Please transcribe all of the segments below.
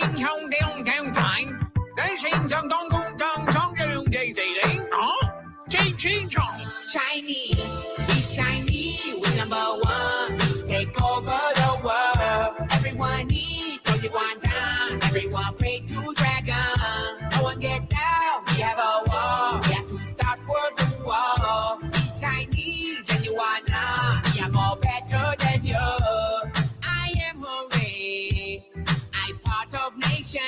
英雄的勇太，在心上当鼓掌，唱着用这谁人啊？真心唱 Chinese, we Chinese, we #1. We take over the world. Everyone eat, only one time. Everyone pray to dragon. No one get down, we have a war. We have to start for the war. We Chinese, and you are not. We are more better than you. I am hooray. I'm part of nation.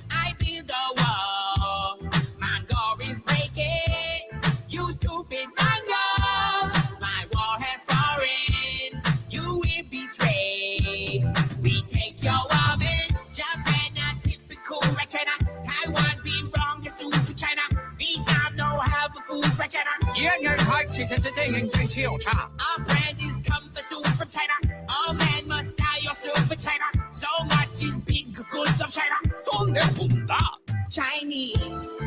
I build the wall. Mongol is breaking. You stupid Mongol. My wall has fallen. You will be slaves. We take your woman. Japan, a typical red China. Taiwan be wrong, the soup to China. Vietnam no have a food red China. 人人开启这阵营最秀场。 Our brand is comfort soup from China. All men must die or soup for China. So much is big good of China. 懂得不大。 Chinese,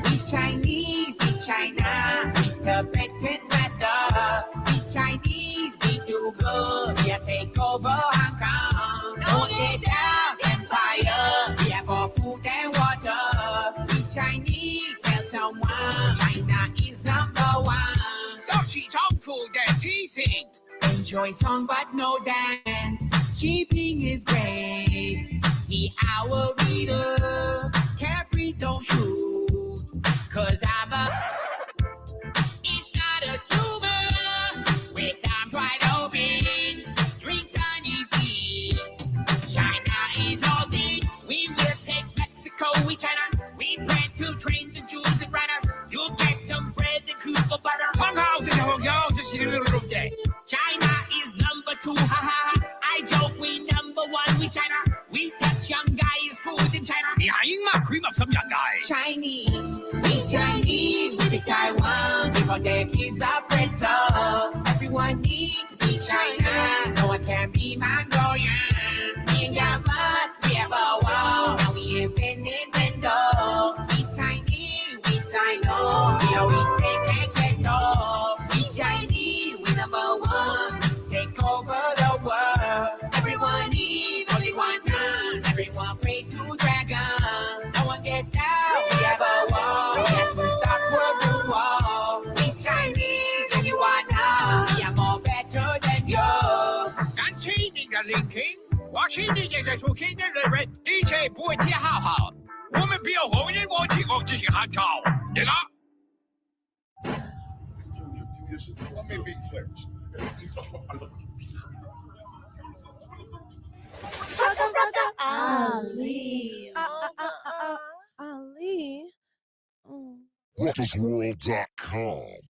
we Chinese, we China. We Tibetan master. We Chinese, we do good. We are take over Hong Kong. No get down empire. We have all food and water. We Chinese, tell someone China is #1. 要起床负的提醒。 Enjoy song but no dance. Keeping is great. The hour reader. Capri don't shoot. Cause I'm a. It's not a tumor. With arms wide open. Drinks on EP. China is all in. We will take Mexico, we China. We plan to train the Jews and runners. You'll get some bread and Cuba butter. 很好，这就要这些六六的。 China is #2, ha ha ha. I joke we #1, we China. We touch young guys' food in China. 你还应嘛 cream of some young guy。 Chinese, we Chinese, we take Taiwan. Before their kids are friends, so everyone needs to be China. No one can be Mongolian. Me and Yamat, we have a wall. Now we invent Nintendo. We Chinese, we Sino. We always say can't no. We Chinese, we #1. Take over the world. Everyone eat only one time. Everyone pray to dragon. No one get down. We have a war. We have to stop World War. We Chinese and you are not. We are more better than you. 感谢你的聆听，我是你也在收听的人，DJ 不会贴好好，我们不要后人我提供这些喊口，那个。 Let me be clear. Ali. Ali. Rockersworld.com.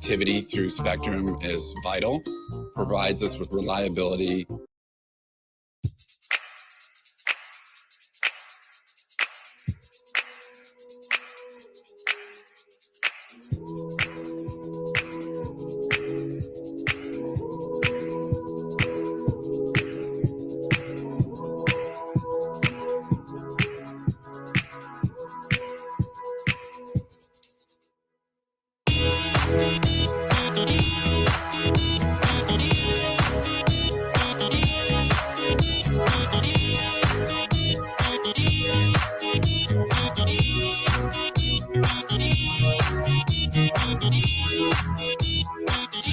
connectivity through Spectrum is vital, provides us with reliability.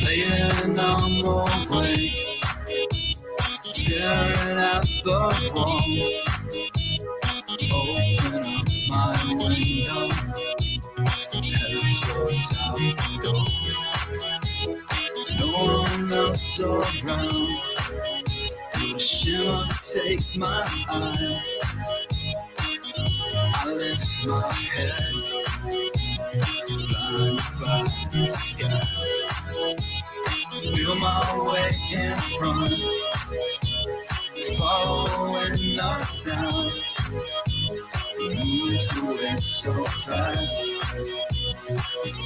Laying on the wake, staring at the wall. Open up my window, head floors out the door. No one else around, the shimmer takes my eye. I lift my head, blinded by the sky. Feel my way in front, following the sound. Moves away so fast,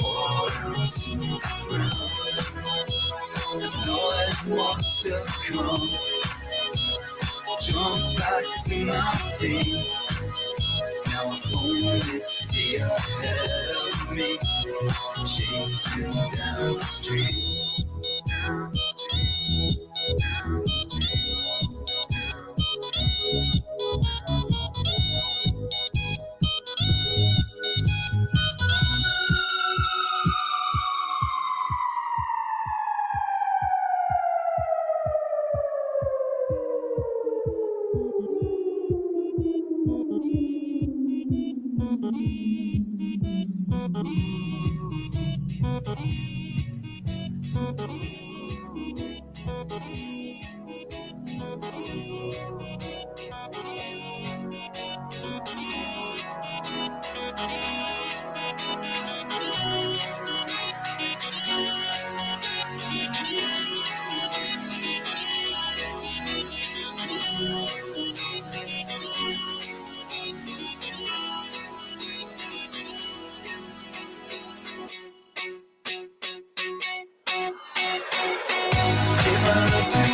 falling to the ground. Noise wants to come, jump back to my feet. Now I only see ahead of me, chasing down the street.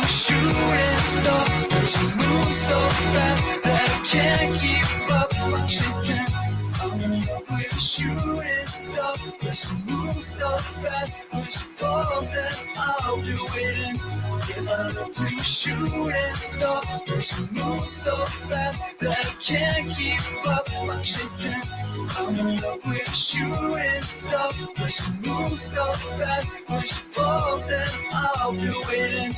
Shooting star, but you move so fast that I can't keep up. I'm chasing. We're shooting star, but you move so fast, but you falls and I'll do it. And give up to your shooting star, but you move so fast that I can't keep up. I'm chasing. We're shooting star, but you move so fast, but you falls and I'll do it. And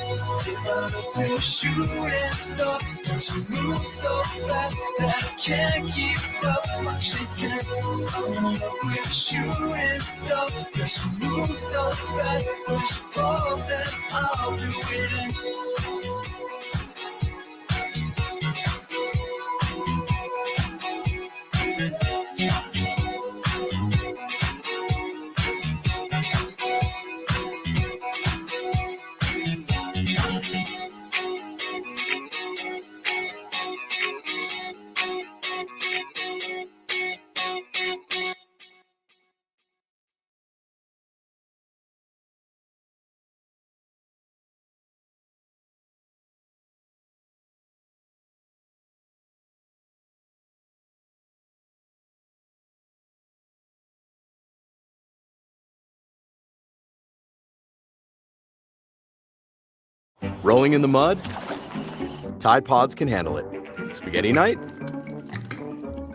to a shooting star, but you move so fast that I can't keep up. I'm chasing. We're shooting star, but you move so fast, but you fall and I'll do it. Rolling in the mud? Tide Pods can handle it. Spaghetti night?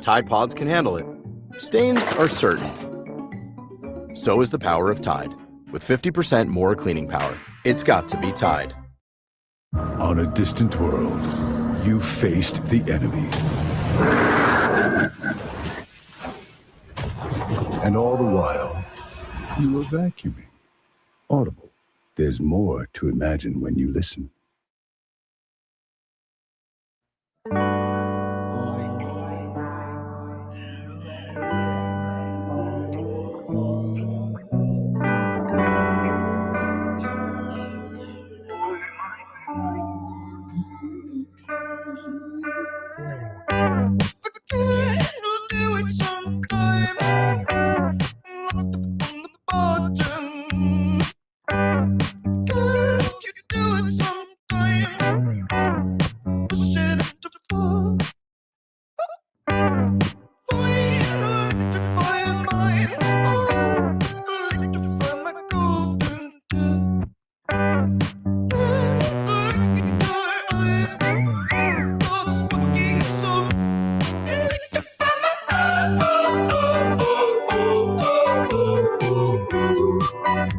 Tide Pods can handle it. Stains are certain. So is the power of Tide. With 50% more cleaning power, it's got to be Tide. On a distant world, you faced the enemy. And all the while, you were vacuuming. Audible. There's more to imagine when you listen. Suppose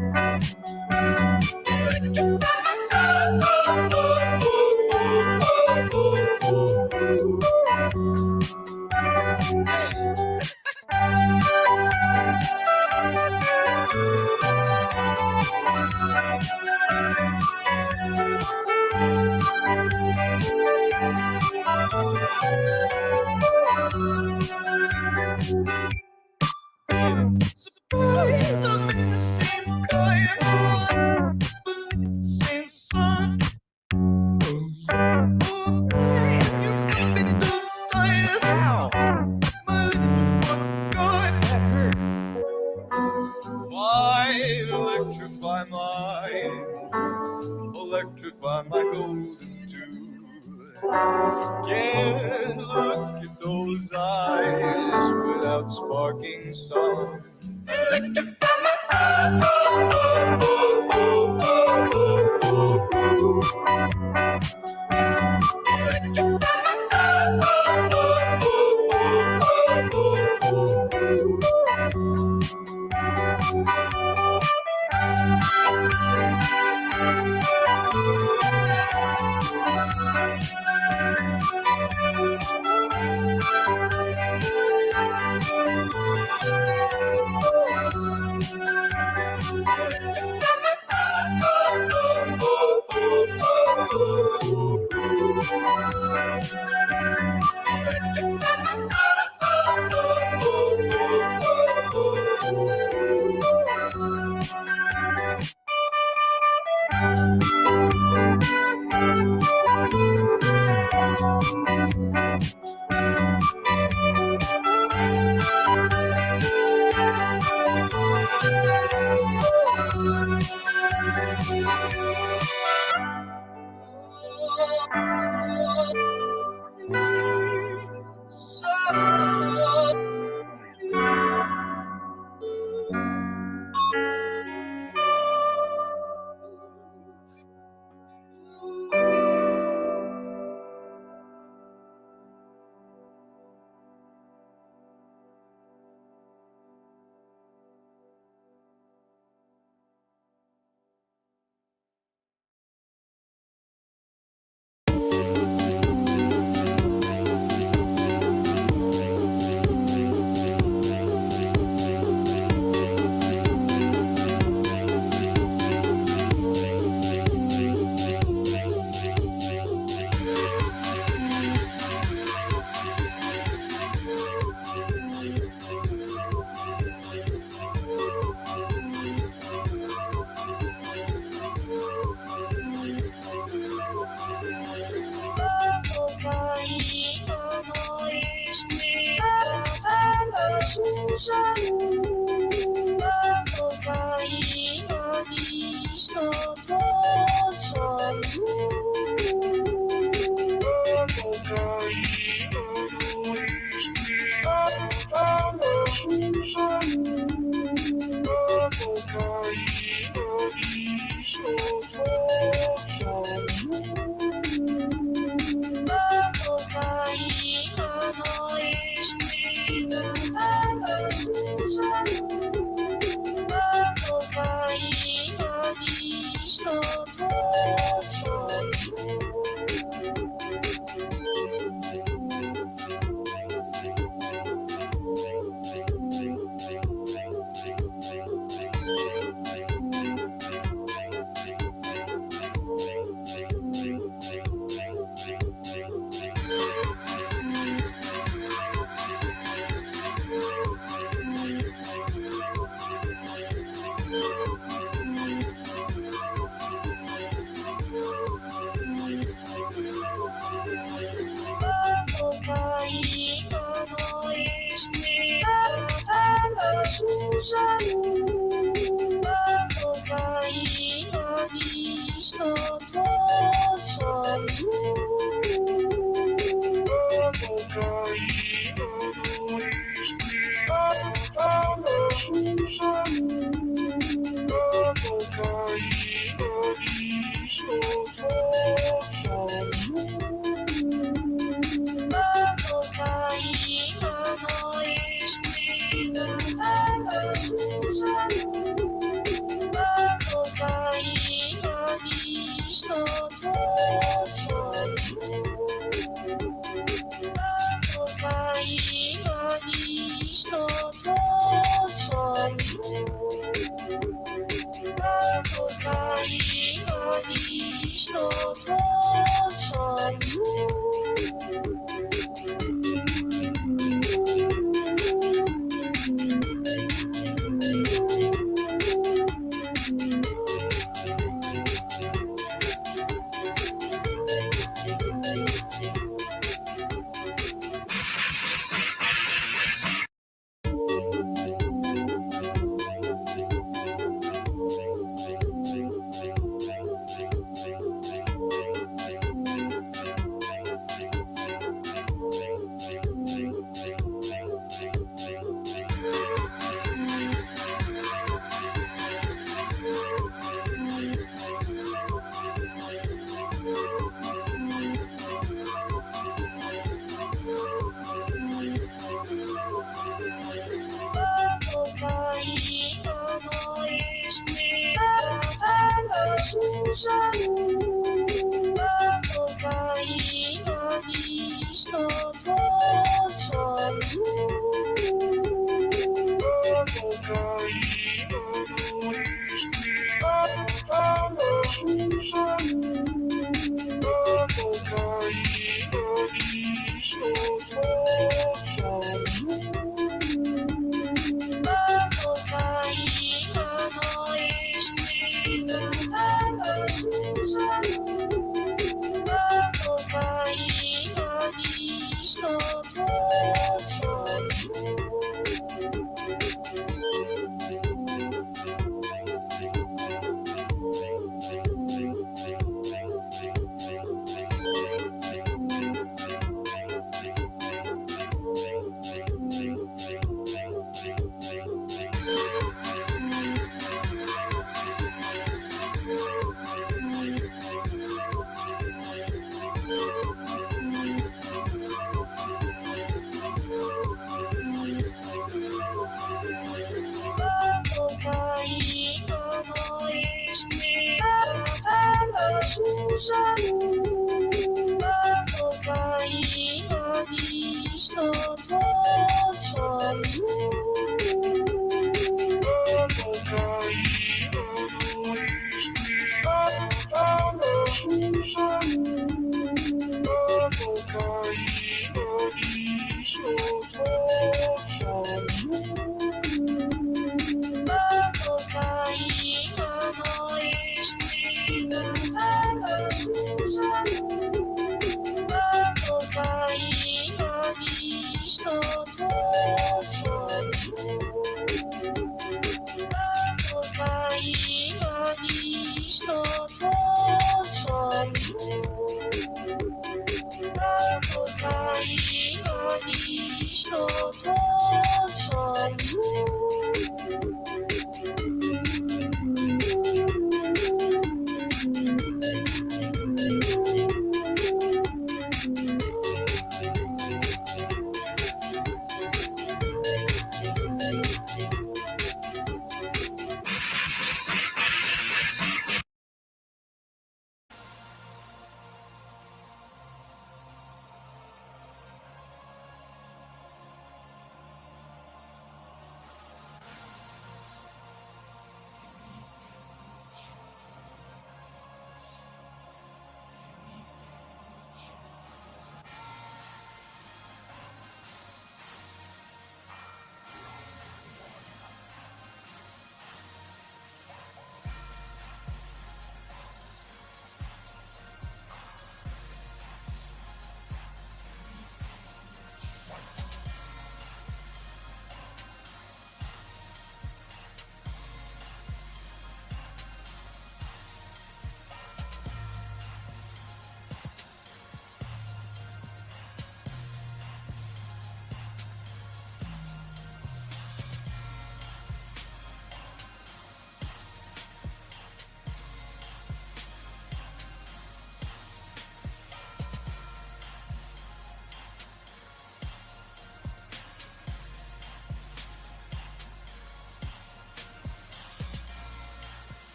I'm in the same time, but the same sun. Oh, babe, you got me so tired. Ow. My little God. That hurt. Fight, electrify my golden tooth. Can't look at those eyes without sparking some. Electrify my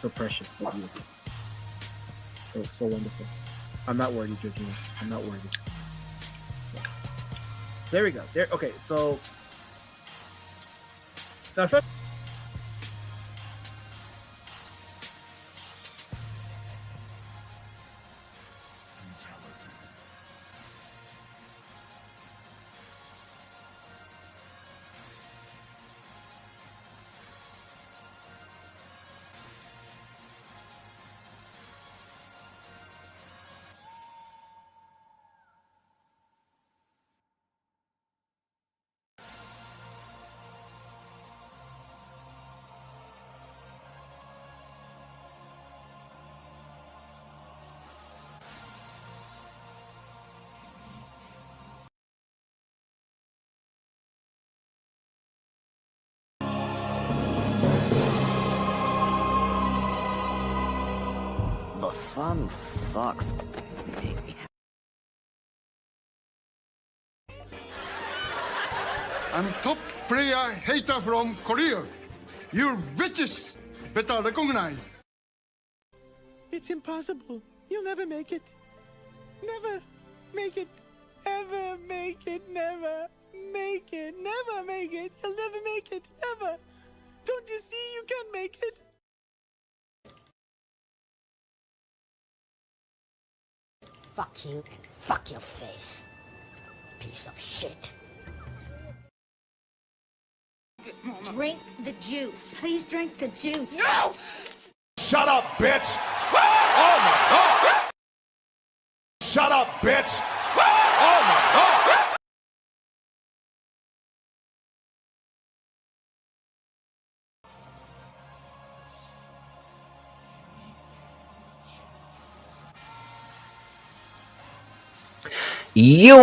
so precious, so beautiful, so wonderful. I'm not worthy, Georgina. I'm not worthy. There we go. There. Okay, so now first. The fun fuck. I'm top player hater from Korea. You bitches better recognize. It's impossible. You'll never make it. Never make it. Ever make it. Never make it. Never make it. You'll never make it. Ever. Don't you see you can make it? Fuck you and fuck your face. Piece of shit. Drink the juice. Please drink the juice. No! Shut up, bitch! Oh my god! Shut up, bitch! Oh my god! Yo!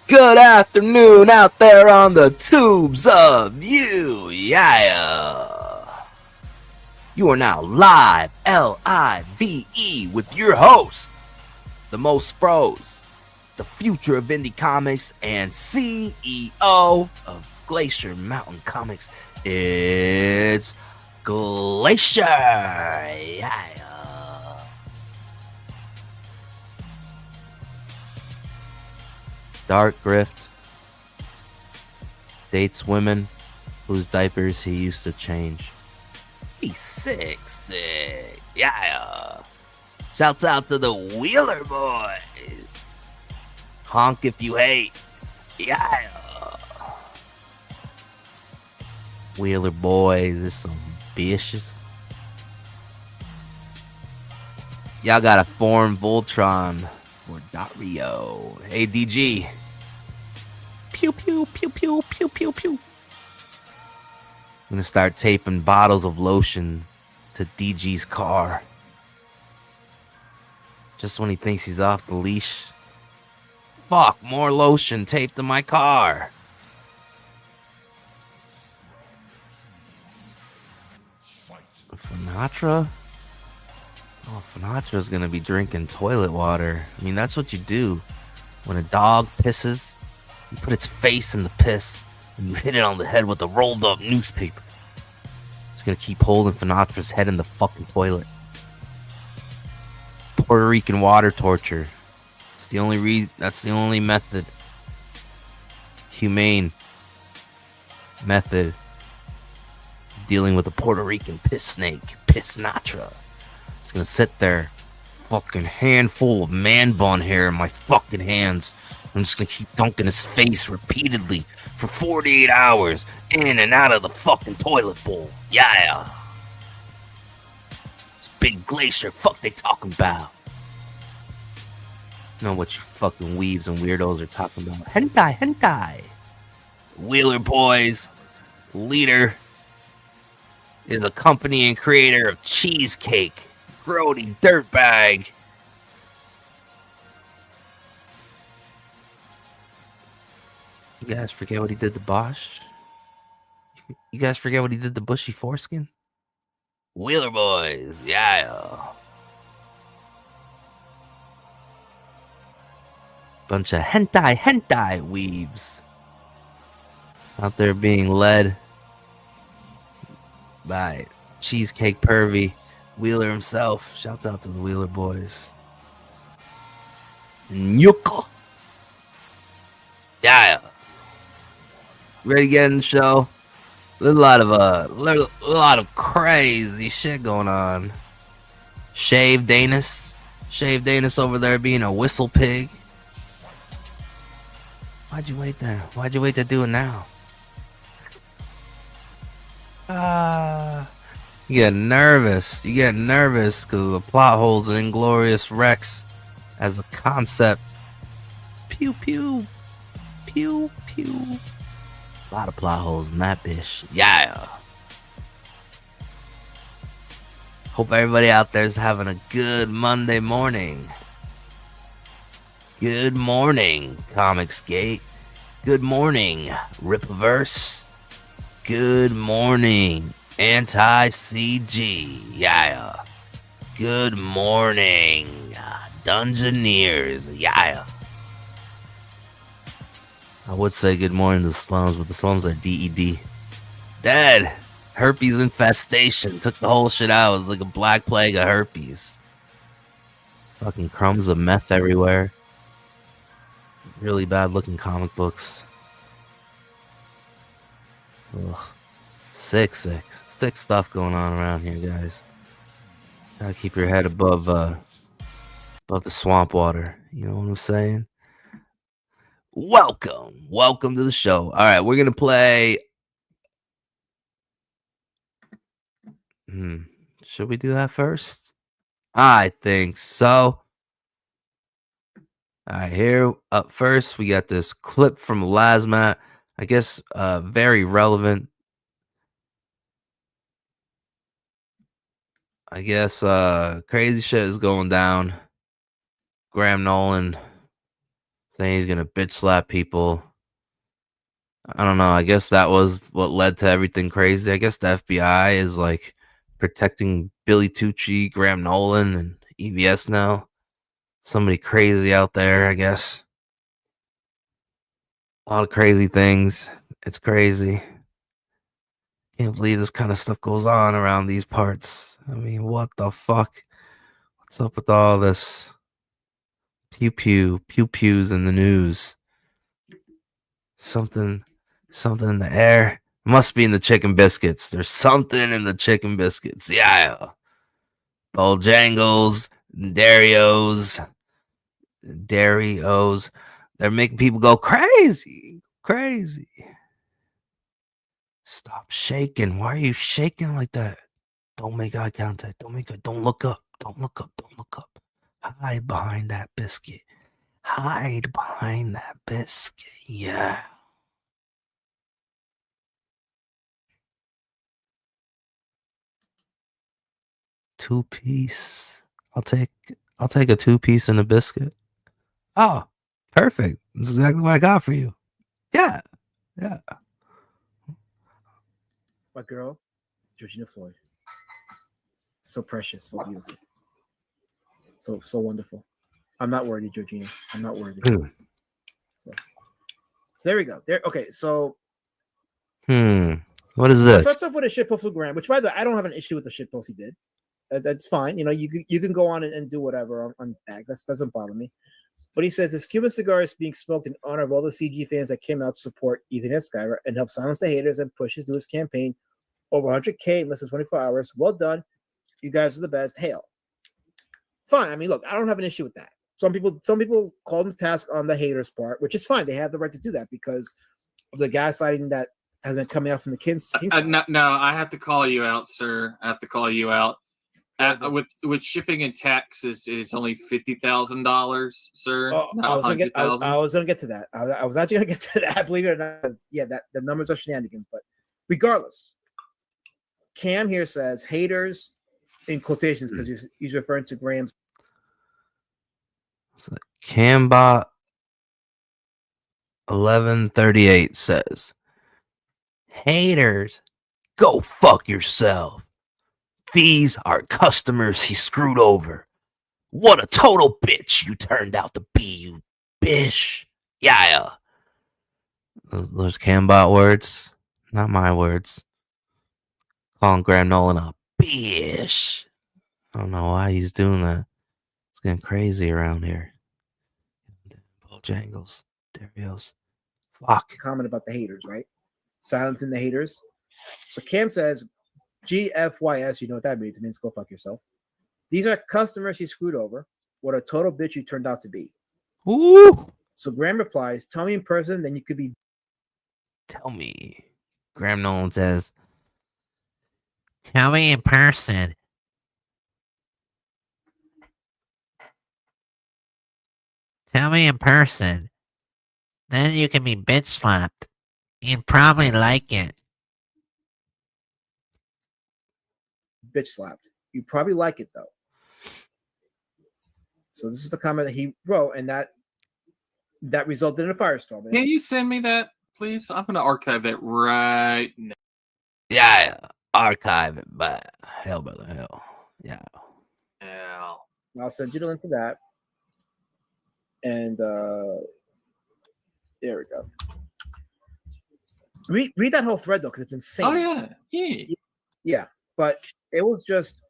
Good afternoon out there on the tubes of you, yeah. You are now live, L-I-V-E, with your host, the most pros, the future of indie comics, and CEO of Glacier Mountain Comics. It's Glacier, yeah. Dark Grift dates women whose diapers he used to change. He's sick, yeah. Shouts out to the Wheeler boys. Honk if you hate, yeah. Wheeler boys, there's some bitches. Y'all got a foreign Voltron. Or Dario. Hey, DG. Pew, pew, pew, pew, pew, pew, pew. I'm gonna start taping bottles of lotion to DG's car. Just when he thinks he's off the leash. Fuck, more lotion taped to my car. Finatra? Oh, Finatra's gonna be drinking toilet water. I mean, that's what you do. When a dog pisses, you put its face in the piss, and you hit it on the head with a rolled up newspaper. It's gonna keep holding Finatra's head in the fucking toilet. Puerto Rican water torture. It's the only that's the only method. Humane method. Dealing with a Puerto Rican piss snake. Pisnatra. Gonna sit there, fucking handful of man bun hair in my fucking hands. I'm just gonna keep dunking his face repeatedly for 48 hours in and out of the fucking toilet bowl. Yeah. It's Big Glacier. Fuck they talking about? Know what you fucking weebs and weirdos are talking about? Hentai. Wheeler Boys leader is a company and creator of cheesecake. Grody dirtbag. You guys forget what he did to Bosch? You guys forget what he did to Bushy Foreskin? Wheeler Boys, yeah. Bunch of hentai weaves out there being led by Cheesecake Pervy, Wheeler himself. Shout out to the Wheeler boys. Nyuka. Yeah. Ready to get in the show? A lot of crazy shit going on. Shave Danis over there being a whistle pig. Why'd you wait there? Why'd you wait to do it now? You get nervous. You get nervous because of the plot holes in Inglorious Rex as a concept. Pew pew. Pew pew. A lot of plot holes in that bitch. Yeah. Hope everybody out there is having a good Monday morning. Good morning, Comicsgate. Good morning, Ripiverse. Good morning, Anti-CG. Yeah. Good morning, Dungeoneers. Yeah. I would say good morning to the slums, but the slums are DED. Dead. Herpes infestation. Took the whole shit out. It was like a black plague of herpes. Fucking crumbs of meth everywhere. Really bad looking comic books. Ugh. Sick stuff going on around here, guys. Gotta keep your head above the swamp water. You know what I'm saying? Welcome to the show. All right, we're gonna play. Should we do that first? I think so. All right, here up first, we got this clip from Lasmat. I guess very relevant. I guess crazy shit is going down. Graham Nolan saying he's gonna bitch slap people. I don't know. I guess that was what led to everything crazy. I guess the FBI is like protecting Billy Tucci, Graham Nolan, and EVS now. Somebody crazy out there, I guess. A lot of crazy things. It's crazy. Can't believe this kind of stuff goes on around these parts. I mean, what the fuck? What's up with all this pew-pews in the news? Something in the air. Must be in the chicken biscuits. There's something in the chicken biscuits. Yeah. Bojangles, Darios. They're making people go crazy. Stop shaking. Why are you shaking like that? Don't make eye contact. Don't look up. Hide behind that biscuit. Yeah. Two-piece. I'll take a 2-piece and a biscuit. Oh, perfect. That's exactly what I got for you. Yeah. My girl, Georgina Floyd. So precious, so beautiful. So wonderful. I'm not worthy, Georgina. I'm not worthy. So there we go. Okay, so what is this? Starts off with a shitpost with Graham, which by the way, I don't have an issue with the shitpost he did. That's fine. You know, you can go on and do whatever on tags. That doesn't bother me. But he says this Cuban cigar is being smoked in honor of all the CG fans that came out to support Ethan Skyler and help silence the haters and push his newest campaign over 100K in less than 24 hours. Well done. You guys are the best. Hail. Fine. I mean, look, I don't have an issue with that. Some people called him to task on the haters part, which is fine. They have the right to do that because of the gaslighting that has been coming out from the kids. No, I have to call you out, sir. I have to call you out. With shipping and taxes, it is only $50,000, sir. I was gonna get to that. I was actually gonna get to that. Believe it or not, yeah, that the numbers are shenanigans. But regardless, Cam here says haters in quotations because he's referring to Graham's. Cambot 1138 says, haters, go fuck yourself. These are customers he screwed over. What a total bitch you turned out to be, you bitch. Yeah. Those Cambot words, not my words. calling Graham Nolan a bitch. I don't know why he's doing that. It's getting crazy around here. Bojangles, Darius. Fuck. Comment about the haters, right? Silencing the haters. So Cam says, GFYS, you know what that means. It means go fuck yourself. These are customers you screwed over. What a total bitch you turned out to be. Ooh. So Graham replies, tell me in person, then you could be. Tell me. Graham Nolan says, tell me in person. Tell me in person. Then you can be bitch slapped. You'd probably like it. Bitch slapped. You probably like it though. So this is the comment that he wrote, and that resulted in a firestorm. Can you send me that, please? I'm gonna archive that right now. Yeah, archive it, but hell, brother, hell. Yeah. Yeah. I'll send you the link to that. And there we go. Read that whole thread though, because it's insane. Oh yeah. Yeah, but it was just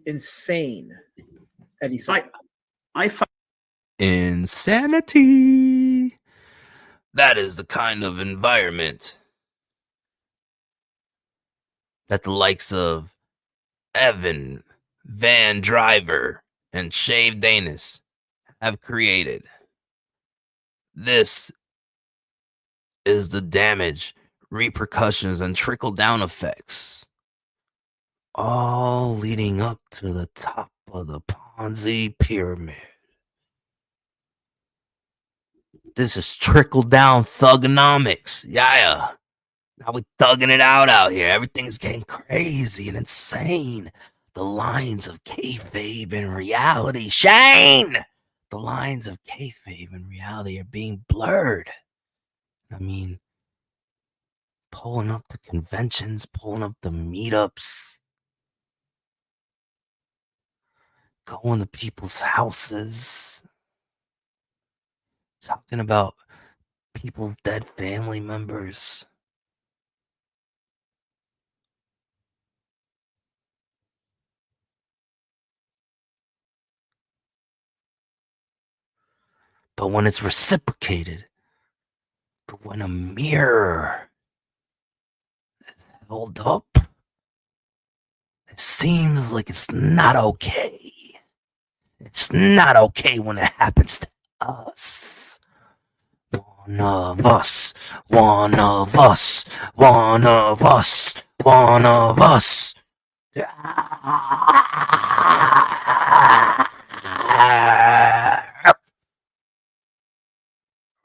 insane. And he said, Insanity. That is the kind of environment that the likes of Evan Van Driver and Shave Danis have created. This is the damage, repercussions, and trickle-down effects, all leading up to the top of the Ponzi pyramid. This is trickle-down thugonomics. Yeah. Now we thugging it out here. Everything's getting crazy and insane. The lines of kayfabe and reality, Shane! The lines of kayfabe and reality are being blurred. I mean, pulling up to conventions, pulling up to meetups, going to people's houses, talking about people's dead family members. But when it's reciprocated, but when a mirror is held up, it seems like it's not okay. It's not okay when it happens to us. One of us, one of us, one of us, one of us.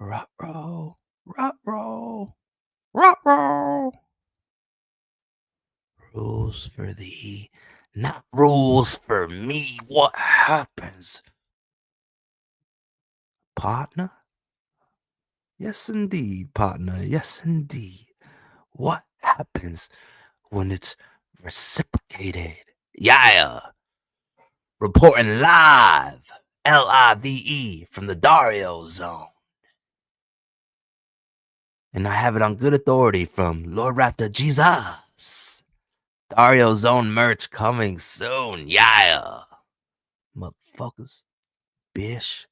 Ruh-roh, ruh-roh, ruh-roh. Rules for thee, not rules for me. What happens? Partner? Yes, indeed, partner. Yes, indeed. What happens when it's reciprocated? Yeah. Reporting live, LIVE, from the Dario Zone. And I have it on good authority from Lord Raptor Jesus. Dario Zone merch coming soon. Yeah. Motherfuckers. Bish.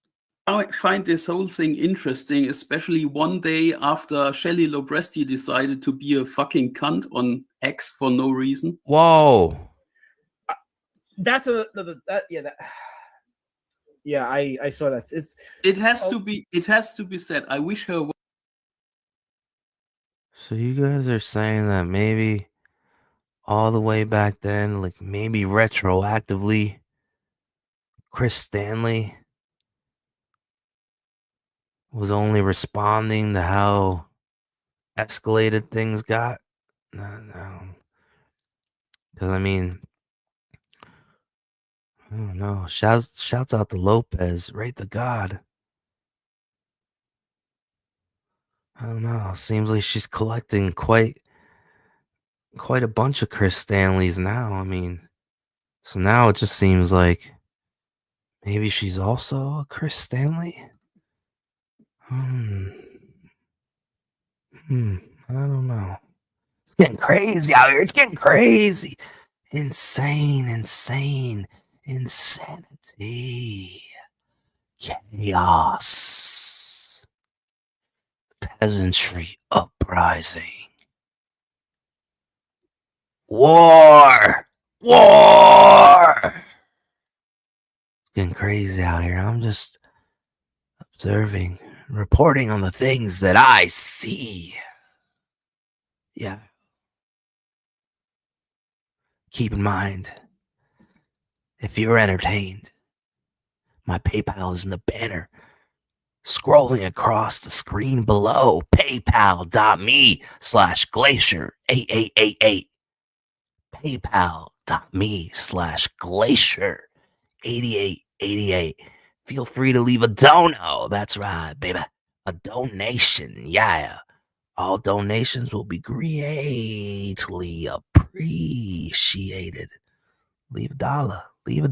I find this whole thing interesting, especially one day after Shelley Lobresti decided to be a fucking cunt on X for no reason. Whoa. That's another. Yeah, I saw that. It has to be said. I wish her. So you guys are saying that maybe all the way back then, like maybe retroactively, Chris Stanley was only responding to how escalated things got? No. Because, I mean, I don't know. Shouts out to Lopez, right to God. I don't know. Seems like she's collecting quite a bunch of Chris Stanleys now. I mean, so now it just seems like maybe she's also a Chris Stanley. I don't know. It's getting crazy out here. It's getting crazy. Insane, insanity, chaos, peasantry uprising, war. It's getting crazy out here. I'm just observing, reporting on the things that I see. Yeah. Keep in mind, if you're entertained, my PayPal is in the banner scrolling across the screen below. PayPal.me/Glacier8888. PayPal.me/Glacier8888. Feel free to leave a dono. That's right, baby. A donation. Yeah. All donations will be greatly appreciated. Leave a dollar or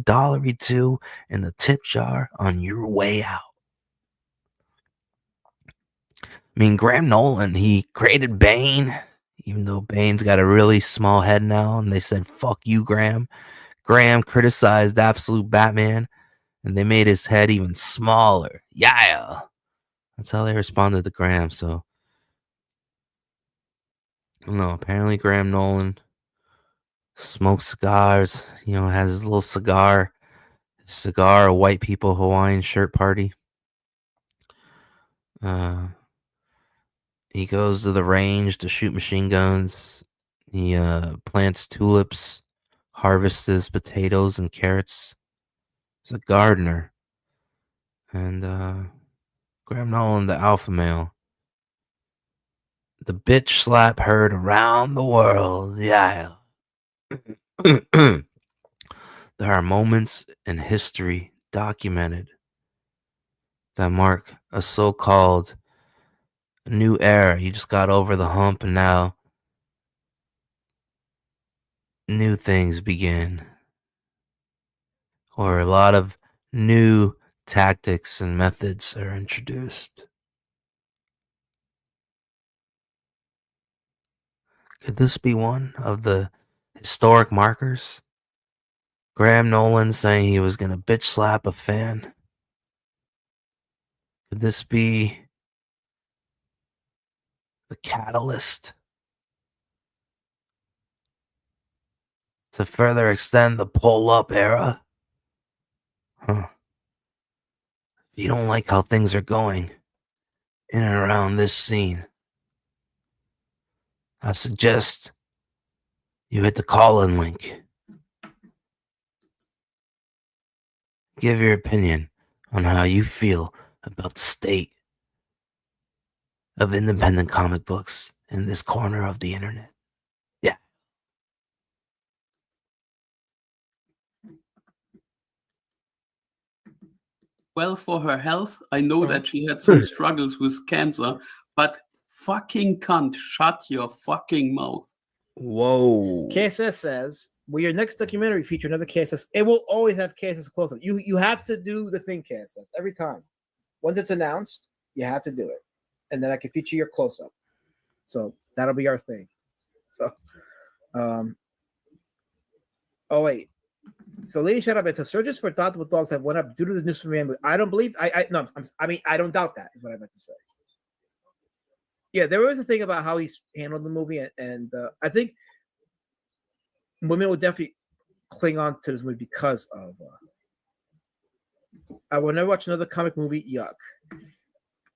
two in the tip jar on your way out. I mean, Graham Nolan, he created Bane, even though Bane's got a really small head now, and they said, fuck you, Graham. Graham criticized Absolute Batman, and they made his head even smaller. Yeah. That's how they responded to Graham, so. I don't know, apparently Graham Nolan smokes cigars, has his little cigar white people Hawaiian shirt party. He goes to the range to shoot machine guns. He plants tulips, harvests potatoes and carrots. He's a gardener. And Graham Nolan, the alpha male. The bitch slap heard around the world. Yeah. There are moments in history documented that mark a so-called new era. You just got over the hump and now new things begin. Or a lot of new tactics and methods are introduced. Could this be one of the historic markers? Graham Nolan saying he was going to bitch slap a fan? Could this be the catalyst to further extend the pull-up era? Huh. If you don't like how things are going in and around this scene, I suggest you hit the call-in link. Give your opinion on how you feel about the state of independent comic books in this corner of the internet. Yeah. Well, for her health, I know that she had some struggles with cancer, but fucking cunt, shut your fucking mouth. Whoa. KSS says, will your next documentary feature another KSS? It will always have KSS close-up. You have to do the thing, KSS, every time. Once it's announced, you have to do it. And then I can feature your close-up. So that'll be our thing. So, oh, wait. So, Lady Shut Up, it says surges for adoptable dogs have went up due to the new Superman movie. I don't believe, I don't doubt that, is what I meant to say. Yeah, there was a thing about how he's handled the movie, and I think women will definitely cling on to this movie because of. I will never watch another comic movie. Yuck!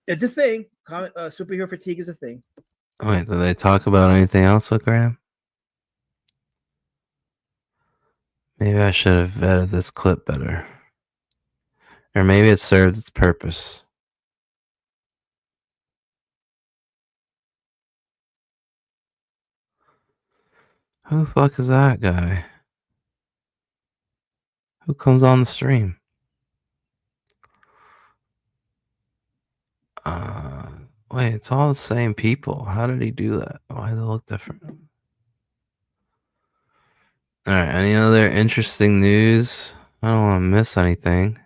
It's a thing. Superhero fatigue is a thing. Wait, did they talk about anything else with Graham? Maybe I should have vetted this clip better. Or maybe it served its purpose. Who the fuck is that guy? Who comes on the stream? Wait, it's all the same people. How did he do that? Why does it look different? Alright, any other interesting news? I don't want to miss anything.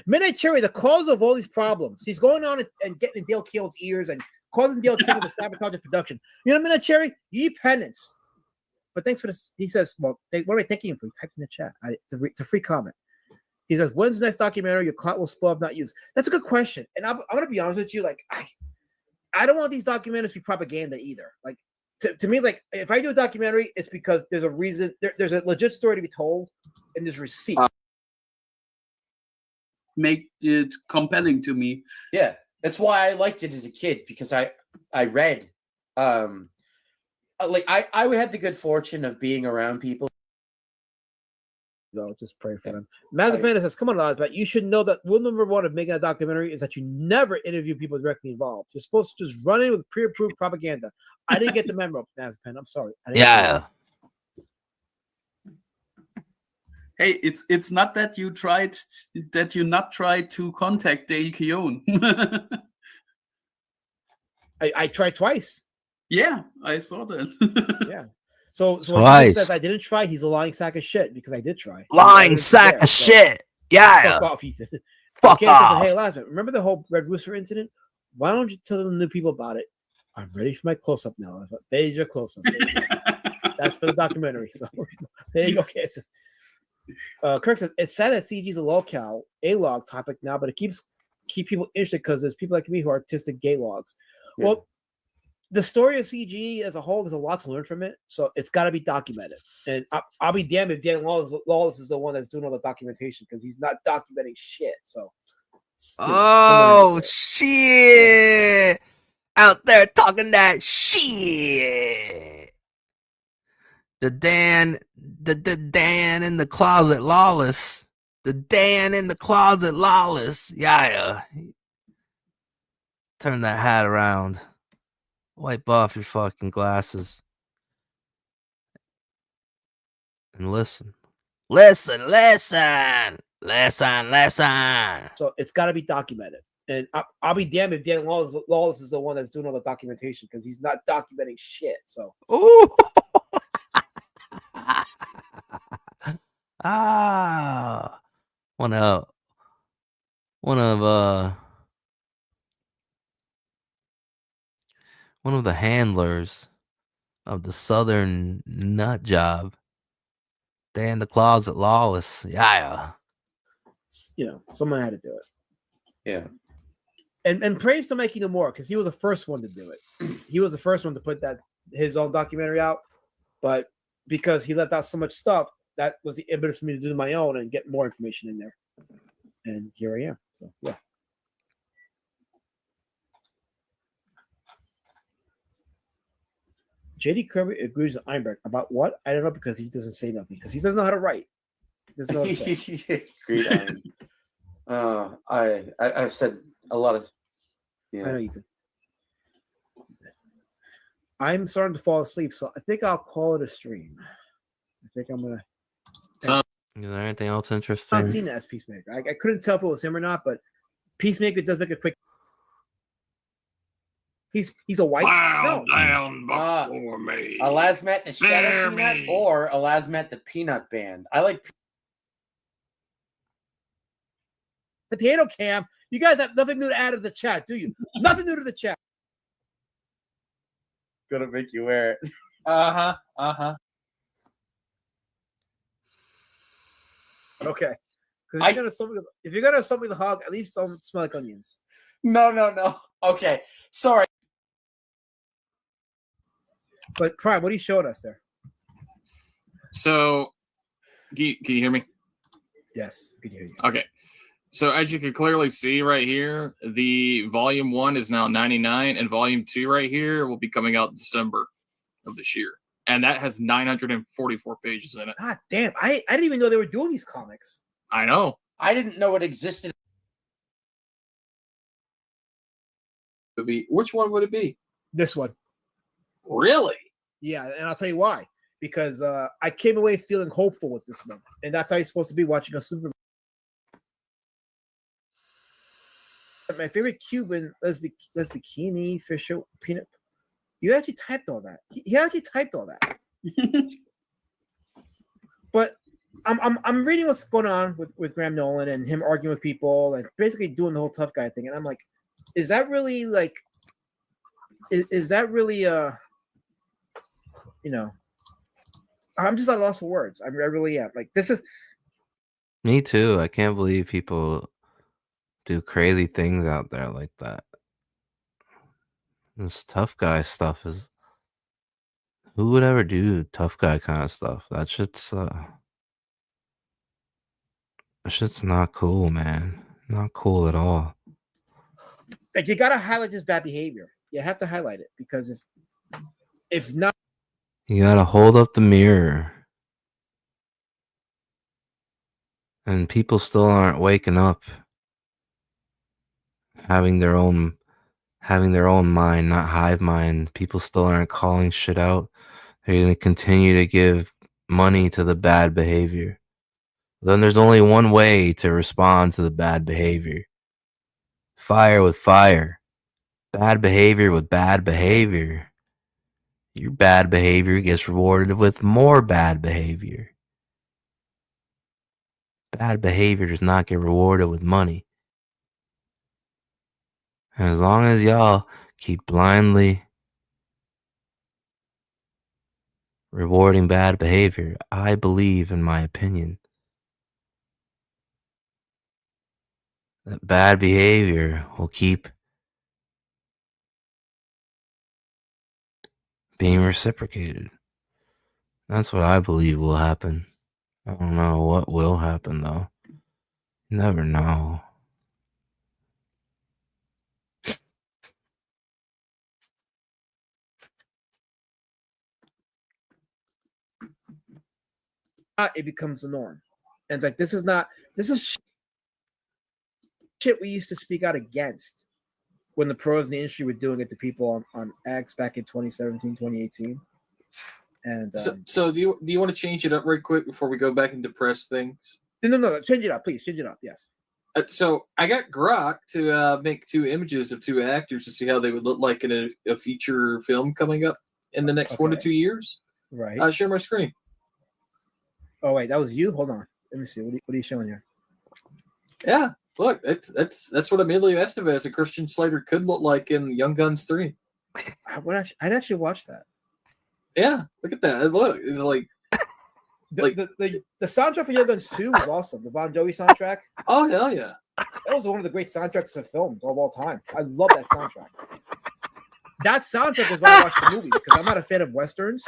Midnight Cherry, the cause of all these problems. He's going on and getting in Dale Keel's ears and causing Dale Keel to sabotage the production. You know, Midnight Cherry, you need penance. But thanks for this. He says, well, what am I thanking him for? He types in the chat. It's a free comment. He says, when's the next documentary your clout will spoil if not used? That's a good question. And I'm going to be honest with you. Like, I don't want these documentaries to be propaganda either. Like, to me, like, if I do a documentary, it's because there's a reason. There's a legit story to be told, and there's receipt. Make it compelling to me. Yeah, that's why I liked it as a kid, because I read, like I had the good fortune of being around people. No, just pray for them. Mazepin says, "Come on, Lazbat, you should know that rule number one of making a documentary is that you never interview people directly involved. You're supposed to just run in with pre-approved propaganda." I didn't get the memo, Mazepin. I'm sorry. Yeah. Hey, it's not that you not tried to contact Dale Keown. I tried twice. Yeah, I saw that. Yeah. So when he says I didn't try, he's a lying sack of shit, because I did try. Lying sack of shit. Yeah. Fuck off, Ethan. Fuck off. Says, hey, Lazarus, remember the whole Red Rooster incident? Why don't you tell the new people about it? I'm ready for my close-up now, Lazarus. There's your close-up. That's for the documentary. So there you go, kids. Kirk says, it's sad that CG is a log topic now, but it keep people interested because there's people like me who are artistic gay logs. Yeah. Well, the story of CG as a whole, there's a lot to learn from it, so it's got to be documented. And I'll be damned if Dan Lawless is the one that's doing all the documentation, because he's not documenting shit. So, shit! Out there talking that shit. The Dan in the closet, Lawless. The Dan in the closet, Lawless. Yeah. Turn that hat around. Wipe off your fucking glasses. And listen. Listen. So it's got to be documented. And I'll be damned if Dan Lawless is the one that's doing all the documentation, because he's not documenting shit. So. Ooh. One of the handlers of the Southern nut job, Dan the Closet Lawless. Yeah. You know, someone had to do it. Yeah. And praise to Mikey No More, because he was the first one to do it. He was the first one to put his own documentary out, but because he left out so much stuff, that was the impetus for me to do my own and get more information in there. And here I am. So yeah. JD Kirby agrees with Einberg about what? I don't know, because he doesn't say nothing, because he doesn't know how to write. He doesn't know what to say. Agreed on. I've said a lot of. Yeah. I know you did. I'm starting to fall asleep, so I think I'll call it a stream. I think I'm gonna. Is there anything else interesting? I've seen it as Peacemaker. I couldn't tell if it was him or not, but Peacemaker does make a quick. He's a white. Bow down before me. Elasmat the Shadow Peanut or Elasmat the Peanut Band. I like Potato Cam. You guys have nothing new to add to the chat, do you? Nothing new to the chat. Gonna make you wear it. Uh-huh. Okay. Because if you're gonna something the hog, at least don't smell like onions. No. Okay. Sorry. But Prime, what are you showing us there? So, can you hear me? Yes, I can hear you. Okay. So as you can clearly see right here, the volume 1 is now 99, and volume 2 right here will be coming out in December of this year. And that has 944 pages in it. God damn. I didn't even know they were doing these comics. I know. I didn't know it existed. Which one would it be? This one. Really? Yeah, and I'll tell you why. Because I came away feeling hopeful with this one. And that's how you're supposed to be watching a Superman. My favorite Cuban bikini Fisher peanut. You actually typed all that. He actually typed all that. But I'm reading what's going on with Graham Nolan and him arguing with people and basically doing the whole tough guy thing, and I'm like, is that really like, is that really you know, I'm just at a loss for words. I really am. Like this is Me too. I can't believe people do crazy things out there like that. This tough guy stuff is. Who would ever do tough guy kind of stuff? That shit's not cool, man. Not cool at all. like you gotta highlight this bad behavior. You have to highlight it because if not, You gotta hold up the mirror. And people still aren't waking up. Having their own mind, not hive mind. People still aren't calling shit out. They're gonna continue to give money to the bad behavior. Then there's only one way to respond to the bad behavior. Fire with fire. Bad behavior with bad behavior. Your bad behavior gets rewarded with more bad behavior. Bad behavior does not get rewarded with money. And as long as y'all keep blindly rewarding bad behavior, I believe, in my opinion, that bad behavior will keep being reciprocated. That's what I believe will happen. I don't know what will happen, though. You never know. it becomes the norm. And it's like this is shit we used to speak out against when the pros in the industry were doing it to people on X back in 2017, 2018. And so do you want to change it up right quick before we go back into press things? No, change it up, please. Change it up, yes. So I got Grok to make 2 images of 2 actors to see how they would look like in a feature film coming up in the next 1 to 2 years. Right. Share my screen. Oh wait, that was you. Hold on. Let me see. What are you showing here? Yeah, look, that's what Emilio Estevez and Christian Slater could look like in Young Guns 3. I'd actually watch that. Yeah, look at that. Look, it's like the soundtrack for Young Guns 2 was awesome. The Bon Jovi soundtrack. Oh hell yeah! That was one of the great soundtracks of films of all time. I love that soundtrack. That soundtrack is why I watched the movie because I'm not a fan of westerns,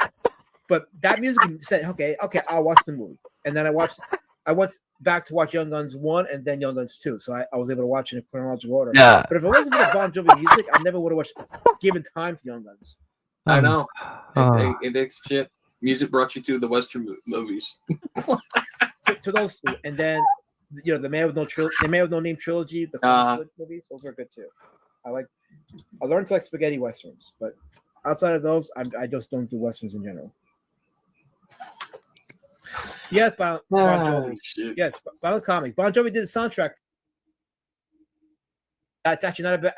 but that music said, okay, I'll watch the movie. And then I went back to watch Young Guns 1 and then Young Guns 2. So I was able to watch it in chronological order. Yeah. But if it wasn't for the Bon Jovi music, I never would have watched Given Time to Young Guns. I know. It shit. Music brought you to the Western movies. to those two. And then, the Man with No Name trilogy, the movies, those are good too. I learned to like spaghetti westerns, but outside of those, I just don't do westerns in general. Yes, Bon Jovi. Yes, Violent Comic. Bon Jovi did the soundtrack. That's actually not a bad.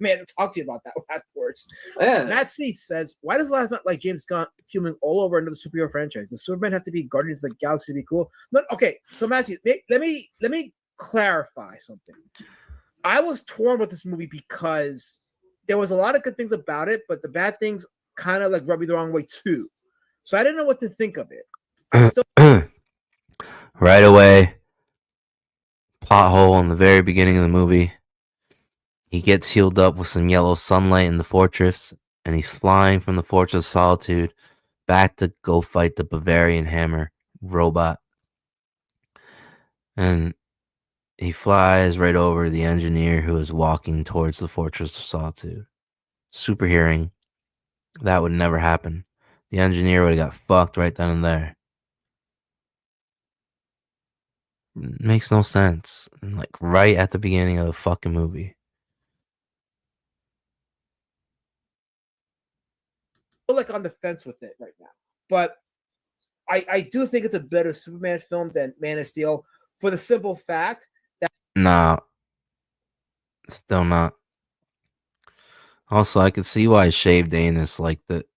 I had to talk to you about that afterwards. Yeah. Matt C says, "Why does last month like James Gunn fuming all over another superhero franchise? Does Superman have to be Guardians of the Galaxy to be cool?" No, okay, so Matt C, let me clarify something. I was torn with this movie because there was a lot of good things about it, but the bad things kind of like rubbed me the wrong way too. So I didn't know what to think of it. Right away, plot hole in the very beginning of the movie. He gets healed up with some yellow sunlight in the fortress, and he's flying from the Fortress of Solitude back to go fight the Bavarian Hammer robot. And he flies right over the engineer who is walking towards the Fortress of Solitude. Super hearing. That would never happen. The engineer would have got fucked right then and there. Makes no sense. Like right at the beginning of the fucking movie. Like on the fence with it right now, but I do think it's a better Superman film than Man of Steel for the simple fact that Still not. Also, I could see why Shaved Anus liked it,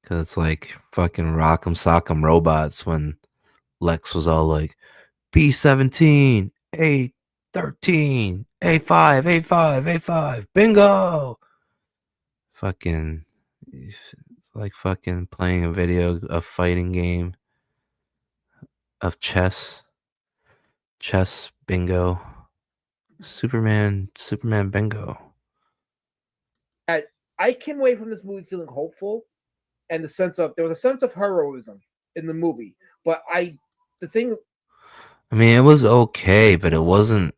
because it's like fucking rock'em sock'em robots when Lex was all like, B17, A13, A5, A5, A5, bingo! Fucking, it's like fucking playing a fighting game of chess bingo. Superman bingo. I came away from this movie feeling hopeful, and there was a sense of heroism in the movie. But I mean, it was okay, but it wasn't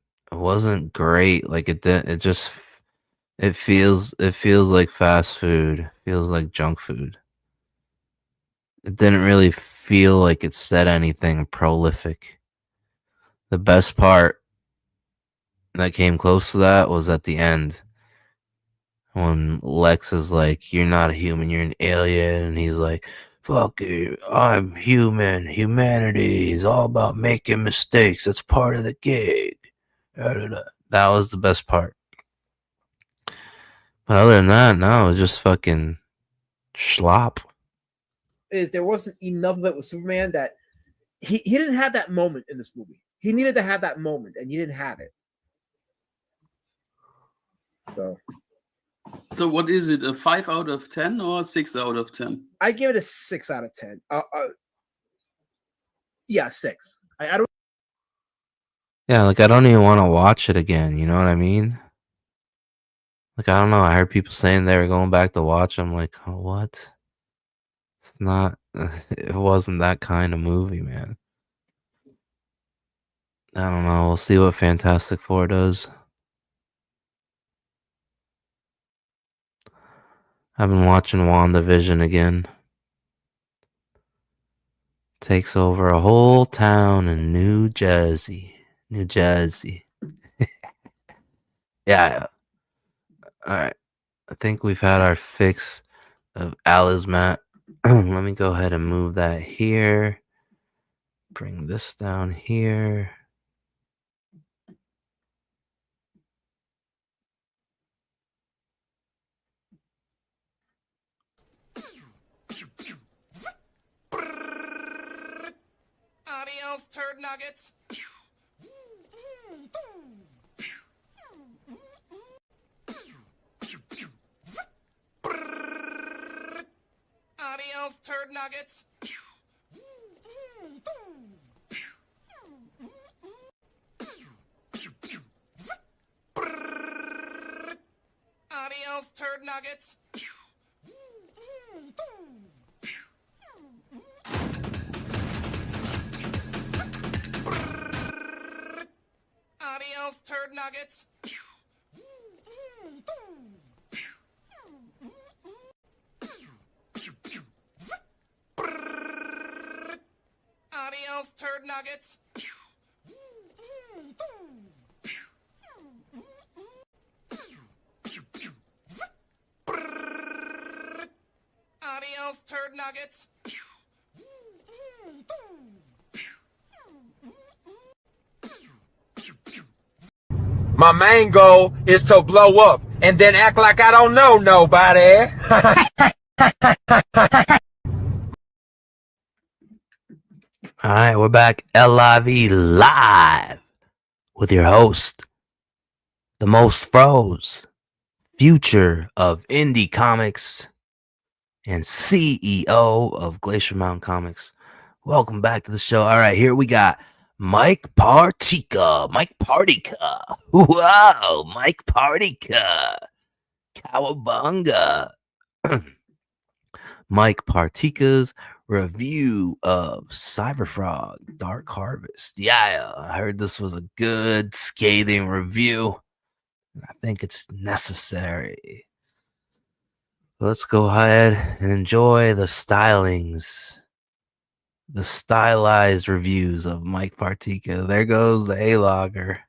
great. Like it feels like fast food. It feels like junk food. It didn't really feel like it said anything prolific. The best part that came close to that was at the end. When Lex is like, "You're not a human, you're an alien," and he's like, "Fuck you, I'm human. Humanity is all about making mistakes. That's part of the gig." That was the best part. But other than that, no, it was just fucking schlop. There wasn't enough of it with Superman that he didn't have that moment in this movie. He needed to have that moment, and he didn't have it. So what is it? A 5 out of 10 or a 6 out of 10? I give it a 6 out of 10. Yeah, 6. I don't. Yeah, like I don't even want to watch it again. You know what I mean? Like I don't know. I heard people saying they were going back to watch. I'm like, oh, what? It's not. It wasn't that kind of movie, man. I don't know. We'll see what Fantastic Four does. I've been watching WandaVision again. Takes over a whole town in New Jersey. Yeah. All right. I think we've had our fix of Alizmat. Let me go ahead and move that here. Bring this down here. Adios, turd nuggets. Adios, turd nuggets. Adios, turd nuggets. Adios, turd nuggets. Adios, turd nuggets. Adios, turd nuggets. My main goal is to blow up and then act like I don't know nobody. All right, we're back LIV live with your host, the most froze, future of indie comics, and CEO of Glacier Mountain Comics. Welcome back to the show. All right, here we got Mike Partica. Whoa, Mike Partica. Cowabunga. Mike Partica's review of Cyberfrog Dark Harvest. Yeah, I heard this was a good, scathing review. I think it's necessary. Let's go ahead and enjoy the stylings, the stylized reviews of Mike Partica. There goes the A-logger.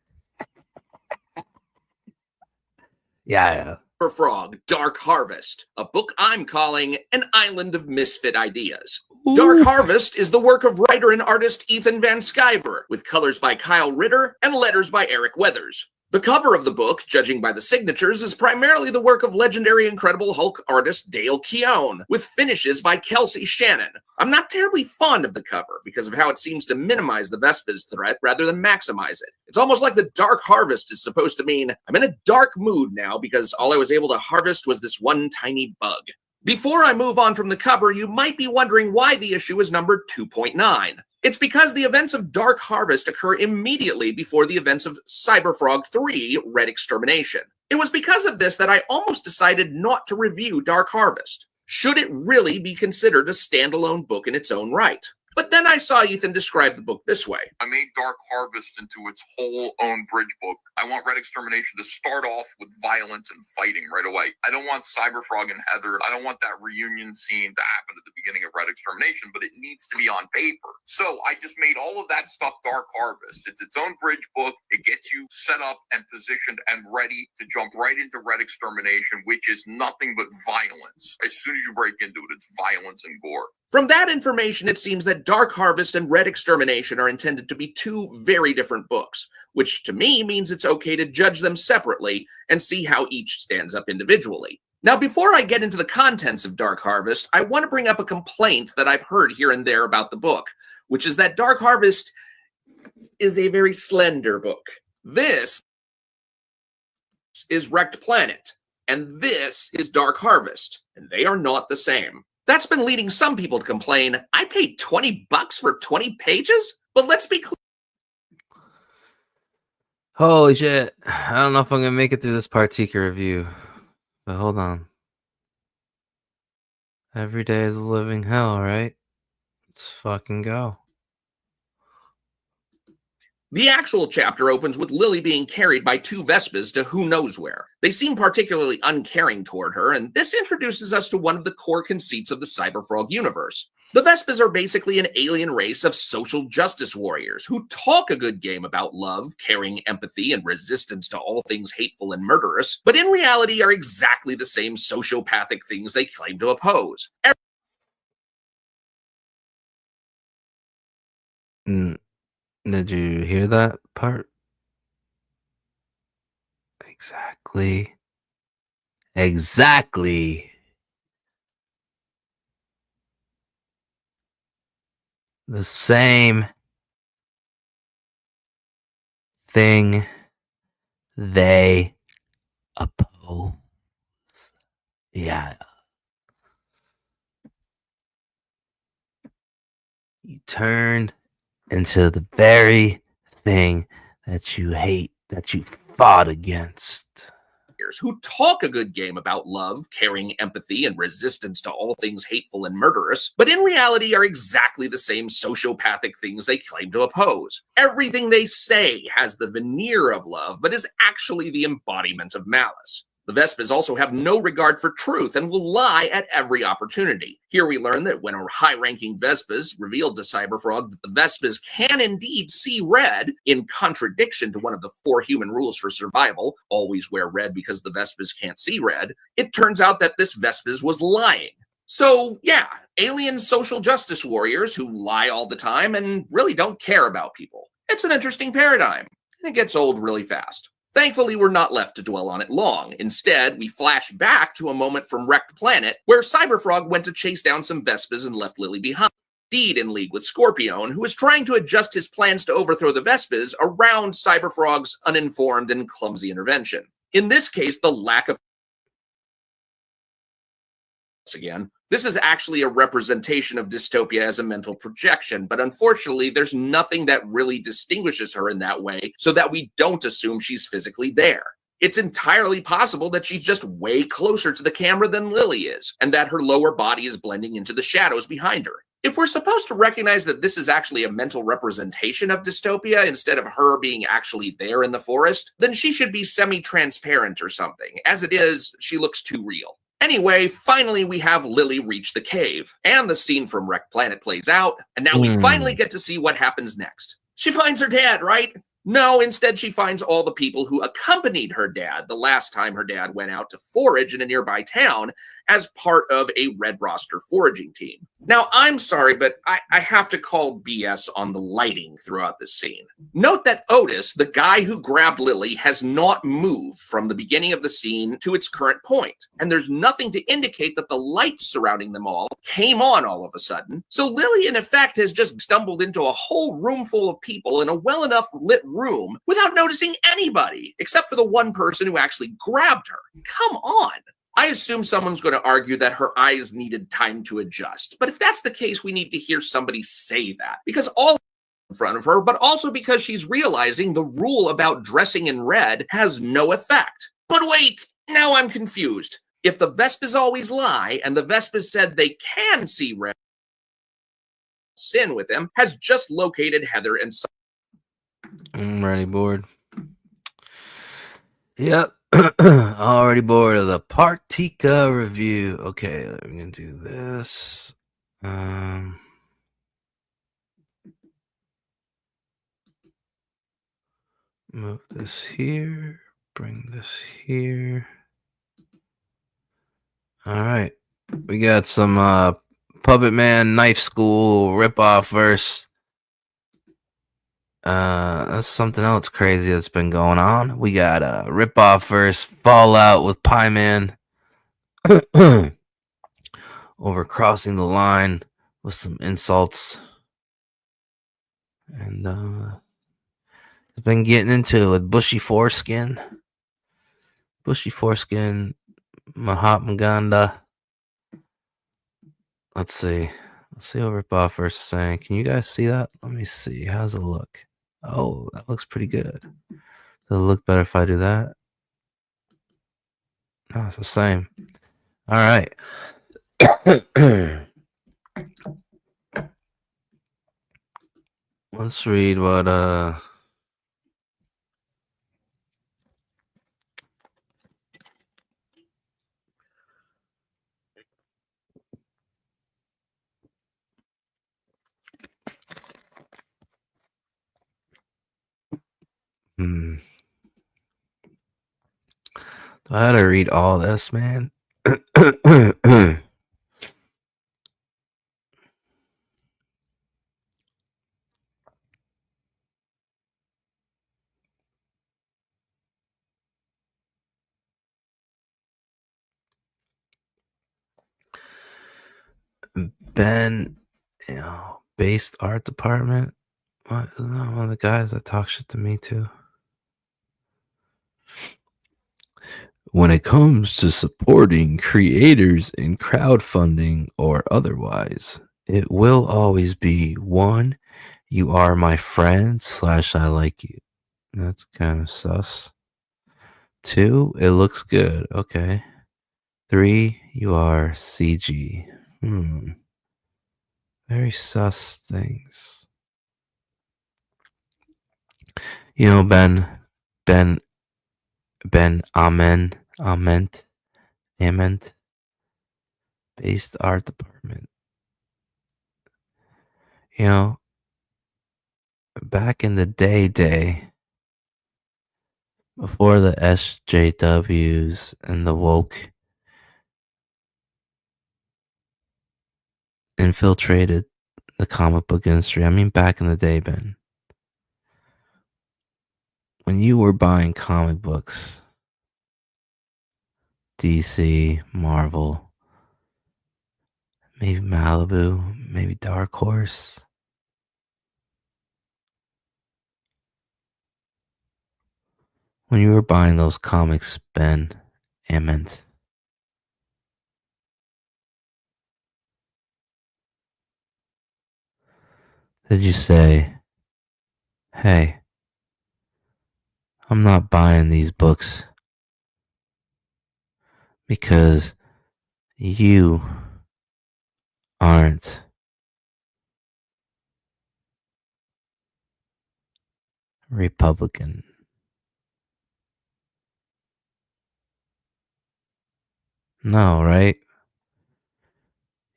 Yeah. Frog, Dark Harvest, a book I'm calling An Island of Misfit Ideas. Dark Harvest is the work of writer and artist Ethan Van Sciver, with colors by Kyle Ritter and letters by Eric Weathers. The cover of the book, judging by the signatures, is primarily the work of legendary Incredible Hulk artist Dale Keown, with finishes by Kelsey Shannon. I'm not terribly fond of the cover because of how it seems to minimize the Vespa's threat rather than maximize it. It's almost like the Dark Harvest is supposed to mean, I'm in a dark mood now because all I was able to harvest was this one tiny bug. Before I move on from the cover, you might be wondering why the issue is numbered 2.9. It's because the events of Dark Harvest occur immediately before the events of Cyberfrog 3 Red Extermination. It was because of this that I almost decided not to review Dark Harvest. Should it really be considered a standalone book in its own right? But then I saw Ethan describe the book this way. I made Dark Harvest into its whole own bridge book. I want Red Extermination to start off with violence and fighting right away. I don't want Cyberfrog and Heather. I don't want that reunion scene to happen at the beginning of Red Extermination, but it needs to be on paper. So I just made all of that stuff Dark Harvest. It's its own bridge book. It gets you set up and positioned and ready to jump right into Red Extermination, which is nothing but violence. As soon as you break into it, it's violence and gore. From that information, it seems that Dark Harvest and Red Extermination are intended to be two very different books, which to me means it's okay to judge them separately and see how each stands up individually. Now, before I get into the contents of Dark Harvest, I want to bring up a complaint that I've heard here and there about the book, which is that Dark Harvest is a very slender book. This is Wrecked Planet, and this is Dark Harvest, and they are not the same. That's been leading some people to complain, I paid $20 for 20 pages? But let's be clear. Holy shit. I don't know if I'm going to make it through this Partika review. But hold on. Every day is a living hell, right? Let's fucking go. The actual chapter opens with Lily being carried by two Vespas to who knows where. They seem particularly uncaring toward her, and this introduces us to one of the core conceits of the Cyberfrog universe. The Vespas are basically an alien race of social justice warriors who talk a good game about love, caring, empathy, and resistance to all things hateful and murderous, but in reality are exactly the same sociopathic things they claim to oppose. Did you hear that part? Exactly. Exactly. The same thing they oppose. Yeah. You turn into the very thing that you hate, that you fought against. Who talk a good game about love, caring, empathy, and resistance to all things hateful and murderous, but in reality are exactly the same sociopathic things they claim to oppose. Everything they say has the veneer of love, but is actually the embodiment of malice. The Vespas also have no regard for truth and will lie at every opportunity. Here we learn that when a high-ranking Vespas revealed to Cyberfrog that the Vespas can indeed see red, in contradiction to one of the 4 human rules for survival, always wear red because the Vespas can't see red, it turns out that this Vespas was lying. So, yeah, alien social justice warriors who lie all the time and really don't care about people. It's an interesting paradigm, and it gets old really fast. Thankfully, we're not left to dwell on it long. Instead, we flash back to a moment from Wrecked Planet where Cyberfrog went to chase down some Vespas and left Lily behind. Indeed, in league with Scorpion, who is trying to adjust his plans to overthrow the Vespas around Cyberfrog's uninformed and clumsy intervention. In this case, the lack of again. This is actually a representation of dystopia as a mental projection, but unfortunately, there's nothing that really distinguishes her in that way so that we don't assume she's physically there. It's entirely possible that she's just way closer to the camera than Lily is, and that her lower body is blending into the shadows behind her. If we're supposed to recognize that this is actually a mental representation of dystopia instead of her being actually there in the forest, then she should be semi-transparent or something. As it is, she looks too real. Anyway, finally we have Lily reach the cave, and the scene from Wrecked Planet plays out, and now we finally get to see what happens next. She finds her dad, right? No, instead she finds all the people who accompanied her dad the last time her dad went out to forage in a nearby town as part of a Red Roster foraging team. Now, I'm sorry, but I have to call BS on the lighting throughout this scene. Note that Otis, the guy who grabbed Lily, has not moved from the beginning of the scene to its current point, and there's nothing to indicate that the lights surrounding them all came on all of a sudden. So Lily, in effect, has just stumbled into a whole room full of people in a well enough lit room without noticing anybody, except for the one person who actually grabbed her. Come on. I assume someone's going to argue that her eyes needed time to adjust. But if that's the case, we need to hear somebody say that. Because all in front of her, but also because she's realizing the rule about dressing in red has no effect. But wait, now I'm confused. If the Vespas always lie, and the Vespas said they can see red, Sin with him has just located Heather and I'm ready, bored. Yep. Already bored of the Partika review. Okay, we're gonna do this. Move this here. Bring this here. All right. We got some Puppet Man Knife School ripoff verse. That's something else crazy that's been going on. We got a ripoff verse Fallout with Pie Man over crossing the line with some insults. And I've been getting into it with Bushy Foreskin. Bushy Foreskin, Mahatma Gandhi. Let's see. Let's see what ripoff verse is saying. Can you guys see that? Let me see. How's it look? Oh, that looks pretty good. Does it look better if I do that? No, it's the same. All right. Let's read what Do I gotta read all this, man? Ben, based art department. What? Isn't that one of the guys that talk shit to me too? When it comes to supporting creators in crowdfunding or otherwise, it will always be 1, you are my friend / I like you. That's kind of sus. 2, it looks good. Okay. 3, you are CG. Very sus things. You know, Ben, Ament, based art department. You know, back in the day, before the SJWs and the woke infiltrated the comic book industry. I mean, back in the day, Ben, when you were buying comic books, DC, Marvel, maybe Malibu, maybe Dark Horse. When you were buying those comics, Ben, Ament, did you say, hey, I'm not buying these books because you aren't Republican? No, right?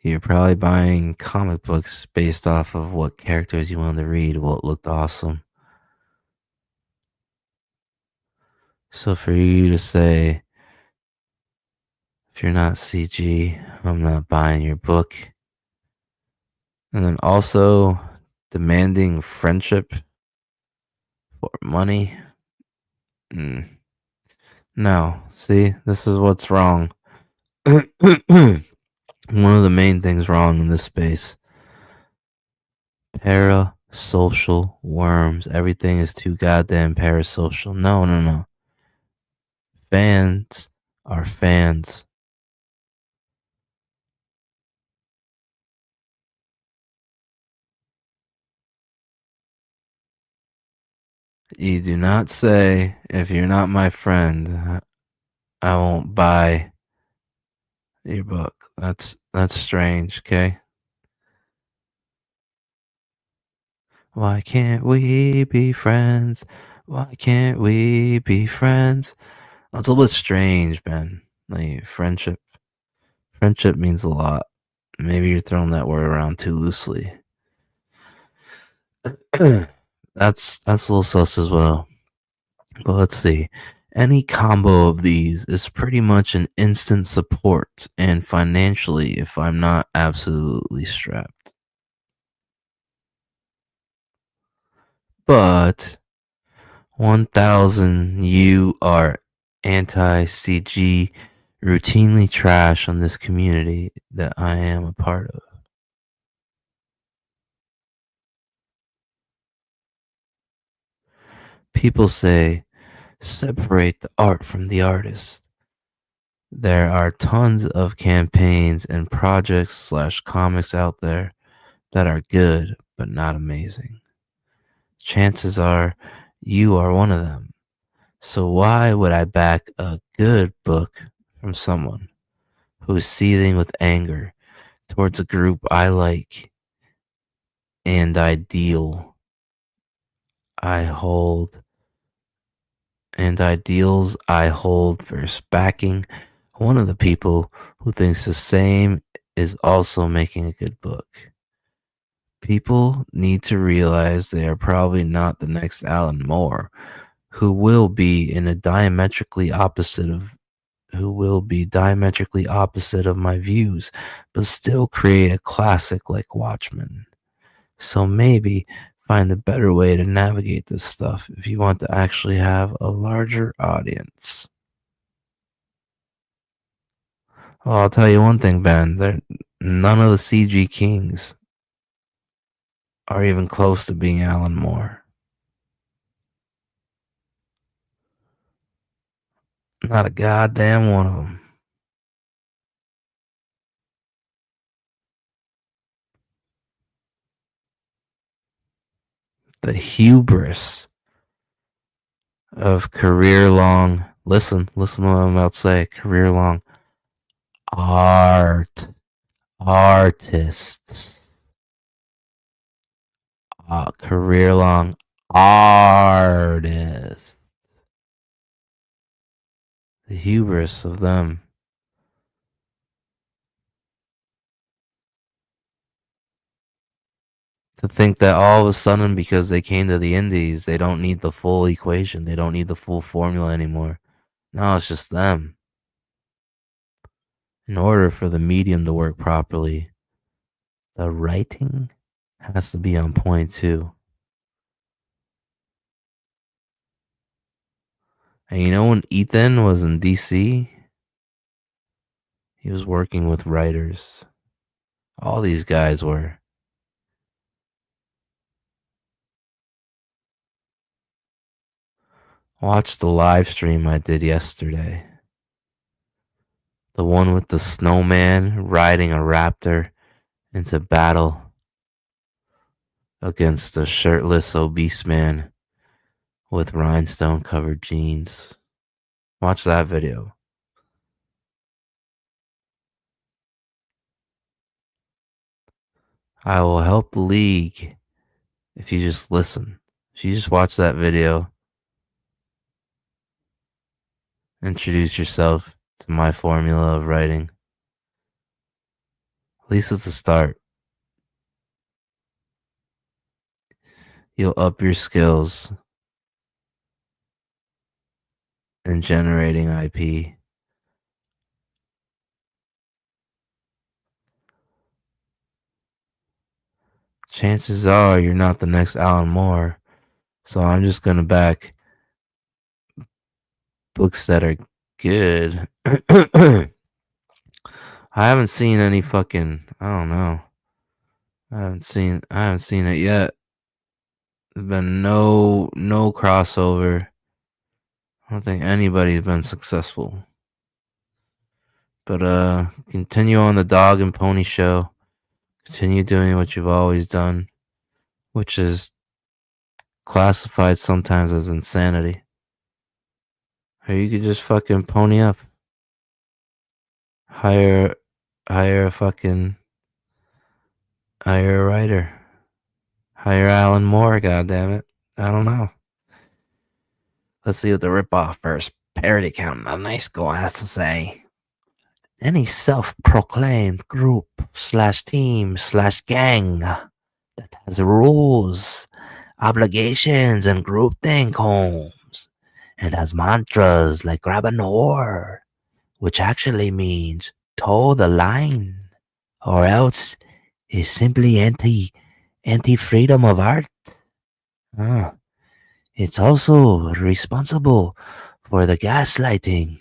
You're probably buying comic books based off of what characters you wanted to read, what looked awesome. So for you to say, if you're not CG, I'm not buying your book, And then also demanding friendship for money. No, see, this is what's wrong. One of the main things wrong in this space. Parasocial worms. Everything is too goddamn parasocial. No, no, no. Fans are fans. You do not say, if you're not my friend, I won't buy your book. That's strange, okay? Why can't we be friends? Why can't we be friends? That's a little bit strange, man. Like friendship means a lot. Maybe you're throwing that word around too loosely. That's a little sus as well. But let's see. Any combo of these is pretty much an instant support and financially if I'm not absolutely strapped. But 1000 you are anti-CG routinely trash on this community that I am a part of. People say separate the art from the artist. There are tons of campaigns and projects slash comics out there that are good but not amazing. Chances are you are one of them. So why would I back a good book from someone who is seething with anger towards a group I like and ideals I hold versus backing one of the people who thinks the same is also making a good book? People need to realize they are probably not the next Alan Moore, who will be diametrically opposite of my views, but still create a classic like Watchmen. So maybe find a better way to navigate this stuff if you want to actually have a larger audience. Well, I'll tell you one thing, Ben. None of the CG kings are even close to being Alan Moore. Not a goddamn one of them. The hubris of career-long, listen to what I'm about to say, career-long artists. Career-long artists. The hubris of them. To think that all of a sudden, because they came to the indies, they don't need the full equation. They don't need the full formula anymore. No, it's just them. In order for the medium to work properly, the writing has to be on point too. And you know, when Ethan was in DC, he was working with writers. All these guys were. Watch the live stream I did yesterday. The one with the snowman riding a raptor into battle against a shirtless obese man with rhinestone covered jeans. Watch that video. I will help the league if you just listen. If you just watch that video, introduce yourself to my formula of writing. At least it's a start. You'll up your skills in generating IP. chances are you're not the next Alan Moore. So I'm just gonna back books that are good. I haven't seen any fucking, I don't know. I haven't seen it yet. There's been no crossover. I don't think anybody's been successful. But continue on the dog and pony show. Continue doing what you've always done, which is classified sometimes as insanity. Or you could just fucking pony up. Hire a writer. Hire Alan Moore, goddammit. I don't know. Let's see what the ripoff verse parody count on Nice School has to say. Any self-proclaimed group / team / gang that has rules, obligations, and groupthink homes, and has mantras like grab an oar, which actually means toe the line, or else is simply anti-freedom of art. It's also responsible for the gaslighting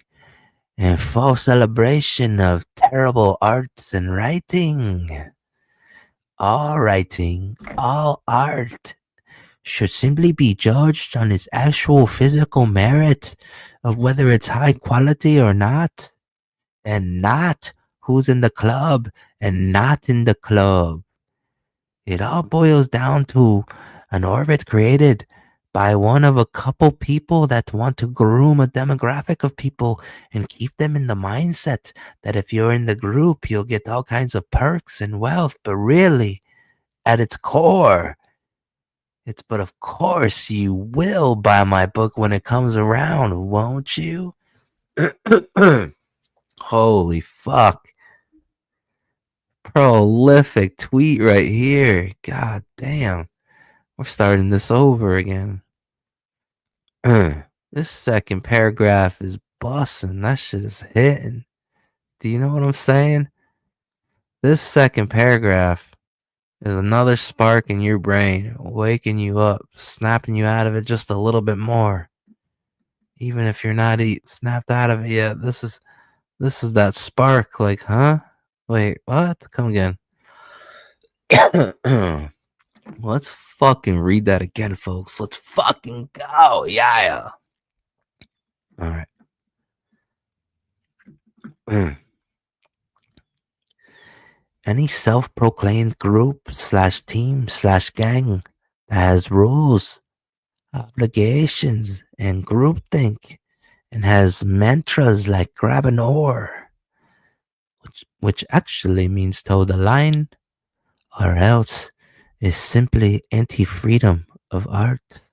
and false celebration of terrible arts and writing. All writing, all art should simply be judged on its actual physical merit of whether it's high quality or not, and not who's in the club and not in the club. It all boils down to an orbit created by one of a couple people that want to groom a demographic of people and keep them in the mindset that if you're in the group, you'll get all kinds of perks and wealth. But really, at its core, but of course you will buy my book when it comes around, won't you? Holy fuck. Prolific tweet right here. God damn. We're starting this over again. This second paragraph is busting. That shit is hitting. Do you know what I'm saying? This second paragraph is another spark in your brain, waking you up, snapping you out of it just a little bit more. Even if you're not snapped out of it yet, this is that spark. Like, huh? Wait, what? Come again. Let's fucking read that again, folks. Let's fucking go. Yeah. All right. Any self-proclaimed group / team / gang that has rules, obligations, and groupthink, and has mantras like grab an oar, which actually means toe the line, or else is simply anti-freedom of art.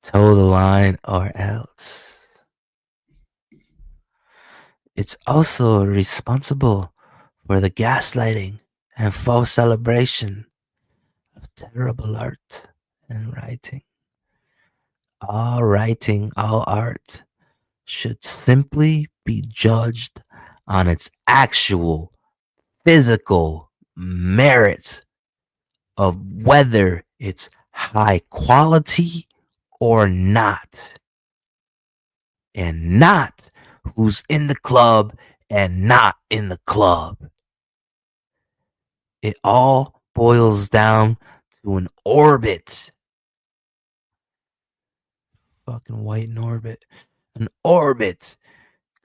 Toe the line, or else. It's also responsible for the gaslighting and false celebration of terrible art and writing. All writing, all art should simply be judged on its actual physical merits of whether it's high quality or not. And not who's in the club and not in the club. It all boils down to an orbit. Fucking white in orbit. An orbit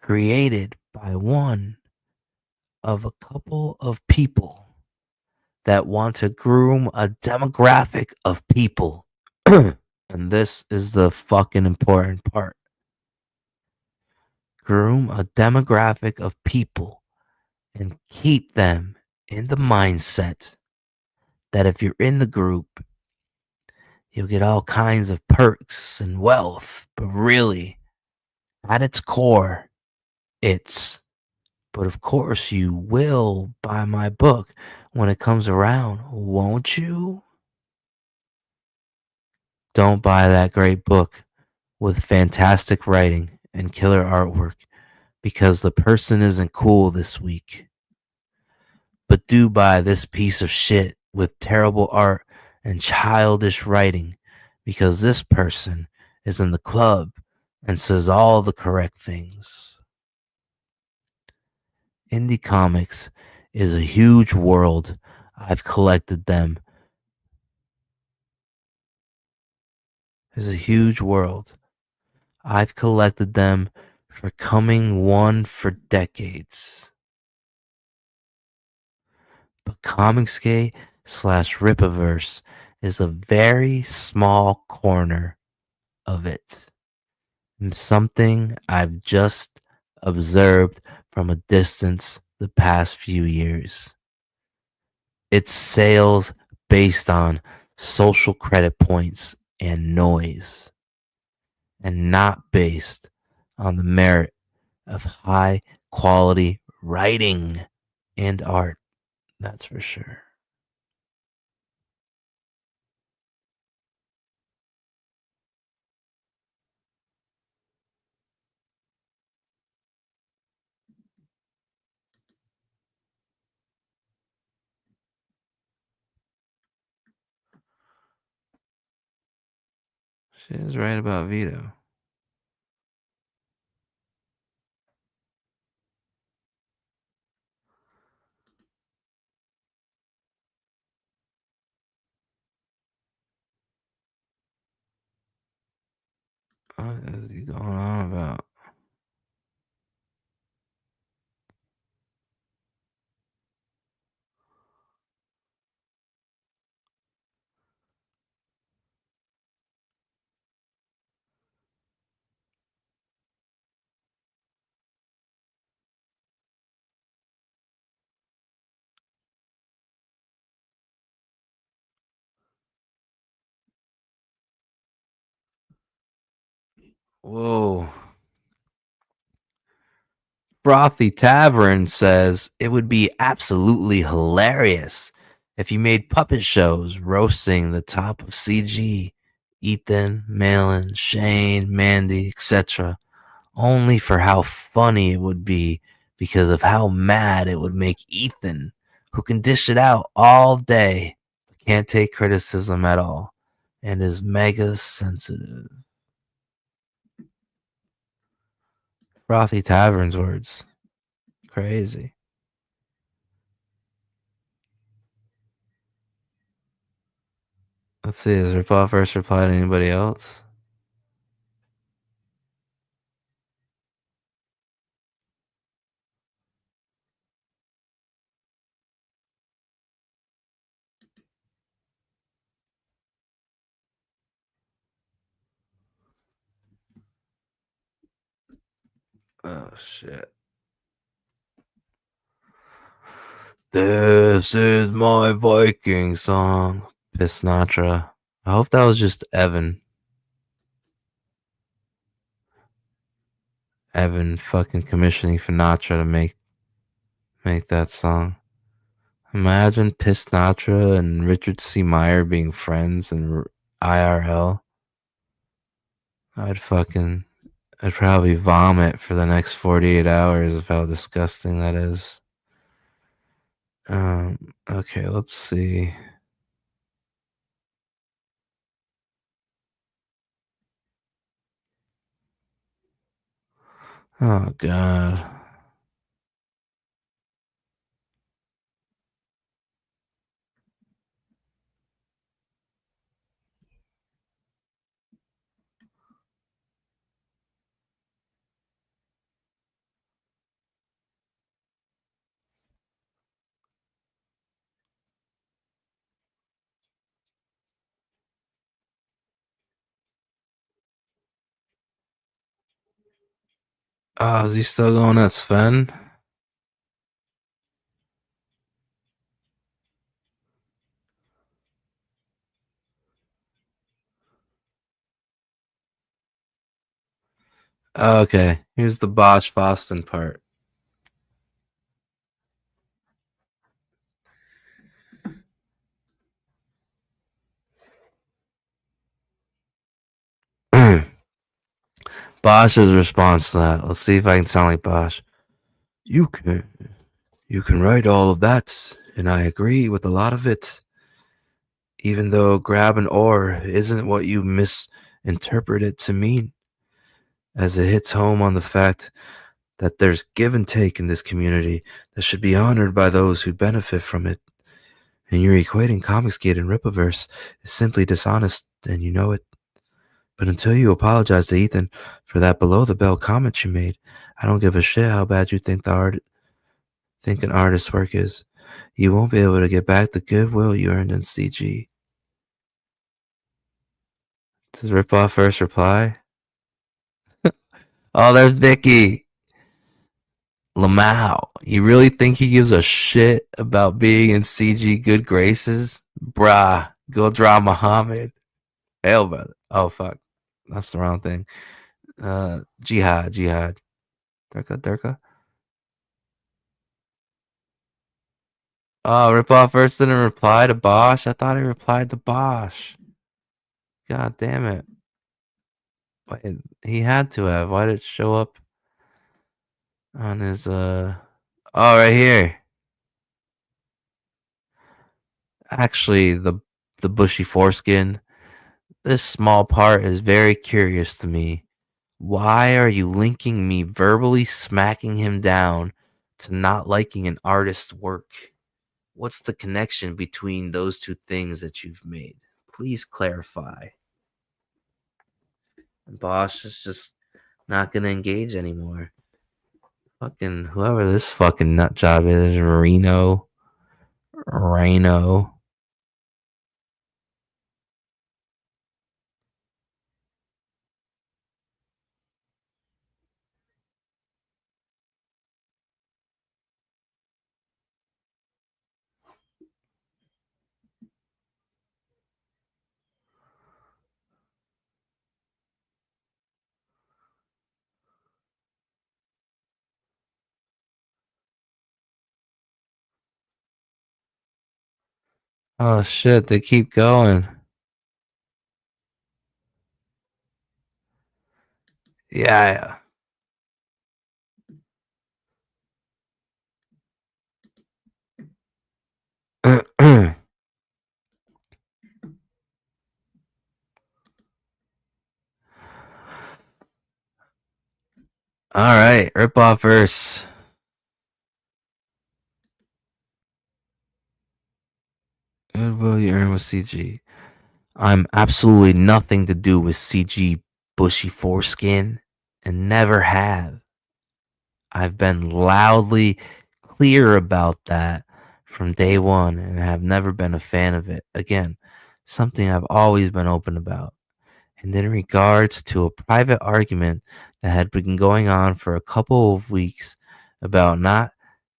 created by one of a couple of people that want to groom a demographic of people. And this is the fucking important part. Groom a demographic of people and keep them in the mindset that if you're in the group, you'll get all kinds of perks and wealth. But really, at its core, but of course you will buy my book when it comes around, won't you? Don't buy that great book with fantastic writing and killer artwork because the person isn't cool this week. But do buy this piece of shit with terrible art and childish writing because this person is in the club and says all the correct things. Indie comics is a huge world. I've collected them. It's a huge world. I've collected them for coming one for decades. But Comicsgate / Rippaverse is a very small corner of it. And something I've just observed from a distance the past few years. It's sales based on social credit points and noise, and not based on the merit of high quality writing and art. That's for sure. She is right about Vito. What is he going on about? Whoa. Frothy Tavern says it would be absolutely hilarious if you made puppet shows roasting the top of CG, Ethan, Malin, Shane, Mandy, etc. Only for how funny it would be because of how mad it would make Ethan, who can dish it out all day, but can't take criticism at all, and is mega sensitive. Frothy Tavern's words. Crazy. Let's see, has Ripoff first replied to anybody else? Oh shit. This is my Viking song. Pisnatra. I hope that was just Evan. Evan fucking commissioning Sinatra to make that song. Imagine Pisnatra and Richard C. Meyer being friends in IRL. I'd probably vomit for the next 48 hours of how disgusting that is. Okay, let's see. Oh god. Oh, is he still going at Sven? Okay, here's the Bosch Boston part. Bosch's response to that. Let's see if I can sound like Bosch. You can write all of that, and I agree with a lot of it. even though grab an oar isn't what you misinterpret it to mean, as it hits home on the fact that there's give and take in this community that should be honored by those who benefit from it. And you're equating Comicsgate and Ripaverse is simply dishonest, and you know it. But until you apologize to Ethan for that below the belt comment you made, I don't give a shit how bad you think an artist's work is. You won't be able to get back the goodwill you earned in CG. Does Ripoff first reply? Oh, there's Vicky. Lamau, you really think he gives a shit about being in CG good graces? Bruh, go draw Muhammad. Hell, brother. Oh, fuck. That's the wrong thing. Jihad. Durka. Oh, Ripoff first didn't reply to Bosch? I thought he replied to Bosch. God damn it. Wait, he had to have. Why did it show up on his, Oh, right here. Actually, the bushy foreskin. This small part is very curious to me. Why are you linking me verbally smacking him down to not liking an artist's work? What's the connection between those two things that you've made? Please clarify. And Bosch is just not gonna engage anymore. Fucking whoever this fucking nut job is, Reno. Oh shit, they keep going. Yeah. All right, rip off verse. Goodwill you earn with CG. I'm absolutely nothing to do with CG bushy foreskin and never have. I've been loudly clear about that from day one and have never been a fan of it. Again, something I've always been open about. And in regards to a private argument that had been going on for a couple of weeks about not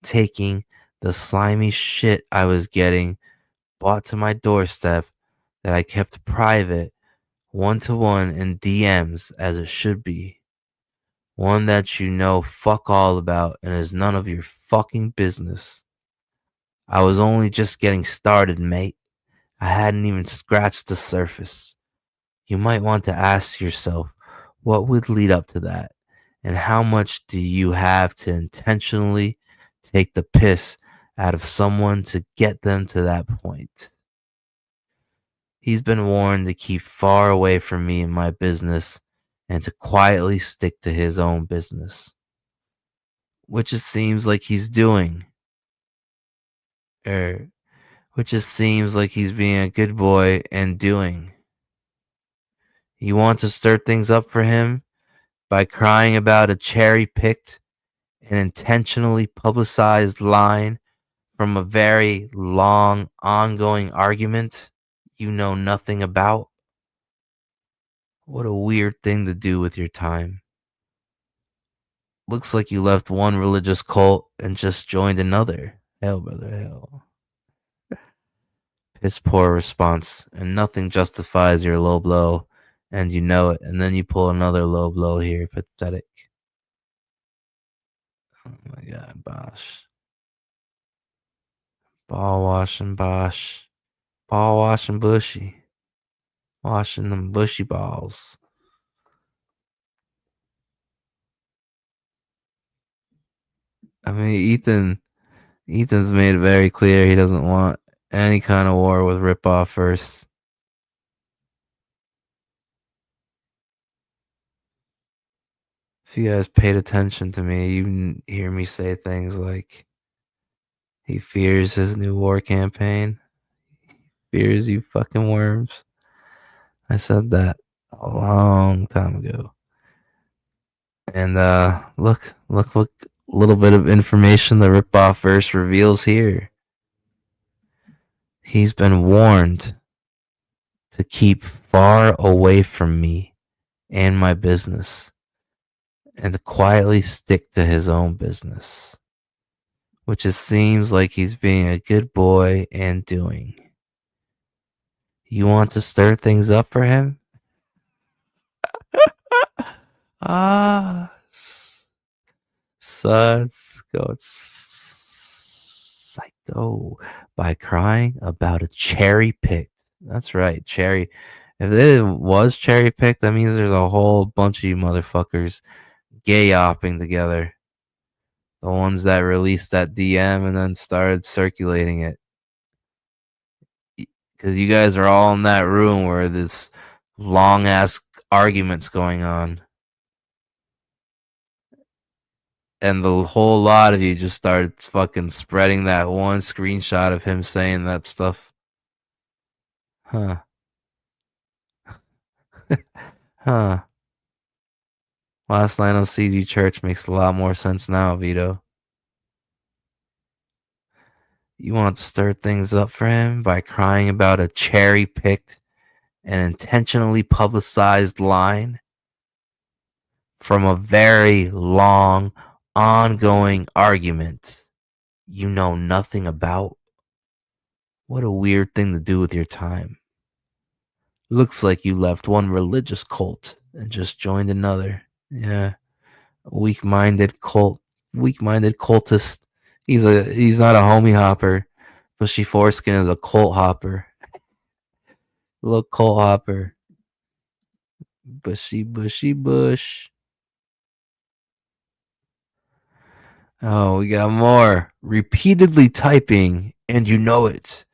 taking the slimy shit I was getting brought to my doorstep that I kept private, one-to-one in DMs as it should be. One that you know fuck all about and is none of your fucking business. I was only just getting started, mate. I hadn't even scratched the surface. You might want to ask yourself what would lead up to that, and how much do you have to intentionally take the piss out of someone to get them to that point. He's been warned to keep far away from me and my business and to quietly stick to his own business, which it seems like he's doing. Which it seems like he's being a good boy and doing. You want to stir things up for him by crying about a cherry-picked and intentionally publicized line from a very long, ongoing argument you know nothing about? What a weird thing to do with your time. Looks like you left one religious cult and just joined another. Hell, brother, hell. Piss poor response, and nothing justifies your low blow, and you know it, and then you pull another low blow here. Pathetic. Oh my god, Bosch. Ball washing Bosch. Ball washing Bushy. Washing them bushy balls. I mean, Ethan's made it very clear he doesn't want any kind of war with ripoff first. If you guys paid attention to me, you hear me say things like he fears his new war campaign. He fears you fucking worms. I said that a long time ago. And look what little bit of information the ripoff verse reveals here. He's been warned to keep far away from me and my business and to quietly stick to his own business, which it seems like he's being a good boy and doing. You want to stir things up for him? Suds go psycho by crying about a cherry picked. That's right, cherry. If it was cherry picked, that means there's a whole bunch of you motherfuckers gay opping together. The ones that released that DM and then started circulating it. Because you guys are all in that room where this long ass argument's going on. And the whole lot of you just started fucking spreading that one screenshot of him saying that stuff. Huh. Huh. Last night on CG Church makes a lot more sense now, Vito. You want to stir things up for him by crying about a cherry-picked and intentionally publicized line from a very long, ongoing argument you know nothing about. What a weird thing to do with your time. Looks like you left one religious cult and just joined another. Yeah. Weak-minded cultist. He's not a homie hopper, but she foreskin is a cult hopper. Little cult hopper. Bushy bush. Oh, we got more. Repeatedly typing, and you know it,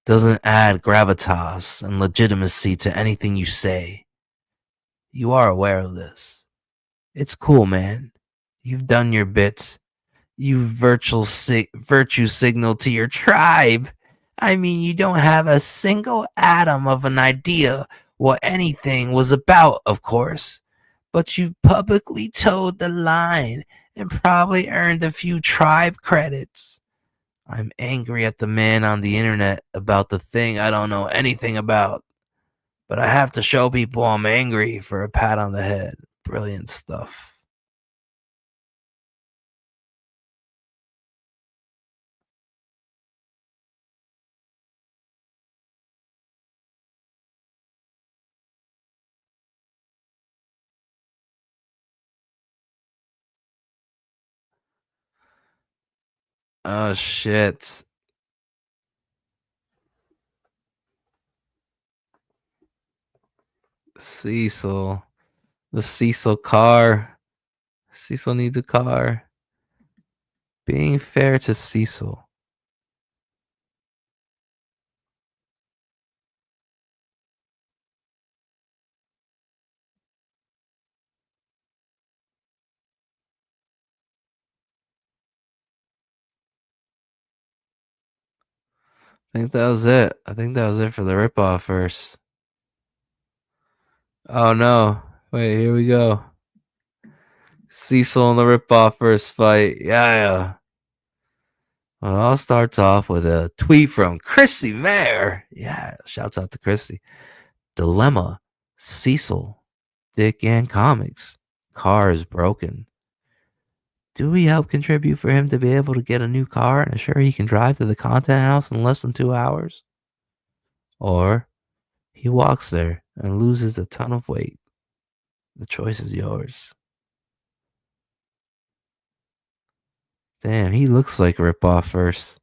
doesn't add gravitas and legitimacy to anything you say. You are aware of this. It's cool, man. You've done your bit. You've virtue signal to your tribe. I mean, you don't have a single atom of an idea what anything was about, of course. But you've publicly towed the line and probably earned a few tribe credits. I'm angry at the man on the internet about the thing I don't know anything about. But I have to show people I'm angry for a pat on the head. Brilliant stuff. Oh shit. Cecil. The Cecil car. Cecil needs a car. Being fair to Cecil. I think that was it. I think that was it for the ripoff verse. Oh no. Wait, here we go. Cecil and the ripoff verse fight. Yeah. Well, it all starts off with a tweet from Chrissy Mayer. Yeah, shouts out to Chrissy. Dilemma. Cecil. Dick and comics. Car is broken. Do we help contribute for him to be able to get a new car and assure he can drive to the content house in less than 2 hours? Or he walks there and loses a ton of weight. The choice is yours. Damn, he looks like a ripoff verse.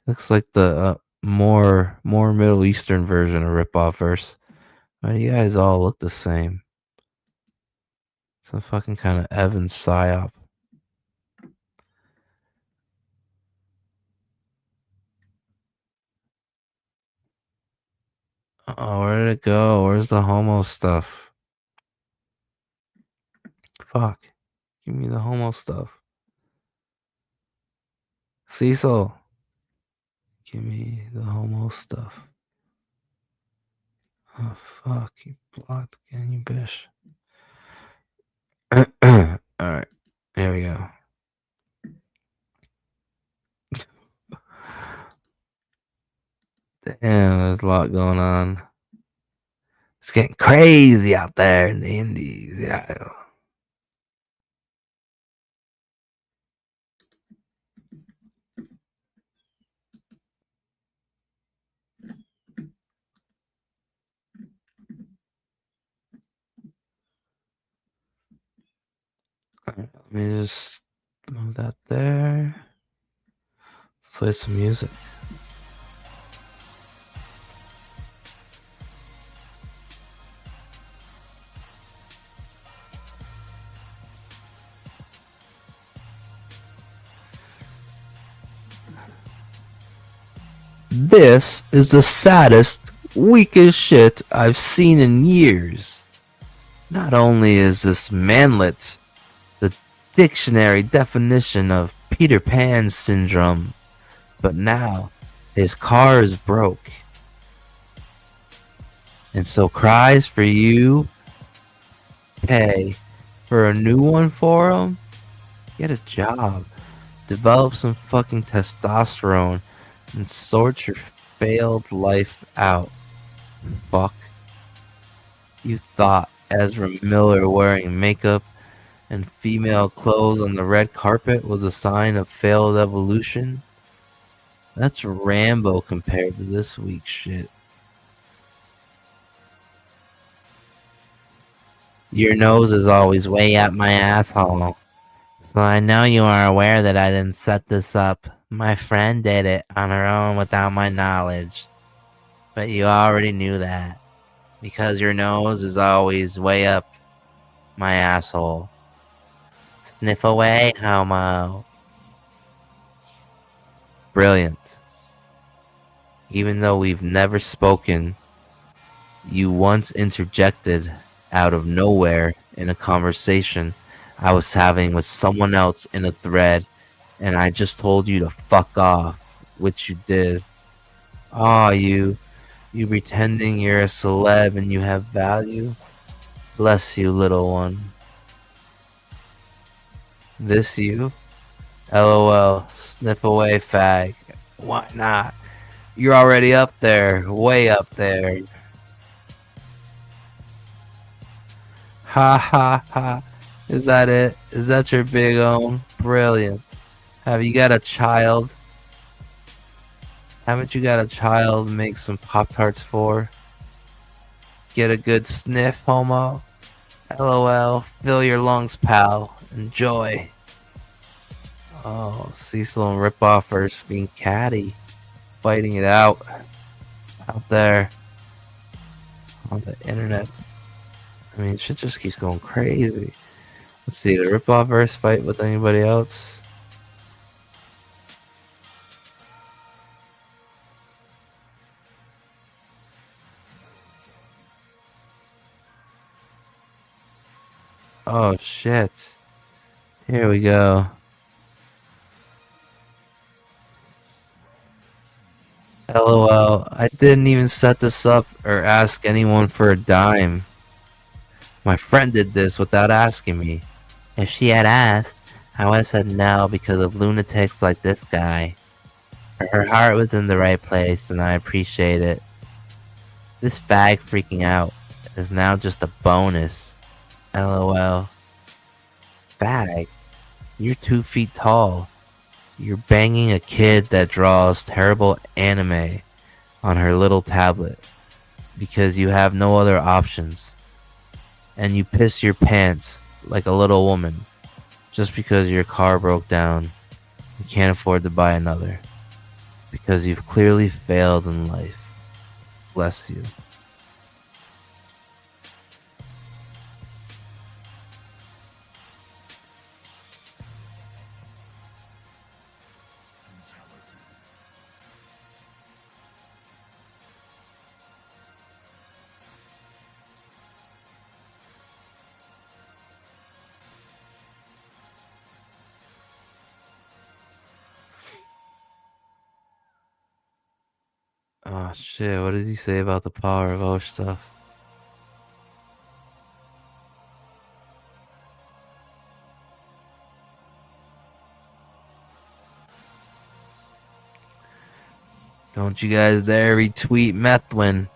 Looks like the more Middle Eastern version of ripoff verse. Why do you guys all look the same? Some fucking kind of Evan psyop. Oh, where did it go? Where's the homo stuff? Fuck. Give me the homo stuff. Cecil. Give me the homo stuff. Oh, fuck. You blocked again, you bitch. Alright. Here we go. Damn, there's a lot going on. It's getting crazy out there in the Indies. Yeah. Let me just move that there. Let's play some music. This is the saddest, weakest shit I've seen in years. Not only is this manlet the dictionary definition of Peter Pan syndrome, but now his car is broke. And so cries for you pay for a new one for him? Get a job. Develop some fucking testosterone and sort your failed life out. Fuck. You thought Ezra Miller wearing makeup and female clothes on the red carpet was a sign of failed evolution? That's Rambo compared to this week's shit. Your nose is always way up my asshole. So I know you are aware that I didn't set this up. My friend did it on her own without my knowledge. But you already knew that. Because your nose is always way up my asshole. Sniff away, homo. Brilliant. Even though we've never spoken, you once interjected out of nowhere in a conversation I was having with someone else in a thread, and I just told you to fuck off, which you did. Aw, you pretending you're a celeb and you have value? Bless you, little one. This you? LOL, sniff away, fag. Why not? You're already up there, way up there. Ha ha ha. Is that it? Is that your big own? Brilliant. Have you got a child? Haven't you got a child to make some Pop-Tarts for? Get a good sniff, homo? LOL, fill your lungs, pal. Enjoy. Oh, Cecil and Ripoffers being catty. Fighting it out there on the internet. I mean, shit just keeps going crazy. Let's see, the Ripoffers fight with anybody else? Oh shit. Here we go. LOL, I didn't even set this up or ask anyone for a dime. My friend did this without asking me. If she had asked, I would have said no because of lunatics like this guy. Her heart was in the right place and I appreciate it. This fag freaking out is now just a bonus. LOL. Fag? You're 2 feet tall. You're banging a kid that draws terrible anime on her little tablet because you have no other options. And you piss your pants like a little woman just because your car broke down. You can't afford to buy another because you've clearly failed in life. Bless you. Oh shit! What did he say about the Power of O stuff? Don't you guys dare retweet Methwin,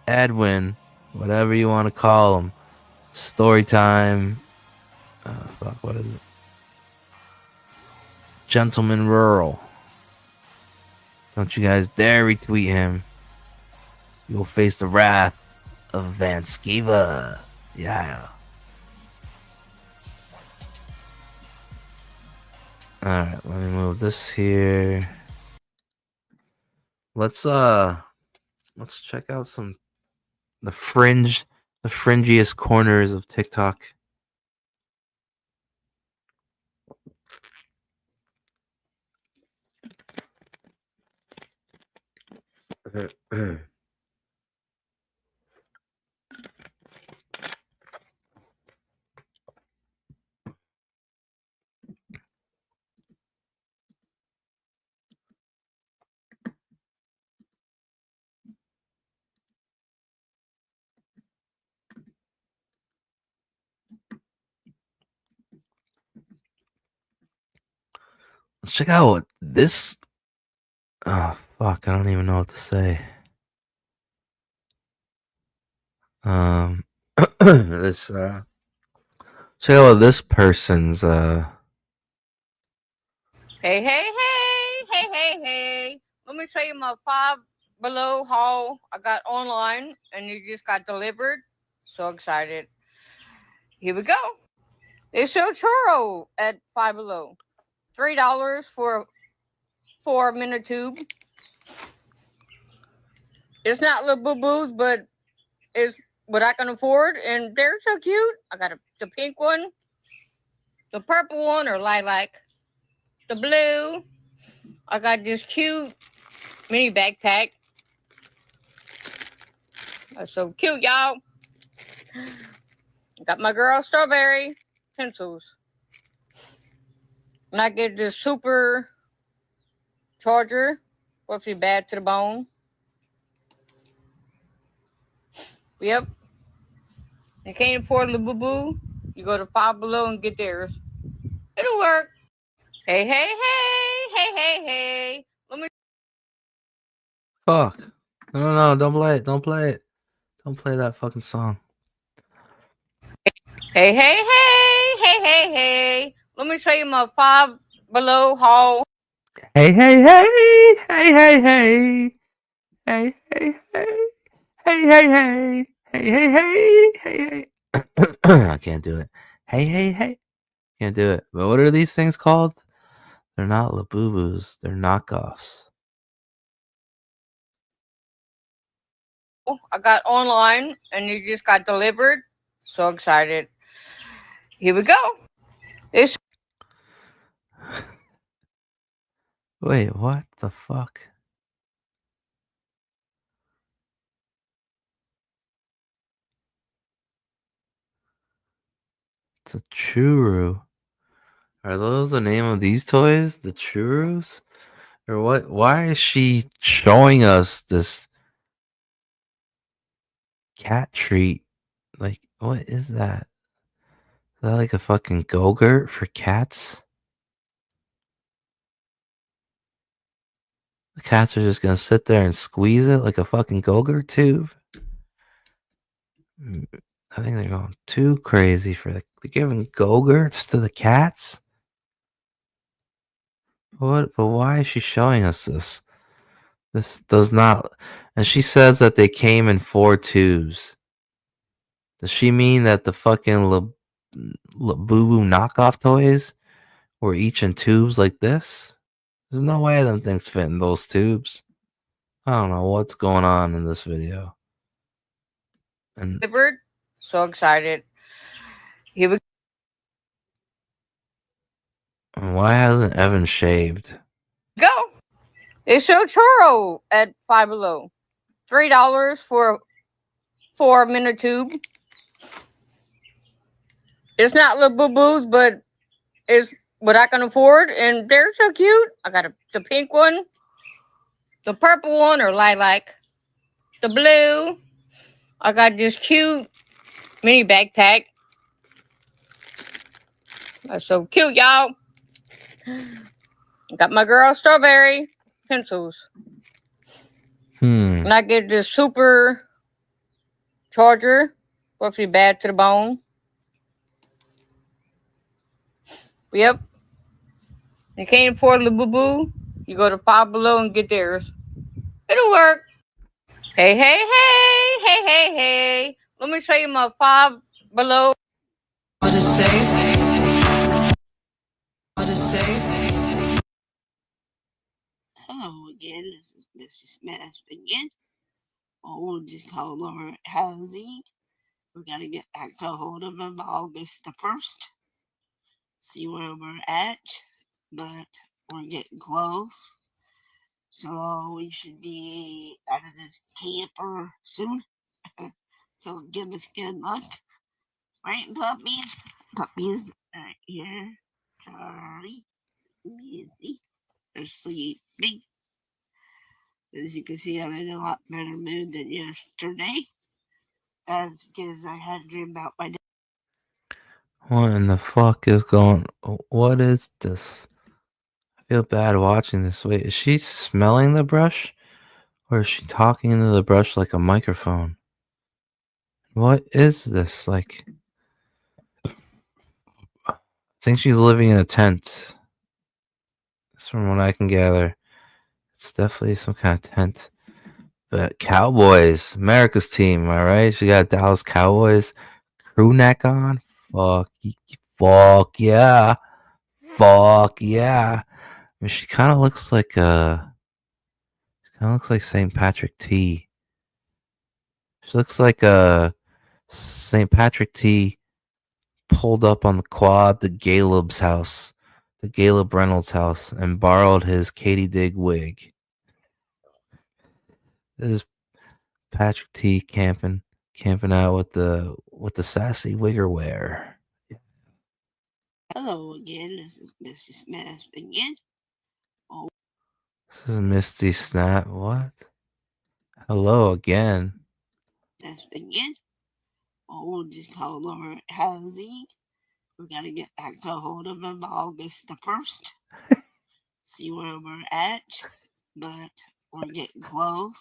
Edwin, whatever you want to call him. Storytime. Fuck, what is it? Gentleman Rural. Don't you guys dare retweet him. You will face the wrath of Van Skiva. Yeah. Alright, let me move this here. Let's check out the fringiest corners of TikTok. Let's check out what this. Oh fuck! I don't even know what to say. This check out what this person's Hey, hey. Let me show you my Five Below haul I got online and it just got delivered. So excited. Here we go. It's so churro at Five Below. $3 for a 4-minute tube. It's not little boo-boos, but it's what I can afford. And they're so cute. I got the pink one, the purple one or lilac, the blue. I got this cute mini backpack. That's so cute, y'all. Got my girl strawberry pencils. And I get this super charger. Supposed to be bad to the bone. Yep. You can't afford the boo-boo. You go to Five Below and get theirs. It'll work. Hey. Let me. fuck. No, don't play it. Don't play it. Don't play that fucking song. Hey. Let me show you my Five Below haul. Hey. I can't do it. Hey. Can't do it. But what are these things called? They're not Labubu's. They're knockoffs. I got online and it just got delivered. So excited. Here we go. It's Wait, what the fuck? It's a churu. Are those the name of these toys? The churus? Or what? Why is she showing us this cat treat? Like, what is that? Is that like a fucking Go-Gurt for cats? The cats are just gonna sit there and squeeze it like a fucking Go-Gurt tube? I think they're going too crazy for they're giving Go-Gurts to the cats? What? But why is she showing us this? This does not. And she says that they came in 4 tubes. Does she mean that the fucking Boo-Boo knockoff toys were each in tubes like this? There's no way them things fit in those tubes. I don't know what's going on in this video. And delivered. So excited. Here we why hasn't Evan shaved? go. It's so churro at Five Below. $3 for a 4-minute tube. It's not little boo-boos, but it's what I can afford. And they're so cute. I got the pink one, The purple one or lilac. The blue. I got this cute mini backpack. That's so cute, y'all. Got my girl strawberry pencils. And I get this super charger. Supposed to be bad to the bone. Yep. You can't afford the boo boo. You go to Five Below and get theirs. It'll work. Hey, hey, hey, hey, hey, hey. Let me show you my Five Below. What to say? What to say? Hello again, this is Mrs. Smith again. Oh, we'll just call over housing. We gotta get back to hold of them August the 1st. See where we're at, but we're getting close. So we should be out of this camper soon. So give us good luck. Right, puppies? Puppies right here. Charlie, Missy, they're sleeping. As you can see, I'm in a lot better mood than yesterday. That's because I had a dream about my dad. What in the fuck is going? What is this? I feel bad watching this. Wait, is she smelling the brush? Or is she talking into the brush like a microphone? What is this? Like, I think she's living in a tent. That's from what I can gather. It's definitely some kind of tent. But Cowboys, America's team, am I right? She got Dallas Cowboys crew neck on. Fuck yeah. Fuck yeah. I mean, she kind of looks like St. Patrick T. She looks like St. Patrick T pulled up on the quad to Caleb's house, the Caleb Reynolds house, and borrowed his Katie Dig wig. This is Patrick T camping out with the sassy wigger wear. Hello again, this is Mrs. Smith again. Oh, This is Misty Snap. What? Hello again. that's again. Oh, we'll just call over housing. We gotta get back to hold of them August the 1st. See where we're at, but we're getting close.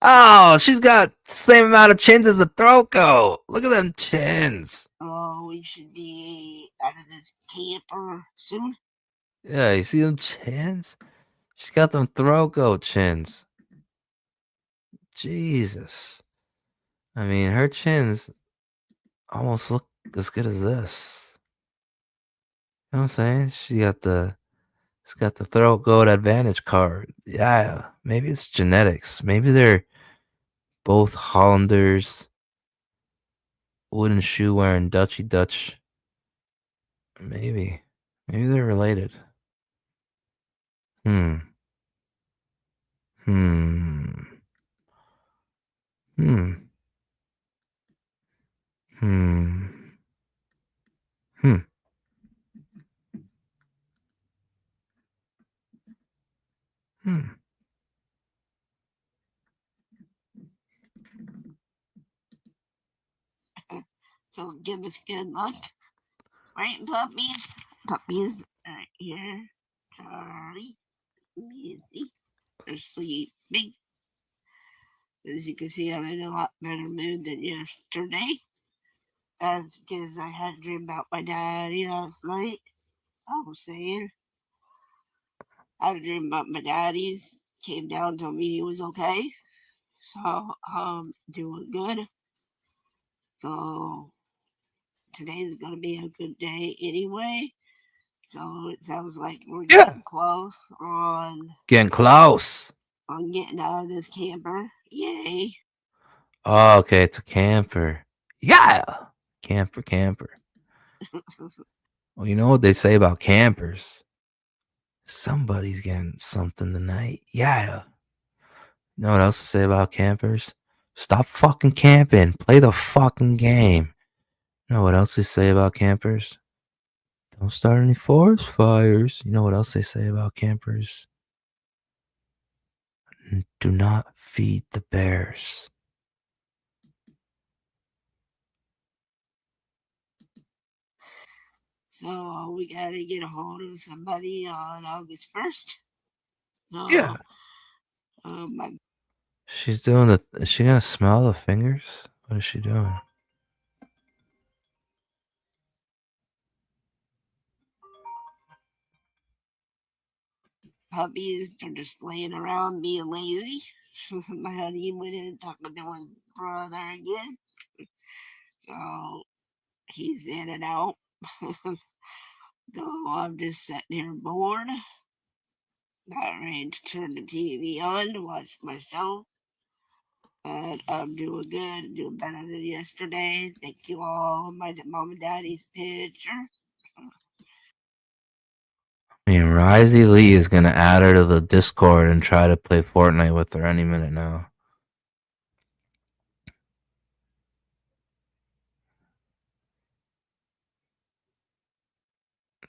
Oh, she's got the same amount of chins as the Throco. Look at them chins. Oh, we should be out of this camper soon. Yeah, you see them chins? She's got them Throco chins. Jesus. I mean, her chins almost look as good as this. You know what I'm saying? She's got the throat goat advantage card. Yeah, maybe it's genetics. Maybe they're both Hollanders, wooden shoe wearing Dutchy Dutch. Maybe they're related. Hmm. Hmm. Hmm. Hmm. Hmm. Hmm. So give us good luck. Right, puppies? Puppies right here. Charlie, Missy, they're sleeping. As you can see, I'm in a lot better mood than yesterday. That's because I had a dream about my daddy last night. I was saying, I had a dream about my daddy's. Came down, told me he was okay. So I'm doing good. So today's gonna be a good day anyway. So it sounds like we're getting close on Getting close. getting out of this camper. Yay! Oh, okay, it's a camper. Yeah. Camper. Well, you know what they say about campers? Somebody's getting something tonight. Yeah. You know what else to say about campers? Stop fucking camping. Play the fucking game. You know what else they say about campers? Don't start any forest fires. You know what else they say about campers? Do not feed the bears. So we gotta get a hold of somebody on August 1st. Yeah. My She's doing the. Is she gonna smell the fingers? What is she doing? puppies are just laying around being lazy. My honey went in talking to his brother again. So he's in and out. So I'm just sitting here bored. Not ready to turn the TV on to watch my show. But I'm doing good, doing better than yesterday. Thank you all. My mom and daddy's picture. I mean, Risey Lee is gonna add her to the Discord and try to play Fortnite with her any minute now.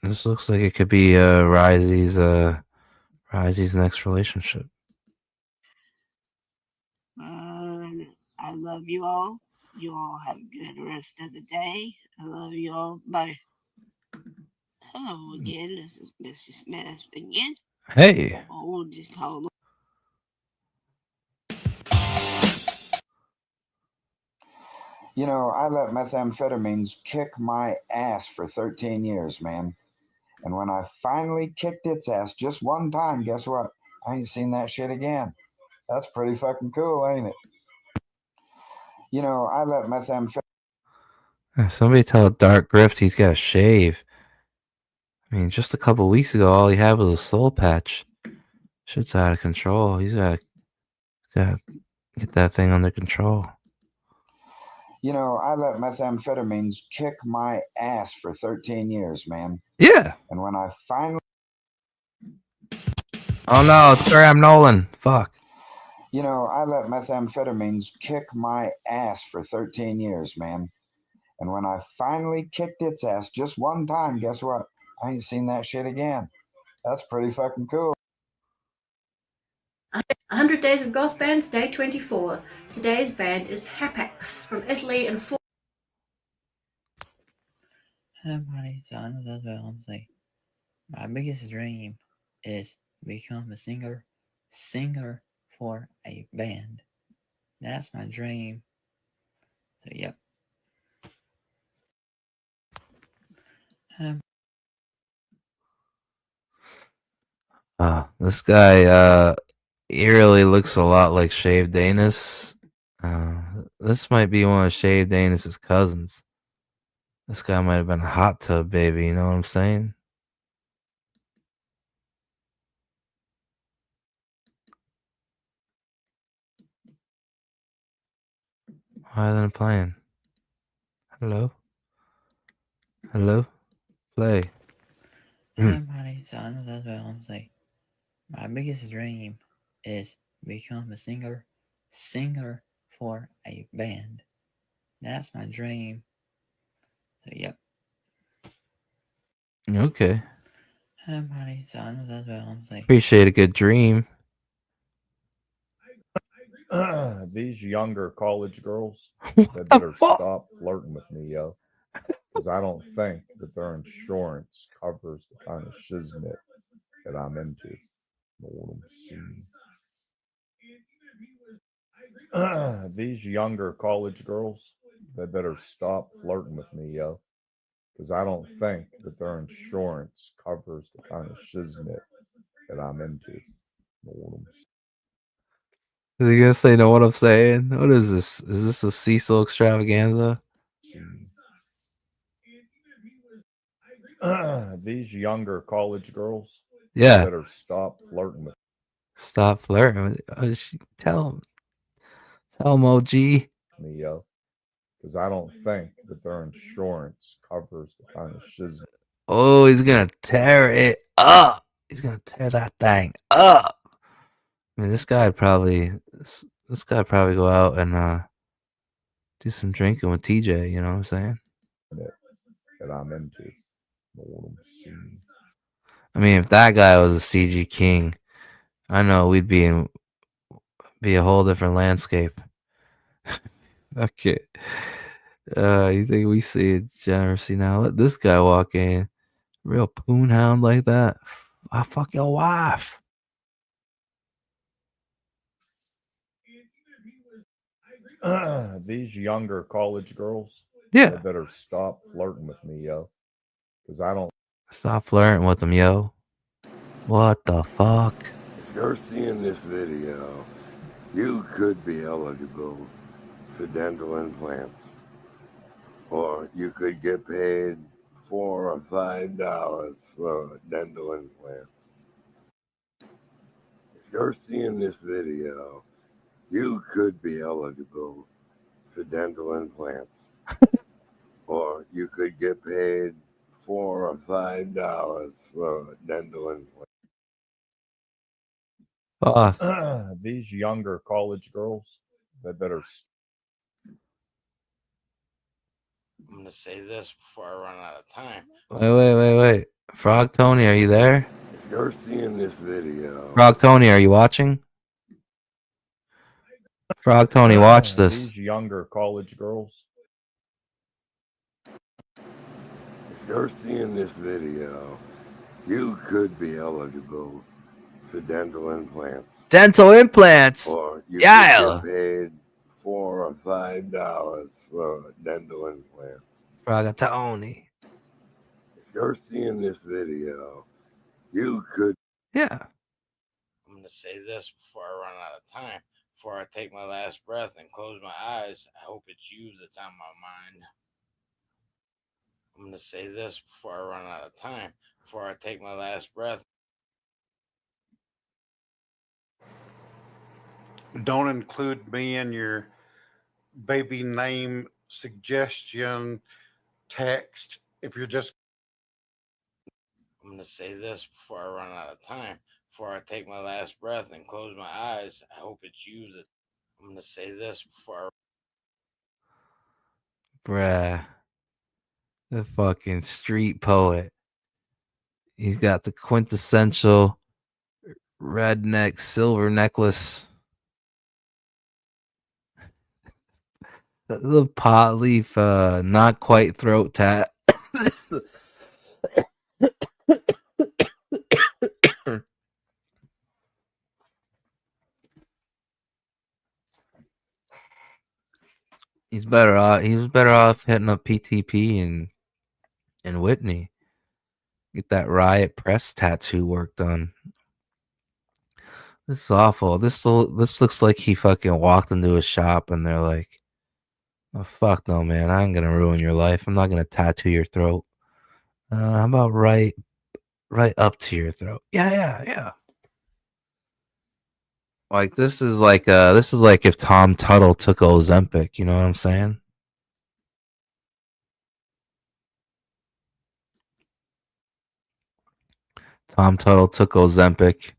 This looks like it could be Risey's next relationship. I love you all. You all have a good rest of the day. I love you all. Bye. Hello again. This is Mrs. Smith again. Hey. Oh, just call. You know, I let methamphetamines kick my ass for 13 years, man. And when I finally kicked its ass just one time, guess what? I ain't seen that shit again. That's pretty fucking cool, ain't it? You know, I let methamphetamine. Somebody tell Dark Grift he's got to shave. I mean, just a couple weeks ago, all he had was a soul patch. Shit's out of control. He's got to get that thing under control. You know, I let methamphetamines kick my ass for 13 years, man. Yeah. And when I finally. Oh no, it's Graham Nolan. Fuck. You know, I let methamphetamines kick my ass for 13 years, man. And when I finally kicked its ass just one time, guess what? I ain't seen that shit again. That's pretty fucking cool. 100 Days of Goth Bands, Day 24. Today's band is Hapax from Italy and Hello, buddy. Son, as well. I'm saying, my biggest dream is to become a singer for a band. That's my dream. So, yep. Hello. This guy eerily looks a lot like Shave Danis. This might be one of Shave Danis's cousins. This guy might have been a hot tub baby, you know what I'm saying? Why are they playing? Hello? Hello? Play. Hello, buddy. Son, as well. I'm saying, my biggest dream is to become a singer for a band. That's my dream. So, yep. Okay. Hello, buddy. Son, as well. I'm saying, Appreciate a good dream. These younger college girls, they better stop flirting with me, yo. Because I don't think that their insurance covers the kind of shiznit that I'm into. Know what I'm saying? These younger college girls, they better stop flirting with me, yo. Because I don't think that their insurance covers the kind of shiznit that I'm into. Know what I'm saying? Is he gonna say, know what I'm saying? What is this? Is this a Cecil extravaganza? These younger college girls, Yeah. better stop flirting with. Stop flirting. Tell him, OG. Me, yo, because I don't think that their insurance covers the kind of shiznit. Oh, he's gonna tear it up. He's gonna tear that thing up. I mean, this guy probably go out and do some drinking with TJ. You know what I'm saying? That I'm into. Know what I'm saying? I mean, if that guy was a CG king, I know we'd be in be a whole different landscape. Okay. You think we see degeneracy now? Let this guy walk in. Real poon hound like that. I fuck your wife. These younger college girls, Yeah. they better stop flirting with me, yo. Because I don't. Stop flirting with him, yo. What the fuck? If you're seeing this video, you could be eligible for dental implants. Or you could get paid $4 or $5 for dental implants. If you're seeing this video, you could be eligible for dental implants. Or you could get paid $4 or $5 for dental implants. These younger college girls, they better. I'm gonna say this before I run out of time. Wait. Frog Tony, are you there? If you're seeing this video, Frog Tony, are you watching? Frog Tony, watch this. These younger college girls. if you're seeing this video, you could be eligible for dental implants. Dental implants. Or you Yeah. could get paid $4 or $5 for dental implants. Frog Tony. If you're seeing this video, you could. Yeah. I'm gonna say this before I run out of time. Before I take my last breath and close my eyes, I hope it's you that's on my mind. I'm gonna say this before I run out of time. Before I take my last breath. Don't include me in your baby name suggestion text if you're just. I'm gonna say this before I run out of time. Before I take my last breath and close my eyes, I hope it's you that. I'm gonna say this before. Bruh. The fucking street poet. He's got the quintessential redneck silver necklace. The pot leaf, not quite throat tat. He's better off. He was better off hitting up PTP and Whitney. Get that Riot Press tattoo work done. This is awful. This looks like he fucking walked into a shop and they're like, "Oh fuck no, man! I ain't gonna ruin your life. I'm not gonna tattoo your throat. How about right up to your throat? Yeah. Like this is like if Tom Tuttle took Ozempic. You know what I'm saying? Tom Tuttle took Ozempic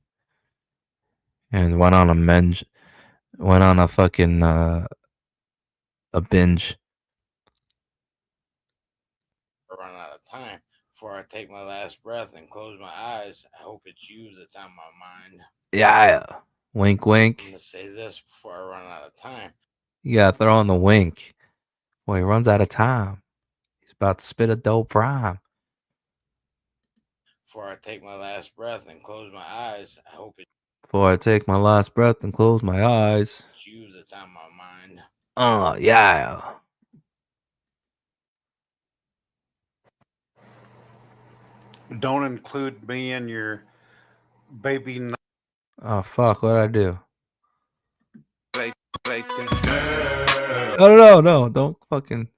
and went on a fucking a binge. Run out of time. Before I take my last breath and close my eyes, I hope it's you that's on my mind. Yeah. Wink, wink. I'm gonna say this before I run out of time. You gotta throw in the wink. Boy, he runs out of time. He's about to spit a dope rhyme. Before I take my last breath and close my eyes, I hope it's Before I take my last breath and close my eyes. you that's on my mind. Yeah. Don't include me in your baby name. Oh fuck! What'd I do? No! Don't fucking.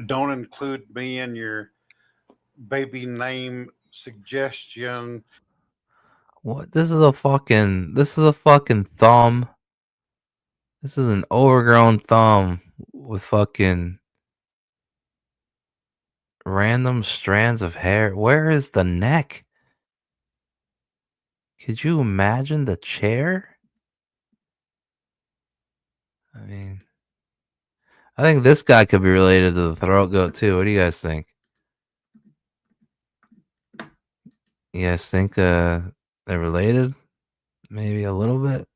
Don't include me in your baby name suggestion. What? This is a fucking thumb. This is an overgrown thumb with fucking random strands of hair. Where is the neck? Could you imagine the chair? I mean, I think this guy could be related to the throat goat too. What do you guys think? You guys think they're related? Maybe a little bit.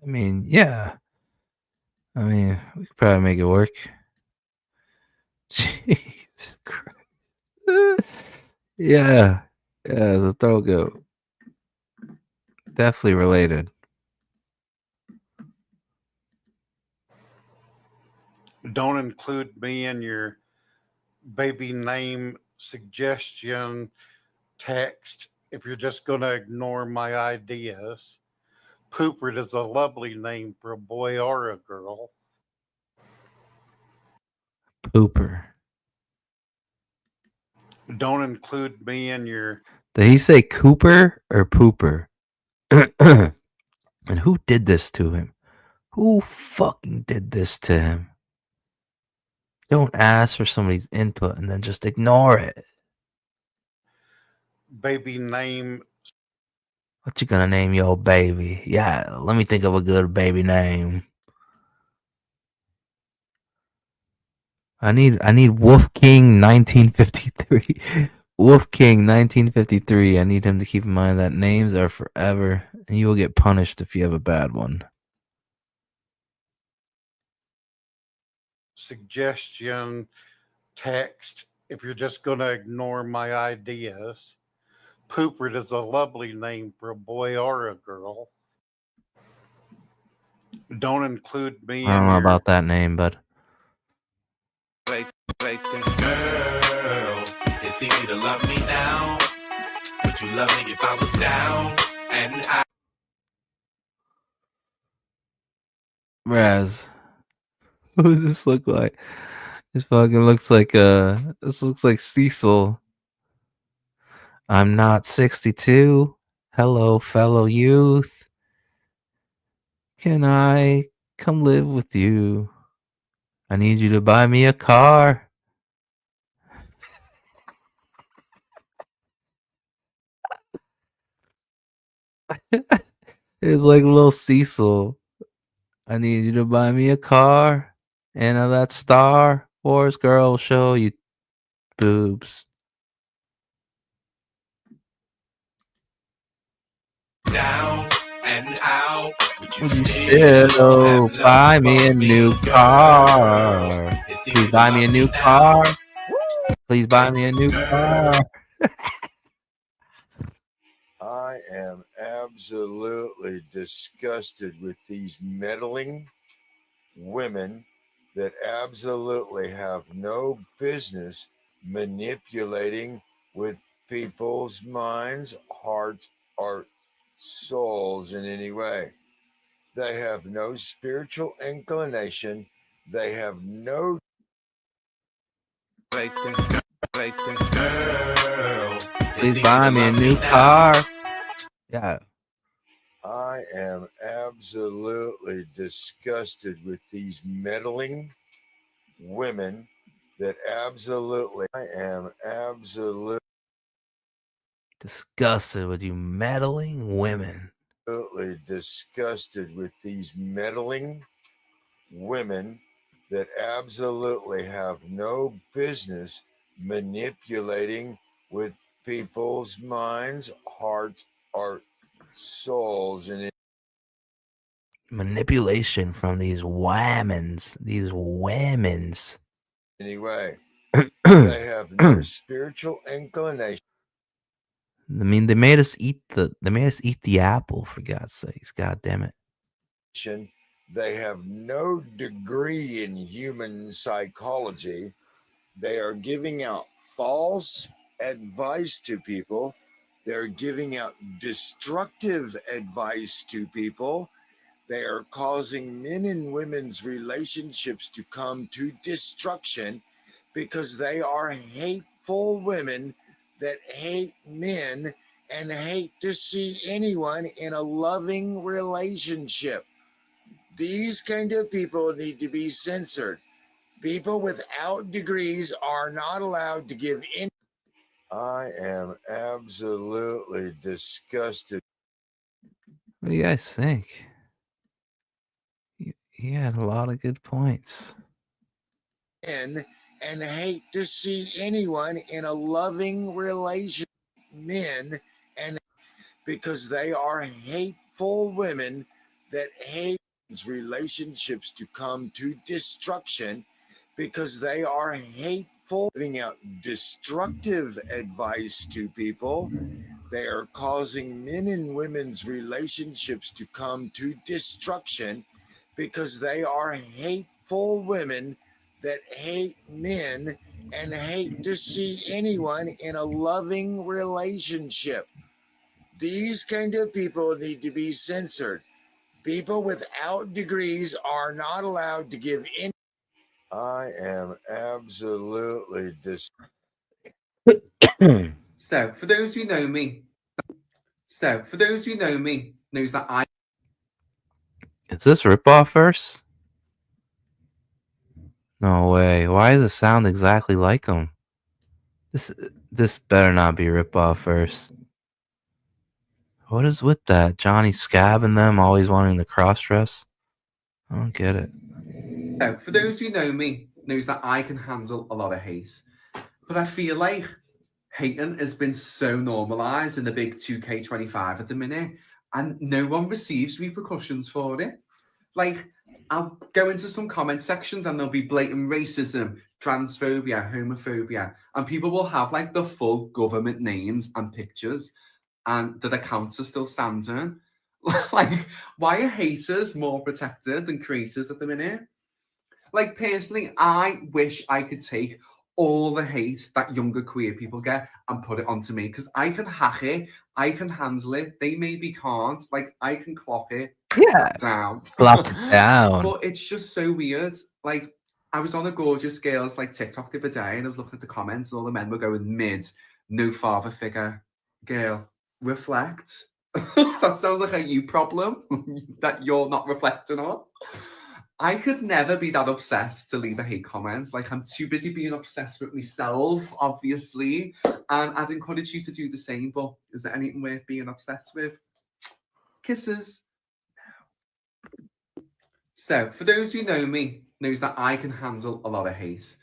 mean, yeah. I mean, we could probably make it work. Jesus Christ. Yeah. Yeah, the throat goat. Definitely related. Don't include me in your baby name suggestion text if you're just going to ignore my ideas. Poopert is a lovely name for a boy or a girl. Pooper. Don't include me in your. Did he say Cooper or Pooper? And who did this to him? Who fucking did this to him? Don't ask for somebody's input and then just ignore it. Baby name. What you gonna name your baby? Yeah, let me think of a good baby name. I need Wolf King 1953. Wolf King 1953. I need him to keep in mind that names are forever, and you will get punished if you have a bad one. Suggestion text if you're just going to ignore my ideas. Poopert is a lovely name for a boy or a girl. Don't include me I don't in know your. about that name, but Girl, it's easy to love me now. Would you love me if I was down? And I. Raz, who does this look like? This fucking looks like this looks like Cecil. I'm not 62. Hello, fellow youth. Can I come live with you? I need you to buy me a car. It's like little Cecil. I need you to buy me a car. And that Star Wars girl will show you boobs. Down and out. Would you still buy me a new car? Please buy me a new car. Please buy me a new car. I am absolutely disgusted with these meddling women that absolutely have no business manipulating with people's minds, hearts, or souls in any way. They have no spiritual inclination. They have no. Right there. Girl, Please buy me a new car. Yeah. I am absolutely disgusted with these meddling women that absolutely. I am absolutely Disgusted with you meddling women. Disgusted with these meddling women that absolutely have no business manipulating with people's minds, hearts, or souls in Manipulation from these whammons. These whammons. any way. They have no spiritual inclination. I mean, they made us eat the apple, for God's sakes. God damn it. They have no degree in human psychology. They are giving out false advice to people. They're giving out destructive advice to people. They are causing men and women's relationships to come to destruction because they are hateful women that hate men and hate to see anyone in a loving relationship. These kind of people need to be censored. People without degrees are not allowed to give in. I am absolutely disgusted. What do you guys think? He had a lot of good points. And hate to see anyone in a loving relationship. Men and because they are hateful women that hate relationships to come to destruction because they are hateful, giving out destructive advice to people. They are causing men and women's relationships to come to destruction because they are hateful women that hate men and hate to see anyone in a loving relationship. These kind of people need to be censored. People without degrees are not allowed to give any. I am absolutely So, for those who know me, knows that I. Is this ripoff verse? No way. Why does it sound exactly like him? This better not be ripoff verse. What is with that? Johnny Scab and them always wanting to cross dress? I don't get it. So, for those who know me, knows that I can handle a lot of hate. But I feel like hating has been so normalized in the big 2K25 at the minute, and no one receives repercussions for it. Like, I'll go into some comment sections and there'll be blatant racism, transphobia, homophobia, and people will have like the full government names and pictures, and that accounts are still standing. Like, why are haters more protected than creators at the minute? Like, personally, I wish I could take all the hate that younger queer people get and put it onto me, because I can hack it, I can handle it. They maybe can't. Like, I can clock it down. Clock it down. But it's just so weird. Like, I was on a Gorgeous Girls like TikTok the other day, and I was looking at the comments, and all the men were going mid, no father figure. Girl, reflect. That sounds like a you problem that you're not reflecting on. I could never be that obsessed to leave a hate comment. Like, I'm too busy being obsessed with myself, obviously. And I'd encourage you to do the same. But is there anything worth being obsessed with? Kisses. So, for those who know me, knows that I can handle a lot of hate.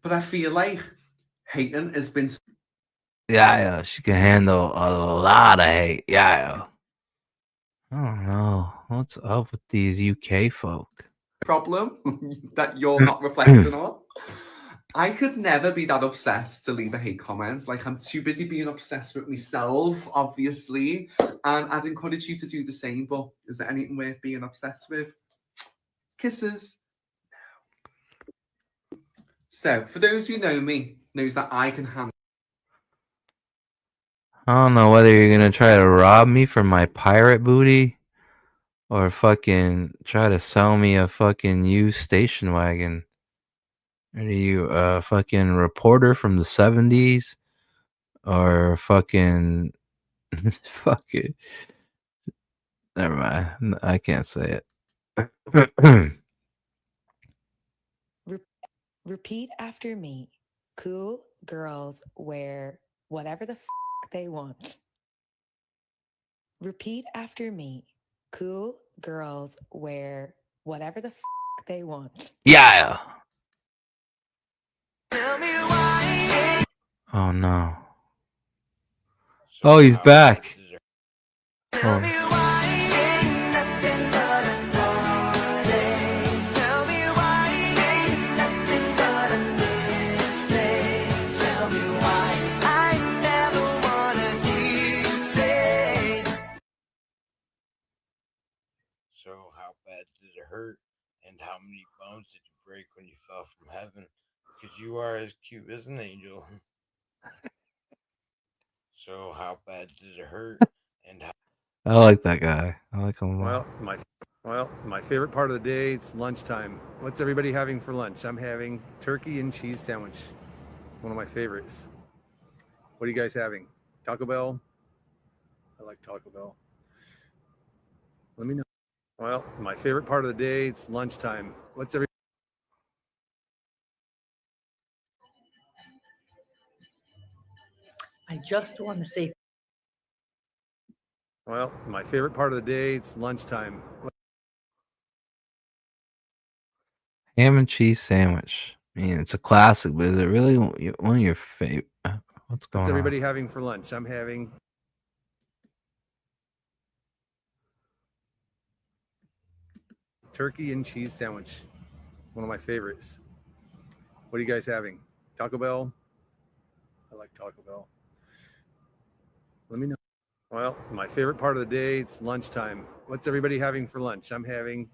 But I feel like hating has been. Yeah, she can handle a lot of hate. Yeah. I don't know. What's up with these UK folk? Problem that you're not reflecting on. I could never be that obsessed to leave a hate comment. Like, I'm too busy being obsessed with myself, obviously. And I'd encourage you to do the same. But is there anything worth being obsessed with? Kisses. So, for those who know me, knows that I can handle. I don't know whether you're gonna try to rob me for my pirate booty or fucking try to sell me a fucking used station wagon. Are you a fucking reporter from the 70s? Or fucking fuck it. Never mind. I can't say it. Repeat after me. Cool girls wear whatever the they want. Repeat after me. Cool girls wear whatever the they want. Yeah. Oh no. Oh, he's back. Oh. So how bad did it hurt? And how many bones did you break when you fell from heaven? Because you are as cute as an angel. So how bad did it hurt? And how... I like that guy. I like him a lot. My favorite part of the day, it's lunchtime. What's everybody having for lunch? I'm having turkey and cheese sandwich. One of my favorites. What are you guys having? Taco Bell? I like Taco Bell. Let me know. Well, my favorite part of the day, it's lunchtime. What's every... I just want to say. Well, my favorite part of the day, it's lunchtime. Ham and cheese sandwich. I mean, it's a classic, but is it really one of your favorite? What's going What's on? everybody having for lunch? I'm having turkey and cheese sandwich. One of my favorites. What are you guys having? Taco Bell? I like Taco Bell. Let me know. Well, my favorite part of the day, it's lunchtime. What's everybody having for lunch? I'm having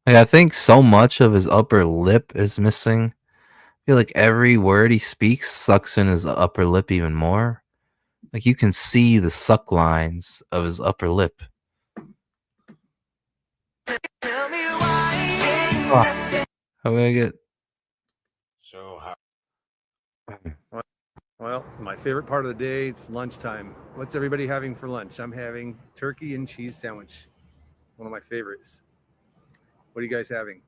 Like, I think so much of his upper lip is missing. I feel like every word he speaks sucks in his upper lip even more. Like, you can see the suck lines of his upper lip. How do I get? So how? Well, my favorite part of the day, it's lunchtime. What's everybody having for lunch? I'm having turkey and cheese sandwich. One of my favorites. What are you guys having?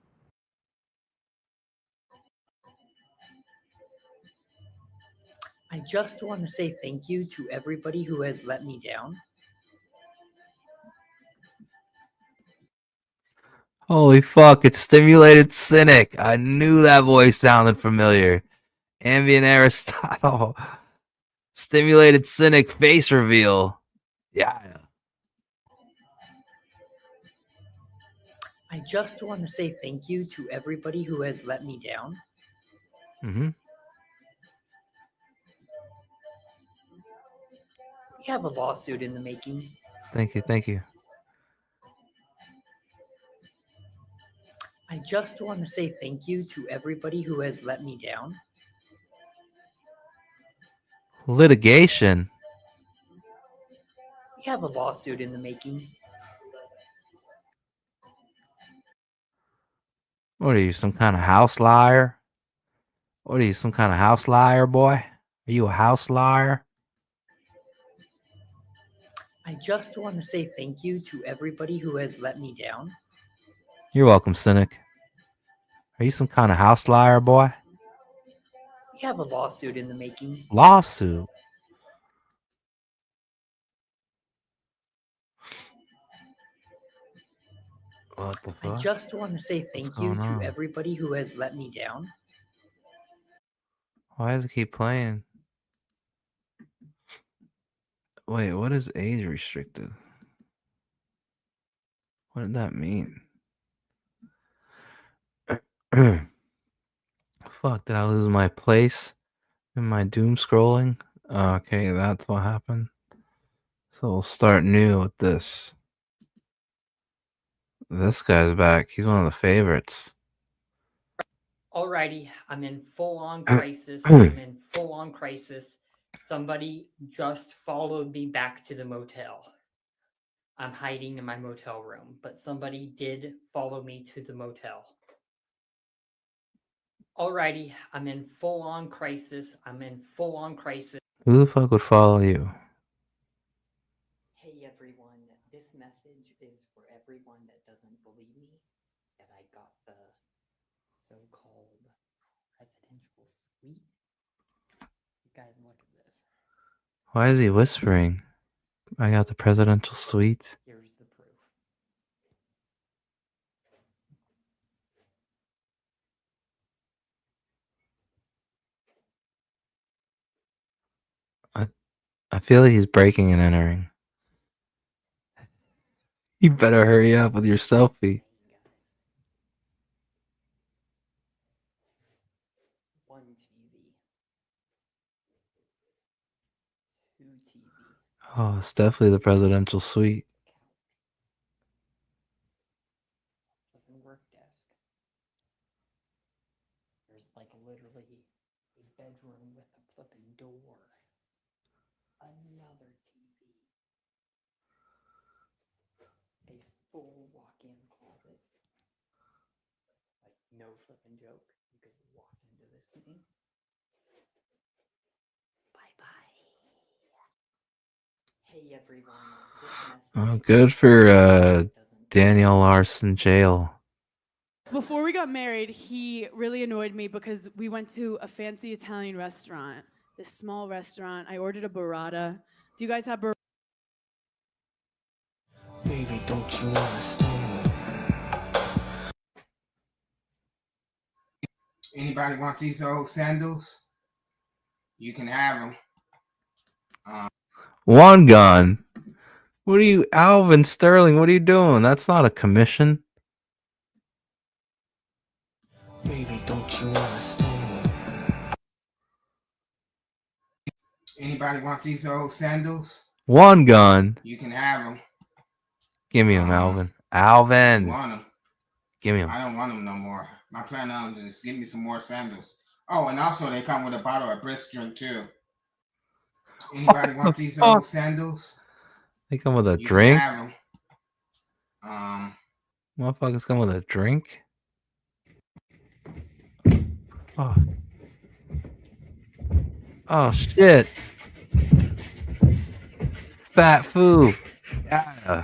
I just want to say thank you to everybody who has let me down. Holy fuck, it's Stimulated Cynic. I knew that voice sounded familiar. Ambient Aristotle. Stimulated Cynic face reveal. Yeah. I just want to say thank you to everybody who has let me down. Mm-hmm. We have a lawsuit in the making. Thank you, thank you. I just want to say thank you to everybody who has let me down. Litigation. We have a lawsuit in the making. What are you, some kind of house liar? What are you, some kind of house liar, boy? Are you a house liar? I just want to say thank you to everybody who has let me down. You're welcome, Cynic. Are you some kind of house liar, boy? We have a lawsuit in the making. Lawsuit? What the I fuck? just want to say What's thank you going to on? everybody who has let me down. Why does it keep playing? Wait, what is age restricted? What did that mean? Fuck, did I lose my place in my doom scrolling? Okay, that's what happened. So we'll start new with this. This guy's back. He's one of the favorites. Alrighty, I'm in full-on crisis. I'm in full-on crisis. Somebody just followed me back to the motel. I'm hiding in my motel room, but somebody did follow me to the motel. Alrighty, I'm in full-on crisis. I'm in full-on crisis. Who the fuck would follow you? Hey everyone, this message is for everyone that doesn't believe me that I got the so-called presidential suite. You guys look at this. Why is he whispering? I got the presidential suite. Here's the proof. I feel like he's breaking and entering. You better hurry up with your selfie. One TV. Two TV. Oh, it's definitely the presidential suite. Flipping work desk. There's like literally a bedroom with a flipping door. Another TV. A full walk-in closet. Like no flipping joke. You could walk into this thing. Bye-bye. Hey everyone, this message. Oh, good for Daniel Larson jail. Before we got married, he really annoyed me because we went to a fancy Italian restaurant, this small restaurant. I ordered a burrata. Do you guys have burrata? Baby, don't you understand? Anybody want these old sandals? You can have them. One gun. What are you, Alvin Sterling? What are you doing? That's not a commission. baby, don't you understand? Anybody want these old sandals? One gun. You can have them. Give me him, Alvin. You Alvin. want them? Give me him. I don't want them no more. My plan on is give me some more sandals. Oh, and also they come with a bottle of brisk drink too. Anybody want these old sandals? They come with a You drink? can have them. Motherfuckers come with a drink? Oh. Oh, shit. Fat food. Yeah.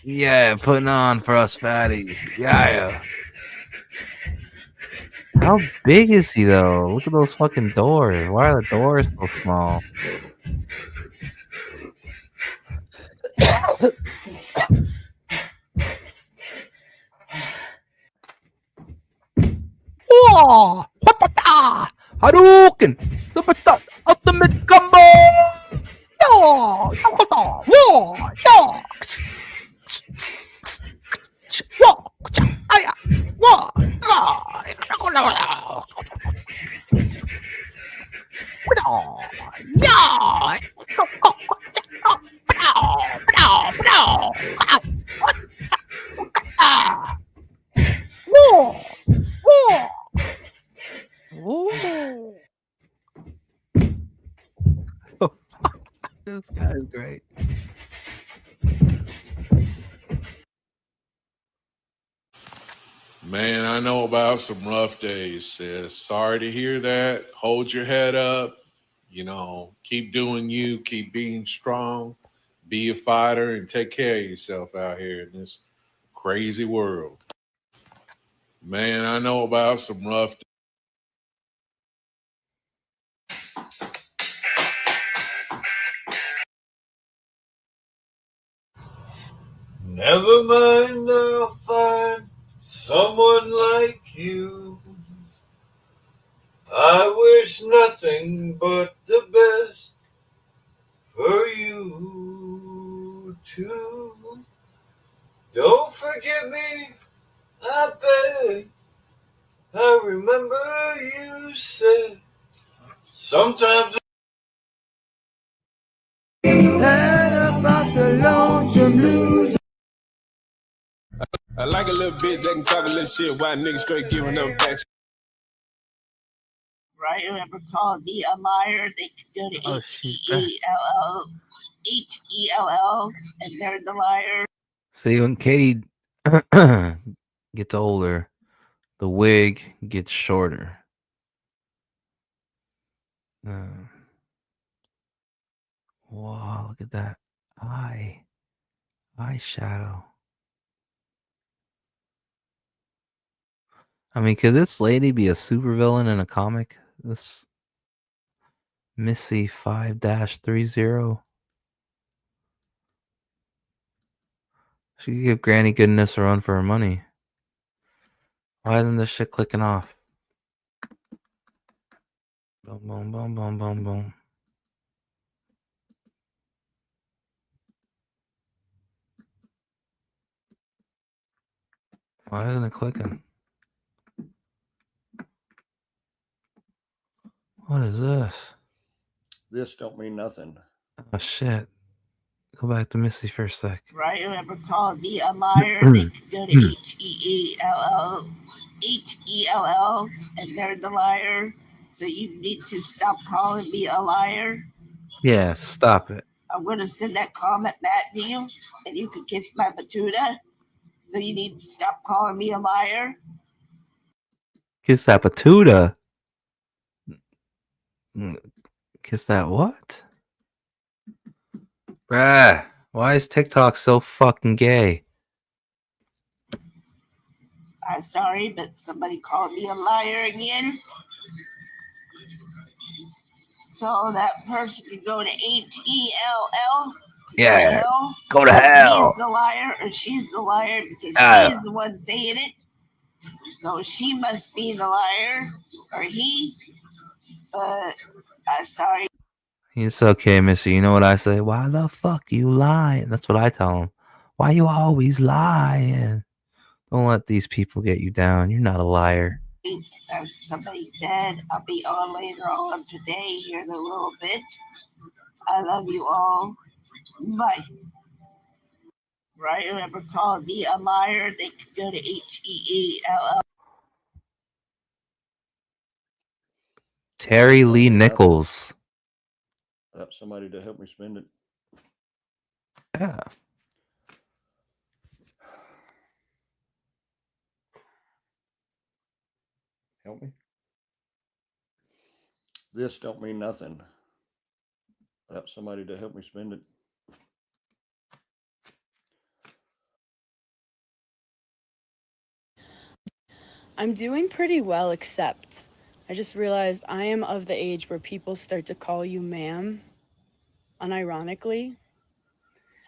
Yeah, putting on for us fatties. Yeah. How big is he, though? Look at those fucking doors. Why are the doors so small? Whoa! Hadouken! The ultimate combo! Whoa! Whoa! This guy is great. Man, I know about some rough days, sis. Sorry to hear that. Hold your head up. You know, keep doing you, keep being strong, be a fighter, and take care of yourself out here in this crazy world. Man, I know about some rough days. Never mind, I'll find someone like you. I wish nothing but the best for you too. Don't forget me, I beg. I remember you said sometimes. About the lonesome blues. I like a little bitch that can talk a little shit while niggas straight giving them back. Right? Whoever called me a liar, they could go to Oh, she's back. H-E-L-L, and they're the liar. See, when Katie gets older, the wig gets shorter. Wow, look at that eyeshadow. I mean, could this lady be a supervillain in a comic? This Missy 5-30. She could give Granny Goodness a run for her money. Why isn't this shit clicking off? Boom, boom, boom, boom, boom, boom. Why isn't it clicking? What is this? This don't mean nothing. Oh, shit. Go back to Missy for a sec. Right? Whoever called me a liar, they could go to H-E-L-L, and they're the liar. So you need to stop calling me a liar. Yeah, stop it. I'm going to send that comment back to you, and you can kiss my patootie. So you need to stop calling me a liar. Kiss that patootie. Kiss that what? Bruh, why is TikTok so fucking gay? I'm sorry, but somebody called me a liar again. So that person could go to H-E-L-L. Yeah, go to hell. He's the liar or she's the liar because she's the one saying it. So she must be the liar or he. But I'm sorry. It's okay, Missy. You know what I say? Why the fuck you lying? That's what I tell him. Why you always lying? Don't let these people get you down. You're not a liar. As somebody said, I'll be on later on today here in a little bit. I love you all. Bye. Right? Whoever called me a liar, they can go to HEELL. Terry Lee Tell me nothing. Nichols. Have somebody to help me spend it. Yeah. Help me. This don't mean nothing. Have somebody to help me spend it. I'm doing pretty well, except I just realized I am of the age where people start to call you ma'am, unironically.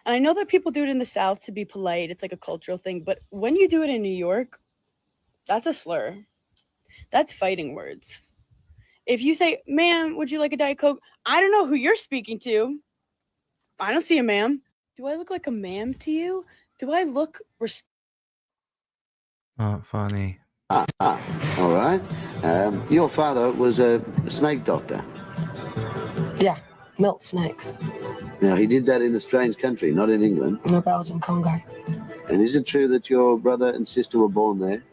And I know that people do it in the South to be polite, it's like a cultural thing, but when you do it in New York, that's a slur. That's fighting words. If you say, ma'am, would you like a Diet Coke? I don't know who you're speaking to. I don't see a ma'am. Do I look like a ma'am to you? Do I look Not funny. All right. Your father was a snake doctor. Yeah, milk snakes. Now, he did that in a strange country, not in England. In Belgium, Congo. And is it true that your brother and sister were born there?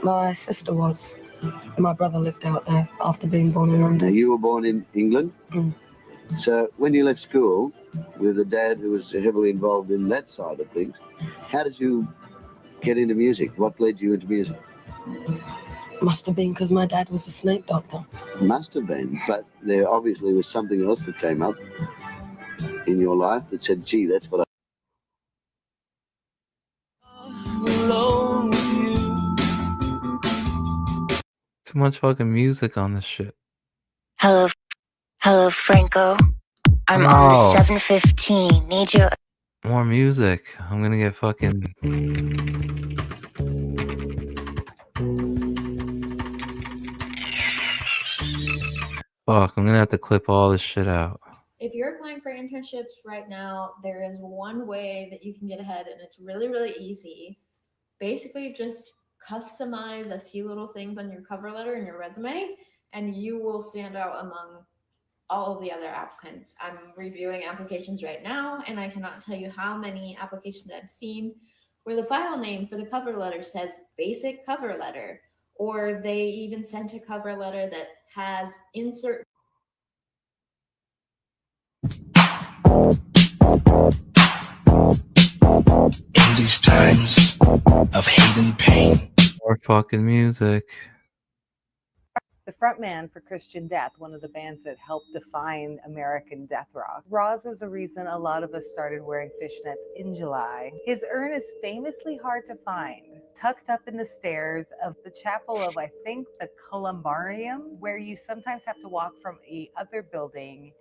My sister was. My brother lived out there after being born in Now, London. you were born in England? Mm. So, when you left school with a dad who was heavily involved in that side of things, how did you get into music? What led you into music? Must have been because my dad was a snake doctor. Must have been, but there obviously was something else that came up in your life that said, gee, that's what Alone with you. Too much fucking music on this shit. Hello, hello, Franco. I'm on the No. 715. Need you. More music. I'm gonna get fucking. Fuck, I'm gonna have to clip all this shit out. If you're applying for internships right now, there is one way that you can get ahead, and it's really, really easy. Basically, just customize a few little things on your cover letter and your resume, and you will stand out among all of the other applicants. I'm reviewing applications right now, and I cannot tell you how many applications I've seen where the file name for the cover letter says basic cover letter, or they even sent a cover letter that has insert. In these times of hate and pain. More fucking music. The frontman for Christian Death, one of the bands that helped define American death rock. Roz is the reason a lot of us started wearing fishnets in July. His urn is famously hard to find, tucked up in the stairs of the chapel of, I think, the Columbarium, where you sometimes have to walk from a other building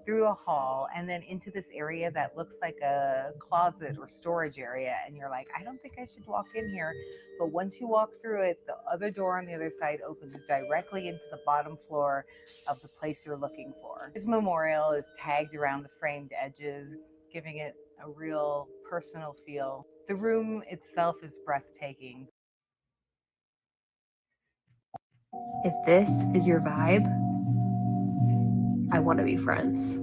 through a hall and then into this area that looks like a closet or storage area, and you're like, I don't think I should walk in here. But once you walk through it, the other door on the other side opens directly into the bottom floor of the place you're looking for. His memorial is tagged around the framed edges, giving it a real personal feel. The room itself is breathtaking. If this is your vibe, I want to be friends.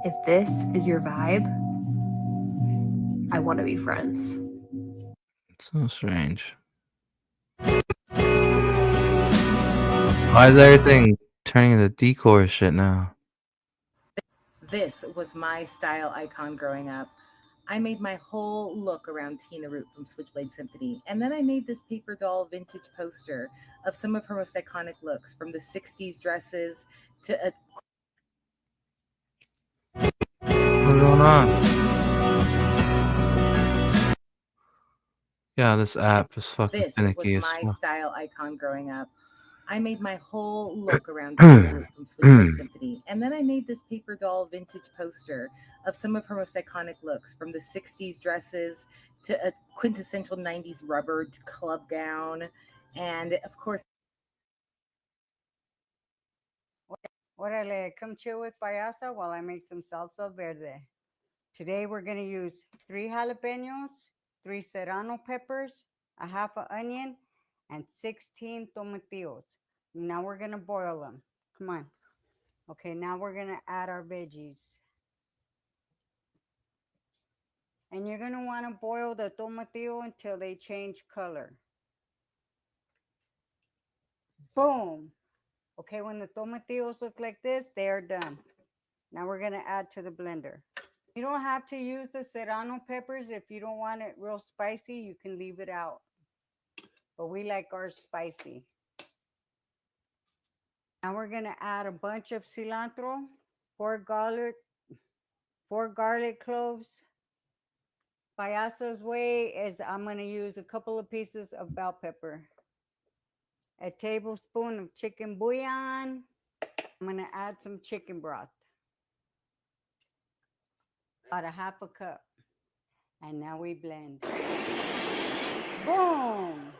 If this is your vibe, I want to be friends. It's so strange. Why is everything turning into decor shit now? This was my style icon growing up. I made my whole look around Tina Root from Switchblade Symphony, and then I made this paper doll vintage poster of some of her most iconic looks, from the 60s dresses to a... What's going on? Yeah, this app is fucking This finicky was as my fuck. style icon growing up. I made my whole look around Tina Root from Switchblade Symphony, and then I made this paper doll vintage poster of some of her most iconic looks, from the 60s dresses to a quintessential 90s rubber club gown, and of course... Órale, come chill with Payaso while I make some salsa verde. Today we're going to use 3 jalapenos, 3 serrano peppers, a half an onion, and 16 tomatillos. Now we're going to boil them. Come on. Okay, now we're going to add our veggies. And you're going to want to boil the tomatillo until they change color. Boom. Okay, when the tomatillos look like this, they are done. Now we're going to add to the blender. You don't have to use the serrano peppers. If you don't want it real spicy, you can leave it out. But we like ours spicy. Now we're going to add a bunch of cilantro, 4 garlic cloves. Payasa's way is I'm going to use a couple of pieces of bell pepper, a tablespoon of chicken bouillon. I'm going to add some chicken broth, about a half a cup. And now we blend. Boom!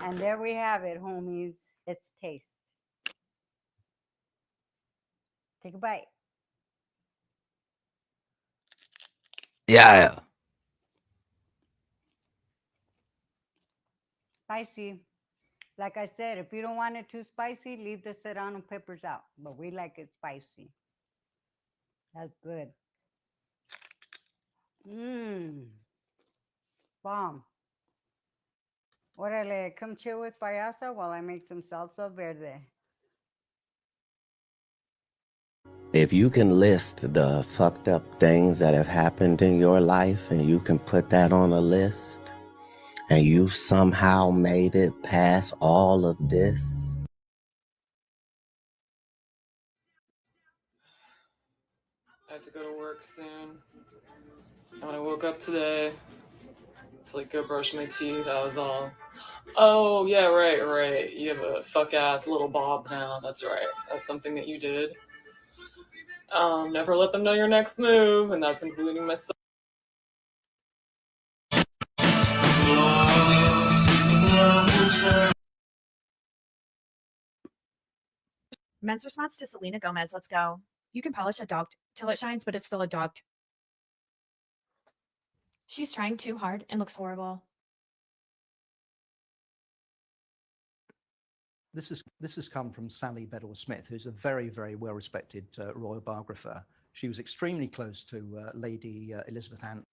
And there we have it, homies. It's taste. Take a bite. Yeah. Spicy. Like I said, if you don't want it too spicy, leave the serrano peppers out. But we like it spicy. That's good. Mmm. Bomb. Orale, come chill with Payasa while I make some salsa verde. If you can list the fucked up things that have happened in your life and you can put that on a list and you somehow made it past all of this. I have to go to work soon. And when I woke up today to like go brush my teeth, I was all, oh yeah, right. You have a fuck ass little bob now. That's right. That's something that you did. Never let them know your next move, and that's including myself. Men's response to Selena Gomez, let's go. You can polish a dog till it shines, but it's still a dog. She's trying too hard and looks horrible. This has come from Sally Beddoes-Smith, who's a very, very well-respected royal biographer. She was extremely close to Lady Elizabeth Ann.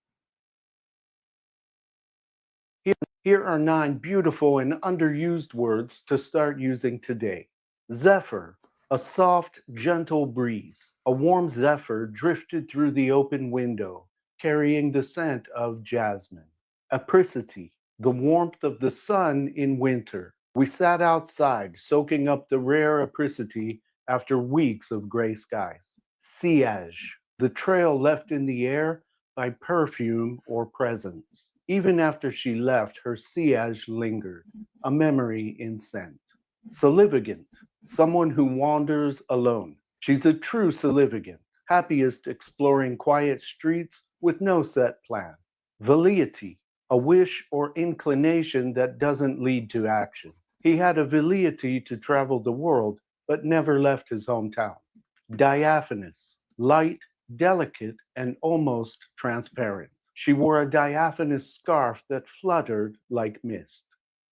Here are 9 beautiful and underused words to start using today. Zephyr, a soft, gentle breeze. A warm zephyr drifted through the open window, carrying the scent of jasmine. Apricity, the warmth of the sun in winter. We sat outside, soaking up the rare apricity after weeks of gray skies. Sillage, the trail left in the air by perfume or presence. Even after she left, her sillage lingered, a memory in scent. Salivigant, someone who wanders alone. She's a true salivigant, happiest exploring quiet streets with no set plan. Velleity, a wish or inclination that doesn't lead to action. He had a velleity to travel the world, but never left his hometown. Diaphanous, light, delicate, and almost transparent. She wore a diaphanous scarf that fluttered like mist.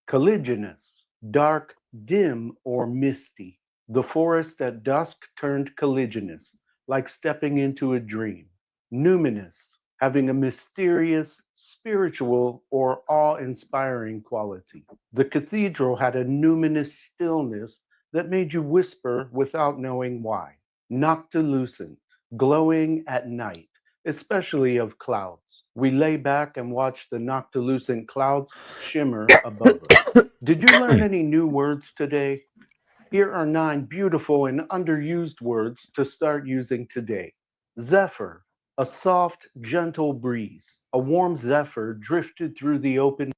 Caligulous, dark, dim, or misty. The forest at dusk turned caligulous, like stepping into a dream. Numinous, having a mysterious, spiritual, or awe-inspiring quality. The cathedral had a numinous stillness that made you whisper without knowing why. Noctilucent, glowing at night, especially of clouds. We lay back and watch the noctilucent clouds shimmer above us. Did you learn any new words today? Here are 9 beautiful and underused words to start using today. Zephyr, a soft, gentle breeze. A warm zephyr drifted through the open.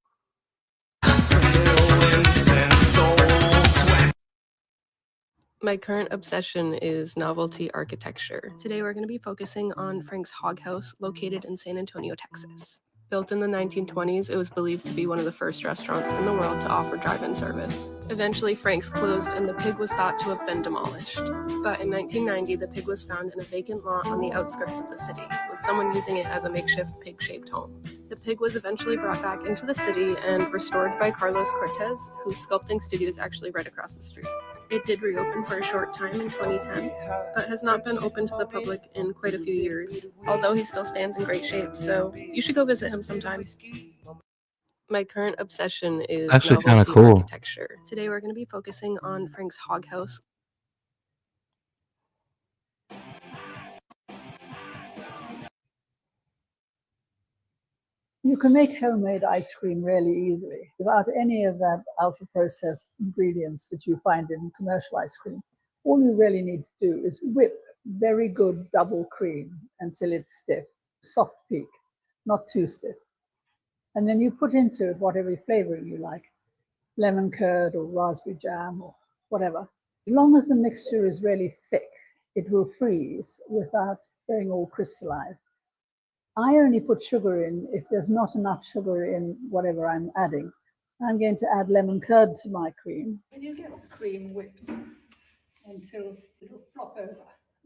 My current obsession is novelty architecture. Today we're going to be focusing on Frank's Hog House, located in San Antonio, Texas. Built in the 1920s, it was believed to be one of the first restaurants in the world to offer drive-in service. Eventually, Frank's closed and the pig was thought to have been demolished. But in 1990, the pig was found in a vacant lot on the outskirts of the city, with someone using it as a makeshift pig-shaped home. The pig was eventually brought back into the city and restored by Carlos Cortez, whose sculpting studio is actually right across the street. It did reopen for a short time in 2010, but has not been open to the public in quite a few years, although he still stands in great shape, so you should go visit him sometime. My current obsession is Actually kinda novelty cool. architecture. Today we're going to be focusing on Frank's Hog House. You can make homemade ice cream really easily without any of that ultra-processed ingredients that you find in commercial ice cream. All you really need to do is whip very good double cream until it's stiff, soft peak, not too stiff. And then you put into it whatever flavoring you like, lemon curd or raspberry jam or whatever. As long as the mixture is really thick, it will freeze without going all crystallized. I only put sugar in if there's not enough sugar in whatever I'm adding. I'm going to add lemon curd to my cream. And you get the cream whipped until it'll flop over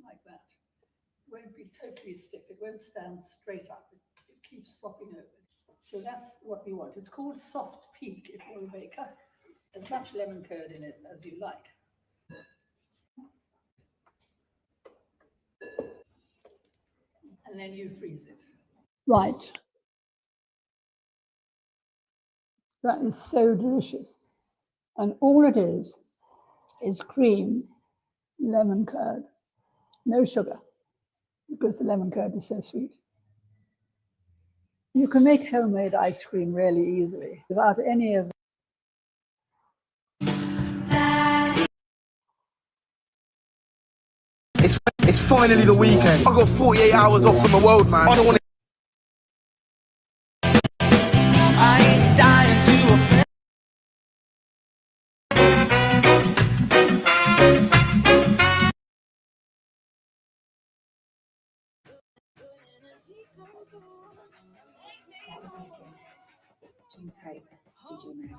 like that. It won't be totally stiff. It won't stand straight up. It keeps flopping over. So that's what we want. It's called soft peak if you're a baker. As much lemon curd in it as you like. And then you freeze it. Right. That is so delicious. And all it is cream, lemon curd, no sugar, because the lemon curd is so sweet. You can make homemade ice cream really easily without any of It's finally the weekend. I got 48 hours off from the world, man. I don't want to. I ain't dying to offend. James Hype, DJ Mary.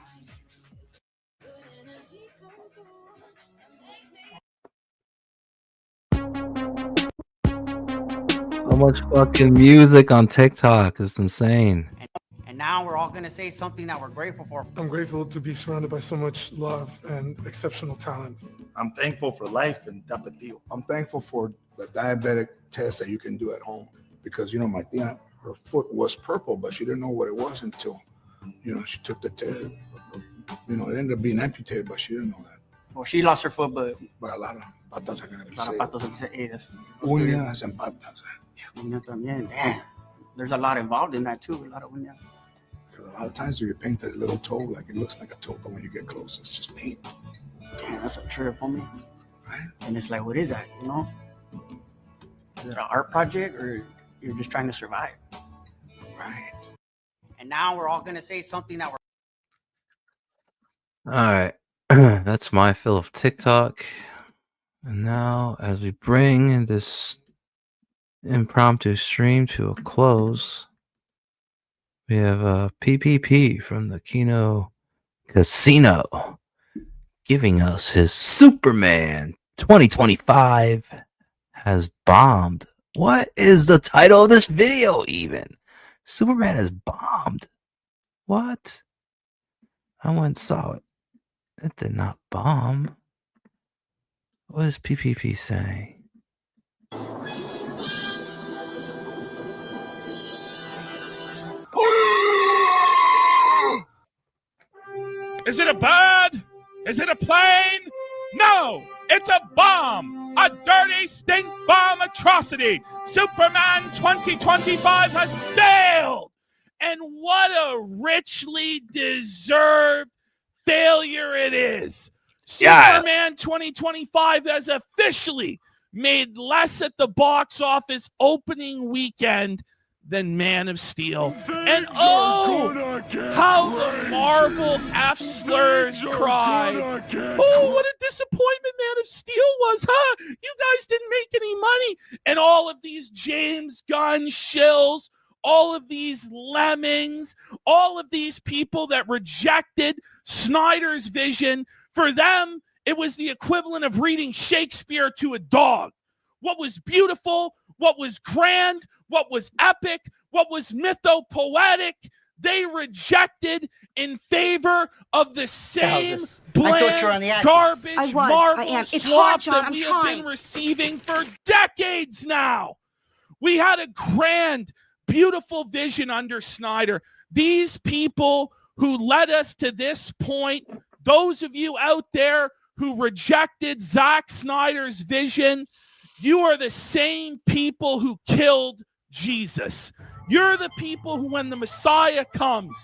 So much fucking music on TikTok. It's insane. And now we're all going to say something that we're grateful for. I'm grateful to be surrounded by so much love and exceptional talent. I'm thankful for life and tapatio. I'm thankful for the diabetic test that you can do at home because, my tia, her foot was purple, but she didn't know what it was until, she took the test. It ended up being amputated, but she didn't know that. Well, she lost her foot, but a lot of patas are going to be saved. Uñas and patas. Uñas también. Damn. There's a lot involved in that, too. A lot of uñas. Because a lot of times you paint that little toe, like it looks like a toe, but when you get close, it's just paint. Damn, that's a trip, homie. Right? And it's like, what is that, Is it an art project or you're just trying to survive? Right. And now we're all going to say something that we're... All right. That's my fill of TikTok. And now, as we bring this impromptu stream to a close, we have a PPP from the Kino Casino giving us his Superman 2025 has bombed. What is the title of this video even? Superman has bombed. What? I went and saw it. It did not bomb. What is PPP saying? Is it a bird? Is it a plane? No, it's a bomb. A dirty stink bomb atrocity. Superman 2025 has failed. And what a richly deserved failure it is. Superman 2025 has officially made less at the box office opening weekend than Man of Steel. And oh, how the Marvel F-slurs cried. Oh, what a disappointment Man of Steel was, huh? You guys didn't make any money. And all of these James Gunn shills all of these lemmings, all of these people that rejected Snyder's vision, for them, it was the equivalent of reading Shakespeare to a dog. What was beautiful, what was grand, what was epic, what was mythopoetic, they rejected in favor of the same bland, garbage, marble slop that we have been receiving for decades now. We had a grand, beautiful vision under Snyder. These people who led us to this point, those of you out there who rejected Zack Snyder's vision, you are the same people who killed Jesus. You're the people who, when the Messiah comes,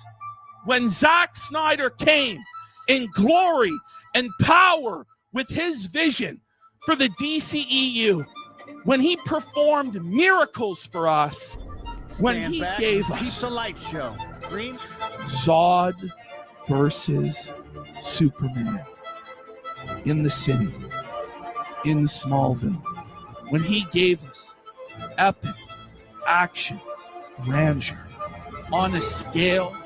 when Zack Snyder came in glory and power with his vision for the DCEU, when he performed miracles for us, when he gave us Zod versus Superman in the city, in Smallville, when he gave us epic action, grandeur on a scale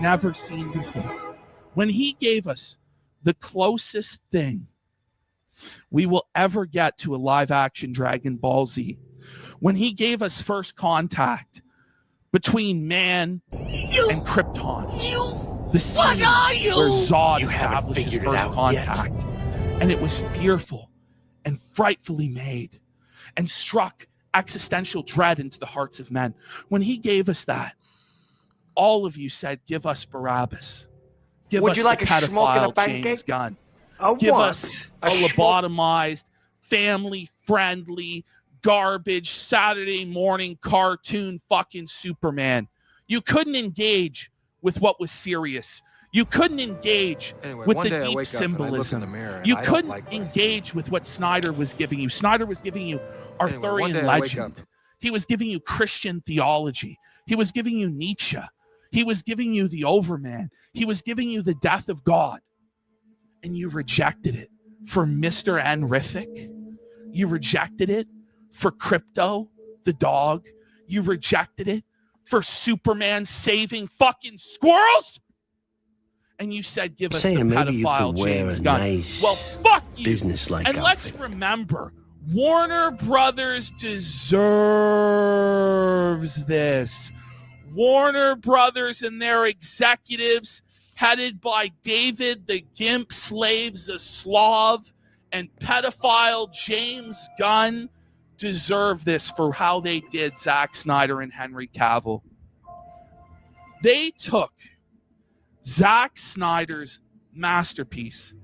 never seen before, when he gave us the closest thing we will ever get to a live action Dragon Ball Z, when he gave us first contact between man and Krypton, the scene where Zod establishes first contact, and it was fearful and frightfully made and struck existential dread into the hearts of men. When he gave us that, all of you said, give us Barabbas. Give us the pedophile James Gunn. Give us a lobotomized, family-friendly, garbage Saturday morning cartoon fucking Superman. You couldn't engage with what was serious. You couldn't engage with the deep symbolism. You couldn't engage with what Snyder was giving you. Snyder was giving you Arthurian legend. He was giving you Christian theology. He was giving you Nietzsche. He was giving you the Overman. He was giving you the death of God. And you rejected it for Mr. Enrific. You rejected it for Crypto, the dog. You rejected it for Superman saving fucking squirrels. And you said, give us the pedophile James Gunn. Nice, well, fuck you. Business-like and outfit. Let's remember, Warner Brothers deserves this. Warner Brothers and their executives, headed by David the Gimp Slave Zaslav and pedophile James Gunn, deserve this for how they did Zack Snyder and Henry Cavill. They took Zack Snyder's masterpiece,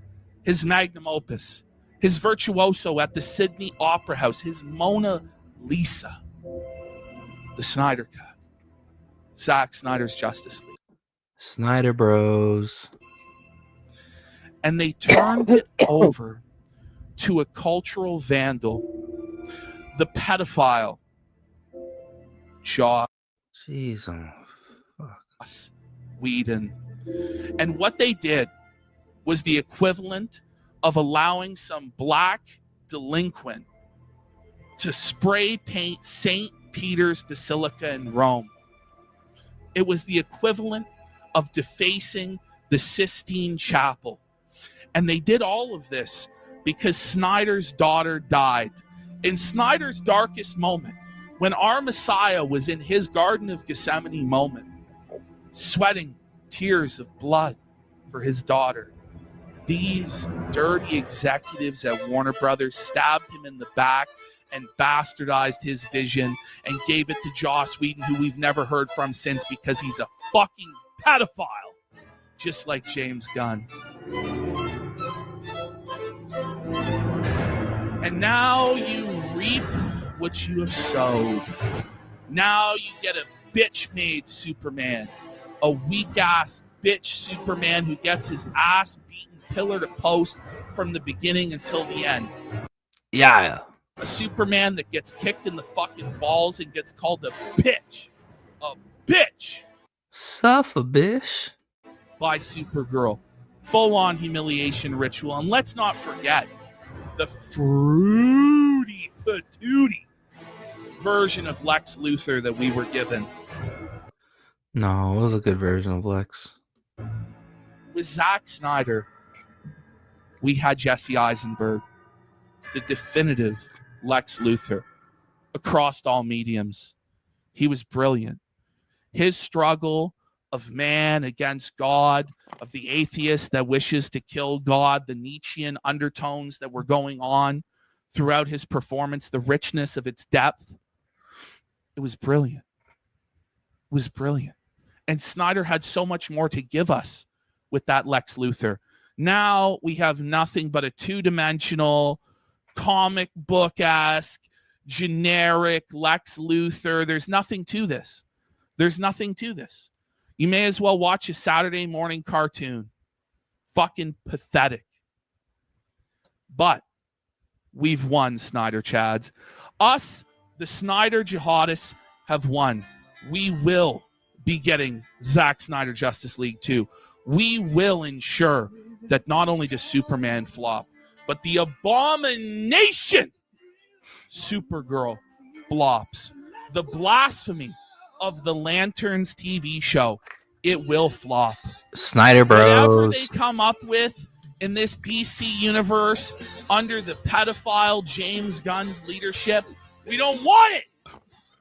his magnum opus, his virtuoso at the Sydney Opera House, his Mona Lisa, the Snyder Cut, Zack Snyder's Justice League. Snyder Bros. And they turned it over to a cultural vandal, the pedophile Joss Whedon. And what they did was the equivalent of allowing some black delinquent to spray paint St. Peter's Basilica in Rome. It was the equivalent of defacing the Sistine Chapel. And they did all of this because Snyder's daughter died. In Snyder's darkest moment, when our Messiah was in his Garden of Gethsemane moment, sweating tears of blood for his daughter, these dirty executives at Warner Brothers stabbed him in the back and bastardized his vision and gave it to Joss Whedon, who we've never heard from since because he's a fucking pedophile, just like James Gunn. And now you reap what you have sowed. Now you get a bitch-made Superman, a weak-ass bitch Superman who gets his ass beaten pillar to post from the beginning until the end. Yeah. A Superman that gets kicked in the fucking balls and gets called a bitch. A bitch. Suffer, bitch. By Supergirl. Full-on humiliation ritual. And let's not forget the fruity patootie version of Lex Luthor that we were given No, it was a good version of Lex. With Zack Snyder, we had Jesse Eisenberg, the definitive Lex Luthor across all mediums. He was brilliant. His struggle of man against God, of the atheist that wishes to kill God, the Nietzschean undertones that were going on throughout his performance, the richness of its depth. It was brilliant. It was brilliant. And Snyder had so much more to give us with that Lex Luthor. Now we have nothing but a two-dimensional, comic book-esque, generic Lex Luthor. There's nothing to this. There's nothing to this. You may as well watch a Saturday morning cartoon. Fucking pathetic. But we've won, Snyder Chads. Us, the Snyder jihadists, have won. We will be getting Zack Snyder Justice League 2. We will ensure that not only does Superman flop, but the abomination Supergirl flops. The blasphemy of the Lanterns TV show, it will flop. Snyder Whatever Bros. they come up with in this DC universe under the pedophile James Gunn's leadership, we don't want it.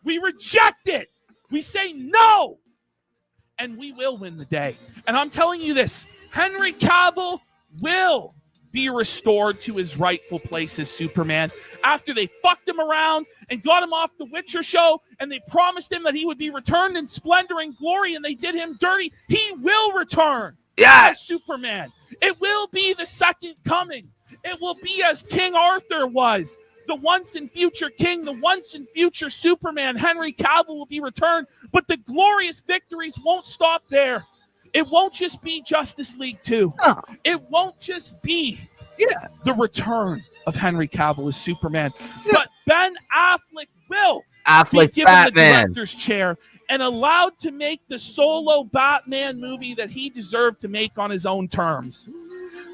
We reject it. We say no. And we will win the day. And I'm telling you this, Henry Cavill will be restored to his rightful place as Superman after they fucked him around and got him off the Witcher show, and they promised him that he would be returned in splendor and glory, and they did him dirty. He will return as Superman. It will be the second coming. It will be as King Arthur was, the once and future king, the once and future Superman. Henry Cavill will be returned, but the glorious victories won't stop there. It won't just be Justice League 2. It won't just be the return of Henry Cavill as Superman. But Ben Affleck will be given Batman. the director's chair and allowed to make the solo Batman movie that he deserved to make on his own terms.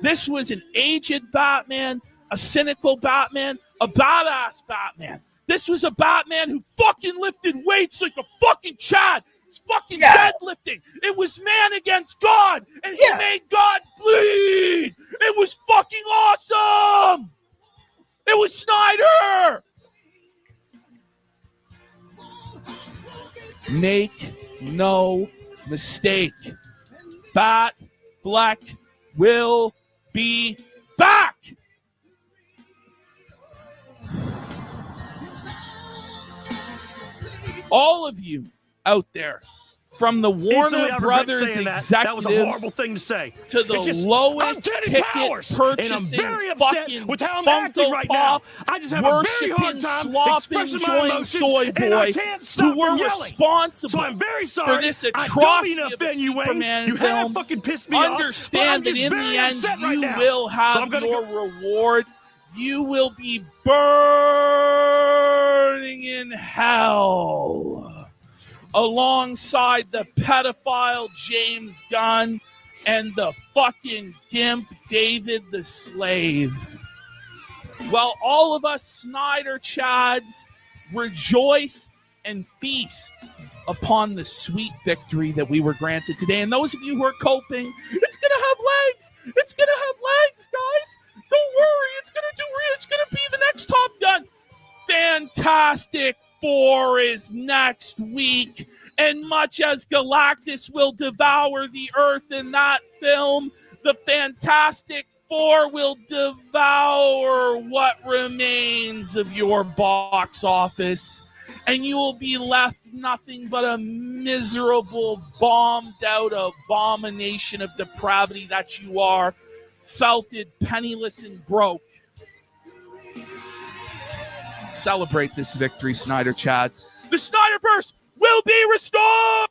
This was an aged Batman, a cynical Batman, a badass Batman. This was a Batman who fucking lifted weights like a fucking Chad. It's fucking deadlifting. It was man against God, and he made God bleed. It was fucking awesome. It was Snyder. Make no mistake. Bat Black will be back. All of you out there, from the Warner Brothers executives that was a horrible thing to say. to the It's just, lowest I'm ticket Powers, purchasing, and I'm very upset fucking with how I'm Funko acting right Pop, now. I just have a very hard worshiping, time slopping, expressing my enjoying emotions, soy and I boy can't stop who were from yelling. responsible So I'm very sorry. for this I don't mean atrocity to of a offend you, Wayne. Superman You film. have fucking pissed me off, but I'm Understand that just in very the end, upset right you now. will So have I'm gonna your reward. You will be burning in hell alongside the pedophile James Gunn and the fucking gimp David the Slave. While all of us Snyder Chads rejoice and feast upon the sweet victory that we were granted today. And those of you who are coping, it's going to have legs. It's going to have legs, guys. Don't worry. It's going to be the next Top Gun. Fantastic Four is next week. And much as Galactus will devour the Earth in that film, the Fantastic Four will devour what remains of your box office. And you will be left nothing but a miserable, bombed out abomination of depravity that you are, felted, penniless, and broke. Celebrate this victory, Snyder Chads. The Snyderverse will be restored!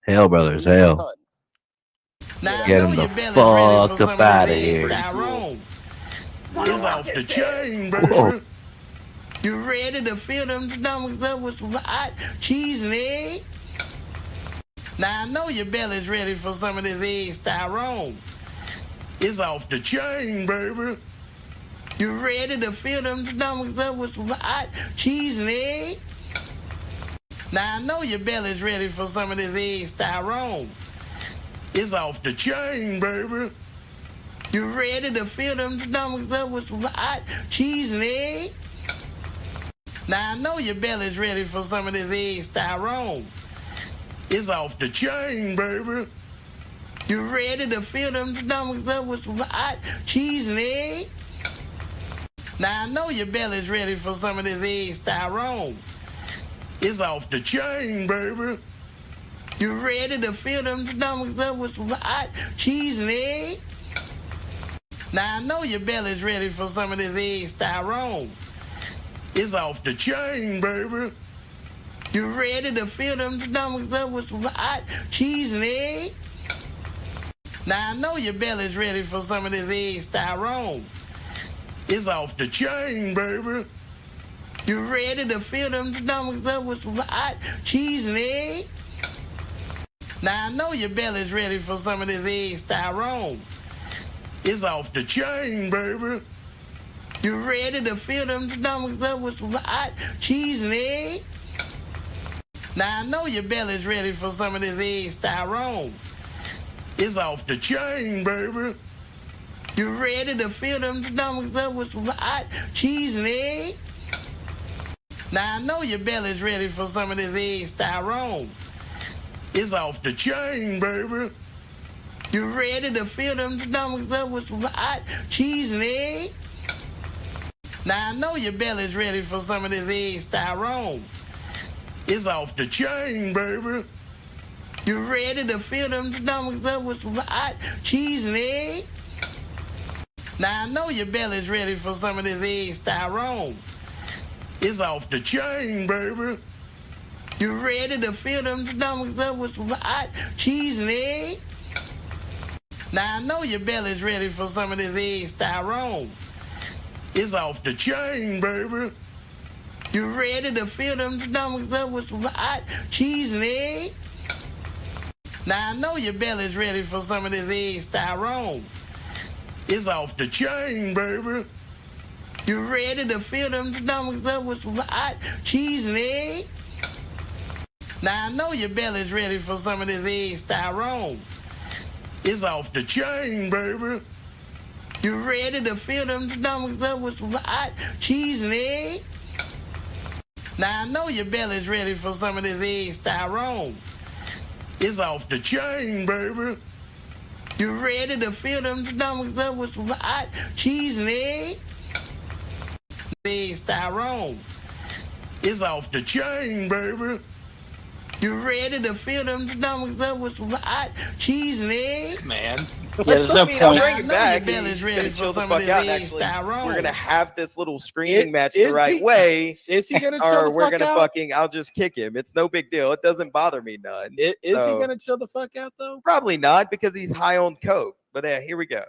Hail, brothers, hail. Now Get I know him the your belly's ready for fuck some up of out this of egg here. Tyrone. It's off the chain, baby. Whoa. You ready to fill them stomachs up with some hot cheese and egg? Now I know your belly's ready for some of this egg Tyrone. It's off the chain, baby. You ready to fill them stomachs up with some hot cheese and egg? Now I know your belly's ready for some of this egg Tyrone. It's off the chain, baby. You ready to fill them stomachs up with some hot cheese and egg? Now I know your belly's ready for some of this egg Tyrone. It's off the chain, baby. You ready to fill them stomachs up with some hot cheese and egg? Now I know your belly's ready for some of this egg Tyrone. It's off the chain, baby. You ready to fill them stomachs up with some hot cheese and egg? Now I know your belly's ready for some of this egg Tyrone. It's off the chain, baby. You ready to fill them stomachs up with some hot cheese and egg? Now I know your belly's ready for some of this egg Tyrone. It's off the chain, baby. You ready to fill them stomachs up with some hot cheese and egg? Now I know your belly's ready for some of this egg Tyrone. It's off the chain, baby. You ready to fill them stomachs up with some hot cheese and egg? Now I know your belly's ready for some of this egg Tyrone. It's off the chain, baby. You ready to fill them stomachs up with some hot cheese and egg? Now I know your belly's ready for some of this egg Tyrone. It's off the chain, baby. You ready to fill them stomachs up with some hot cheese and egg? Now I know your belly's ready for some of this egg Tyrone. It's off the chain, baby. You ready to fill them stomachs up with some hot cheese and egg? Now I know your belly's ready for some of this egg Tyrone. It's off the chain, baby. You ready to fill them stomachs up with some hot cheese and egg? Now I know your belly's ready for some of this egg Tyrone. It's off the chain, baby. You ready to fill them stomachs up with some hot cheese and egg? Now I know your belly's ready for some of this egg Tyrone. It's off the chain, baby. You ready to fill them stomachs up with some hot cheese and egg? Now I know your belly's ready for some of this egg Tyrone. It's off the chain, baby. You ready to fill them stomachs up with some hot cheese and egg? Now I know your belly's ready for some of this egg Tyrone. It's off the chain, baby. You ready to fill them stomachs up with some hot cheese and egg? Egg Tyrone. It's off the chain, baby. You ready to fill them stomachs up with some hot cheese and egg? Man. Yeah, there's no I'll point. bring it back. belly's He's ready gonna for chill the some of fuck this out. And egg actually, Tyrone. we're gonna have this little screaming match the is right he- way. Is he gonna chill Or the we're fuck gonna out? fucking. I'll just kick him. It's no big deal. It doesn't bother me none. Is he So, gonna chill the fuck out though? Probably not because he's high on coke. But here we go.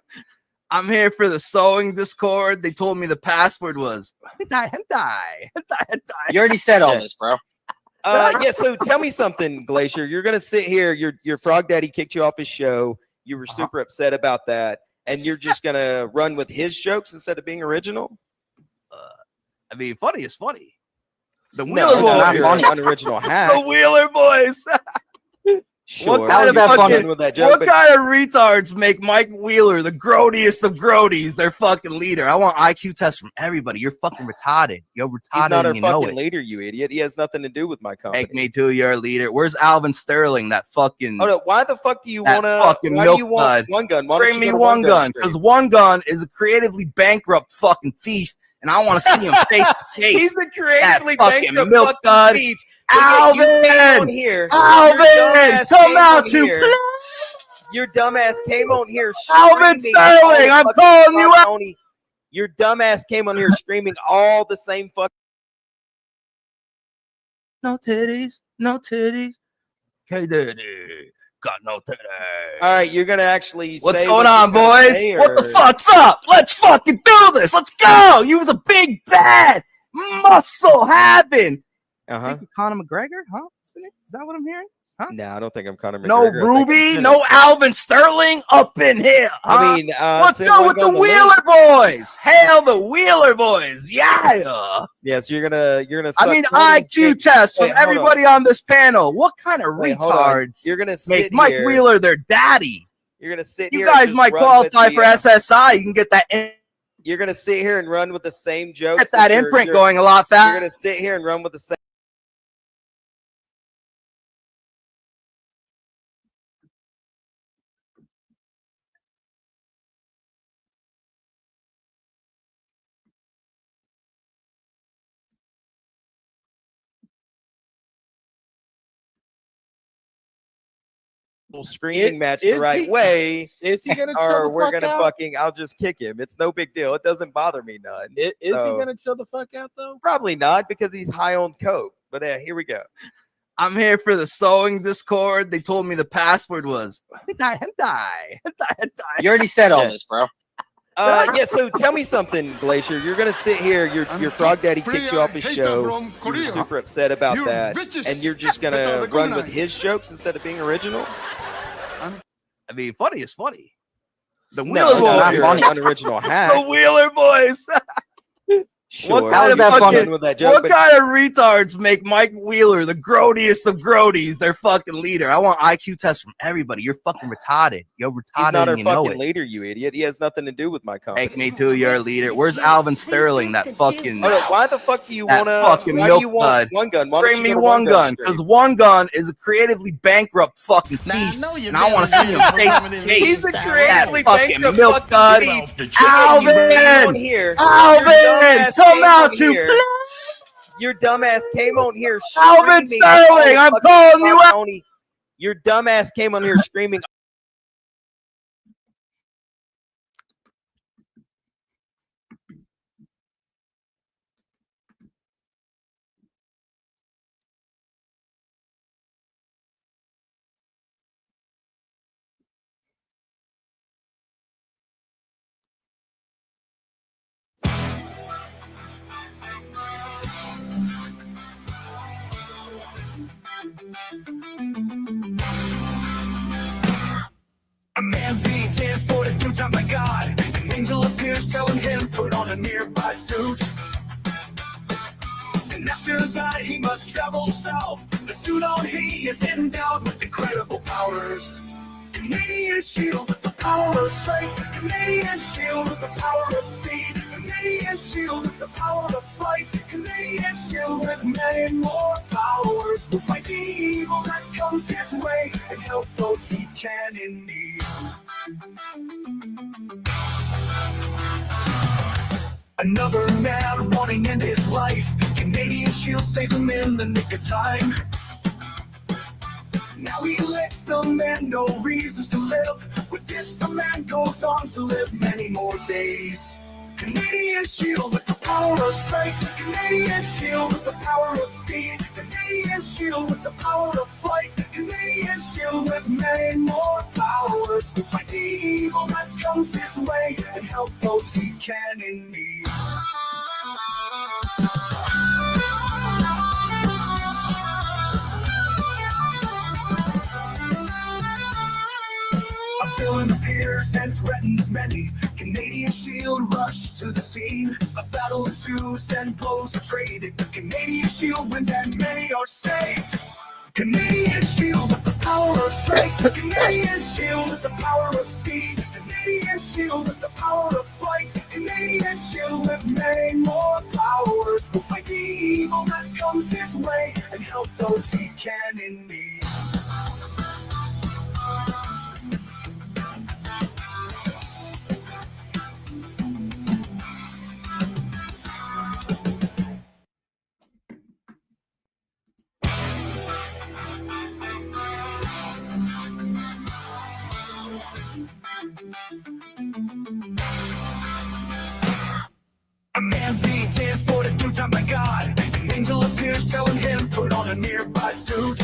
I'm here for the sewing Discord. They told me the password was hentai, hentai, hentai, hentai. You already said all Yeah. this, bro. Yeah. So tell me something, Glacier. You're gonna sit here. Your frog daddy kicked you off his show. You were super upset about that, and you're just gonna run with his jokes instead of being original. I mean, funny is funny. The No, Wheeler no, Boys. you're an unoriginal hack. The Wheeler Boys. Sure. What kind, of You're fucking, fun with that joke, what but- kind of retards make Mike Wheeler the grodiest of grodies their fucking leader? I want IQ tests from everybody. You're fucking retarded. You're retarded He's not our and you know fucking it. leader, you idiot. He has nothing to do with my company. Make me too your leader. Where's Alvin Sterling? That fucking Hold up. Why the fuck do you that want to? fucking Why milk do you want bud. one gun? Why don't Bring you me go to one gun straight? because one gun is a creatively bankrupt fucking thief, and I want to see him face to face. He's a creatively that fucking bankrupt milk fucking dud. thief. But yet you came on Alvin, here. Alvin, Your dumbass come came out on to here. play. Your dumbass came on here Alvin screaming all Sterling, the I'm fucking calling you out. Tony. Your dumbass came on here screaming all the same fucking. No titties, no titties. Hey, daddy, got no titty. All right, you're gonna actually. What's say going what on, you're gonna boys? say, What the or- fuck's up? Let's fucking do this. Let's go. You was a big bad muscle having. Uh-huh. Think you're Conor McGregor, huh? Is that what I'm hearing? Huh? No, I don't think I'm Conor McGregor. No I think I'm Ruby, Cynic. no Alvin Sterling up in here. Huh? I mean, let's Sid go wasn't with the on the Wheeler boys. Hail the Wheeler boys. Yeah. Yeah, so you're gonna. I mean, suck 20 IQ dicks. tests from Wait, hold everybody on this panel. What kind of Wait, hold on. retards You're gonna make sit Mike here- Wheeler their daddy? You're gonna sit You here. and guys just might run with qualify the, for SSI. You can get that. You're gonna sit here and run with the same jokes. Get that imprint going a lot faster. You're gonna sit here and run with the same. Screaming match the right way. Is he gonna chill or the we're fuck gonna out? fucking I'll just kick him. It's no big deal. It doesn't bother me none. Is he So, gonna chill the fuck out though? Probably not because he's high on coke. But here we go. I'm here for the sewing Discord. They told me the password was hentai. You already said all Yeah. this, bro. Yeah, so tell me something, Glacier. You're gonna sit here. Your frog daddy kicked you off his show. You're super upset about that, and you're just gonna run with his jokes instead of being original. I mean, funny is funny. The No, Wheeler not boys. your unoriginal hack. The Wheeler boys. Sure. What kind, of you can fucking, run with that joke, what but- kind of retards make Mike Wheeler, the grodiest of grodies, their fucking leader? I want IQ tests from everybody. You're fucking retarded. You're retarded He's not our and you know fucking it. leader, you idiot. He has nothing to do with my company. Make me to your leader. Where's Alvin Sterling? That fucking. Hold up, why the fuck do you that wanna? fucking Why milk do you want bud. one gun? Why don't Bring you me go to one gun, stream? because one gun is a creatively bankrupt fucking thief, and I want to see him face to face. He's a creatively That fucking bankrupt milk fucking bud. thief. Alvin, Here. Alvin, come out to play. Your dumbass came on here Alvin screaming. Sterling, I'm calling you out. Your dumbass came on here screaming. A man being transported through time by God. An angel appears telling him, put on a nearby suit. And after that, he must travel south. The suit on he is endowed with incredible powers. Canadian shield with the power of strength. Canadian shield with the power of speed. Canadian shield with the power of flight. Canadian shield with many more powers. Will fight the evil that comes his way and help those he can in need. Another man wanting to end his life. Canadian shield saves him in the nick of time. Now he lets the man know reasons to live. With this, the man goes on to live many more days. Canadian shield with the power of strength. Canadian shield with the power of speed. Canadian shield with the power of flight. Canadian shield with many more powers. To fight the evil that comes his way and help those he can in need. A villain appears and threatens many. Canadian shield rush to the scene. A battle ensues and blows are traded. The Canadian shield wins and many are saved. Canadian shield with the power of strength. Canadian shield with the power of speed. Canadian shield with the power of flight. Canadian shield with many more powers. Will fight the evil that comes his way and help those he can in need. A man being transported through time by God. An angel appears telling him, put on a nearby suit.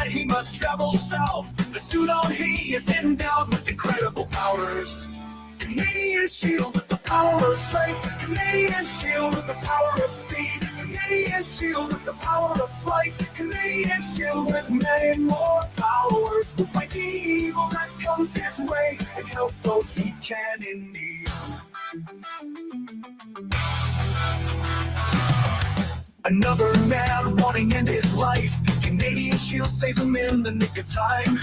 night he must travel south. The suit on he is endowed with incredible powers. Canadian shield with the power of strength. Canadian shield with the power of speed. Canadian shield with the power of flight. Canadian shield with many more powers. Will fight the evil that comes his way and help those he can in need. Another man wanting to end his life. Canadian shield saves him in the nick of time.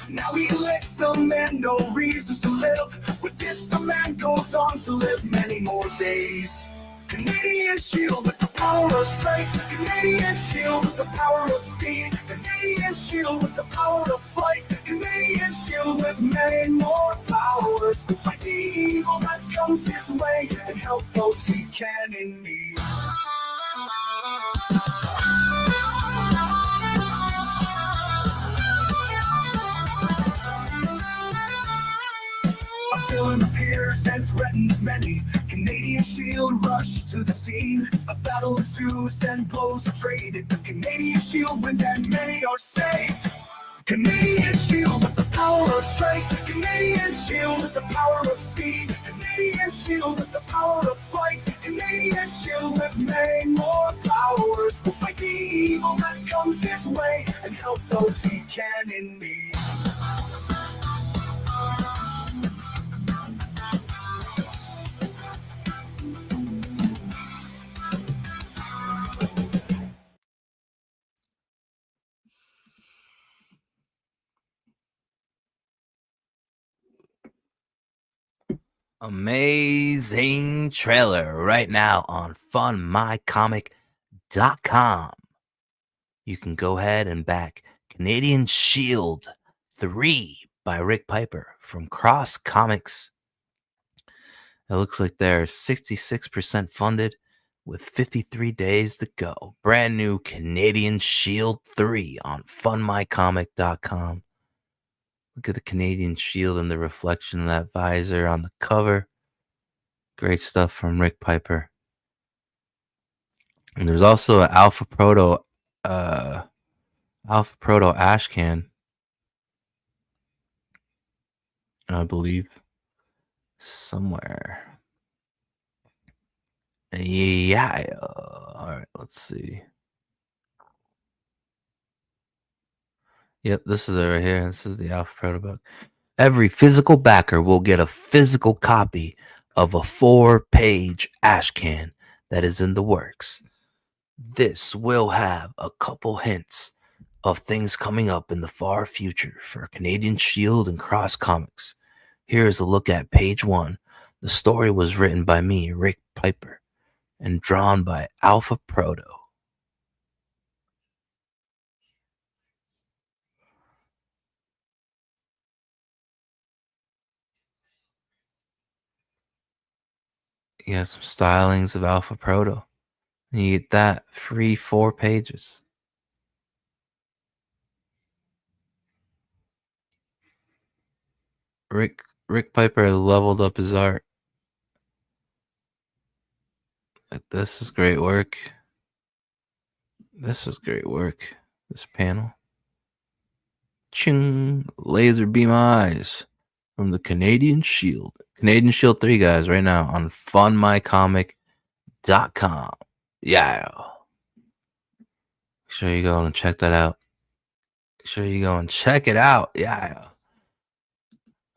Now he lets the man no reasons to live. With this, the man goes on to live many more days. Canadian shield with the power of strength. Canadian shield with the power of speed. Canadian shield with the power of flight. Canadian shield with many more powers. To fight the evil that comes his way and help those he can in need. A villain appears and threatens many. Canadian shield rush to the scene. A battle ensues and blows are traded. The Canadian shield wins and many are saved. Canadian shield with the power of strength. Canadian shield with the power of speed. Canadian shield with the power of flight. Canadian shield with many more powers. To fight the evil that comes his way and help those he can in need. Amazing trailer right now on funmycomic.com. You can go ahead and back Canadian Shield 3 by Rick Piper from Cross Comics. It looks like they're 66% funded with 53 days to go. Brand new Canadian Shield 3 on funmycomic.com. Look at the Canadian Shield and the reflection of that visor on the cover. Great stuff from Rick Piper. And there's also an Alpha Proto Ashcan, I believe, somewhere. Yeah. All right, let's see. Yep, this is it right here. This is the Alpha Proto book. Every physical backer will get a physical copy of a 4-page Ashcan that is in the works. This will have a couple hints of things coming up in the far future for Canadian Shield and Cross Comics. Here is a look at page 1. The story was written by me, Rick Piper, and drawn by Alpha Proto. You have some stylings of Alpha Proto. And you get that free 4 pages. Rick Piper has leveled up his art. This is great work. This is great work. This panel. Ching! Laser beam eyes from the Canadian Shield. Canadian Shield 3, guys, right now on funmycomic.com. Yeah. Make sure you go and check that out. Make sure you go and check it out. Yeah.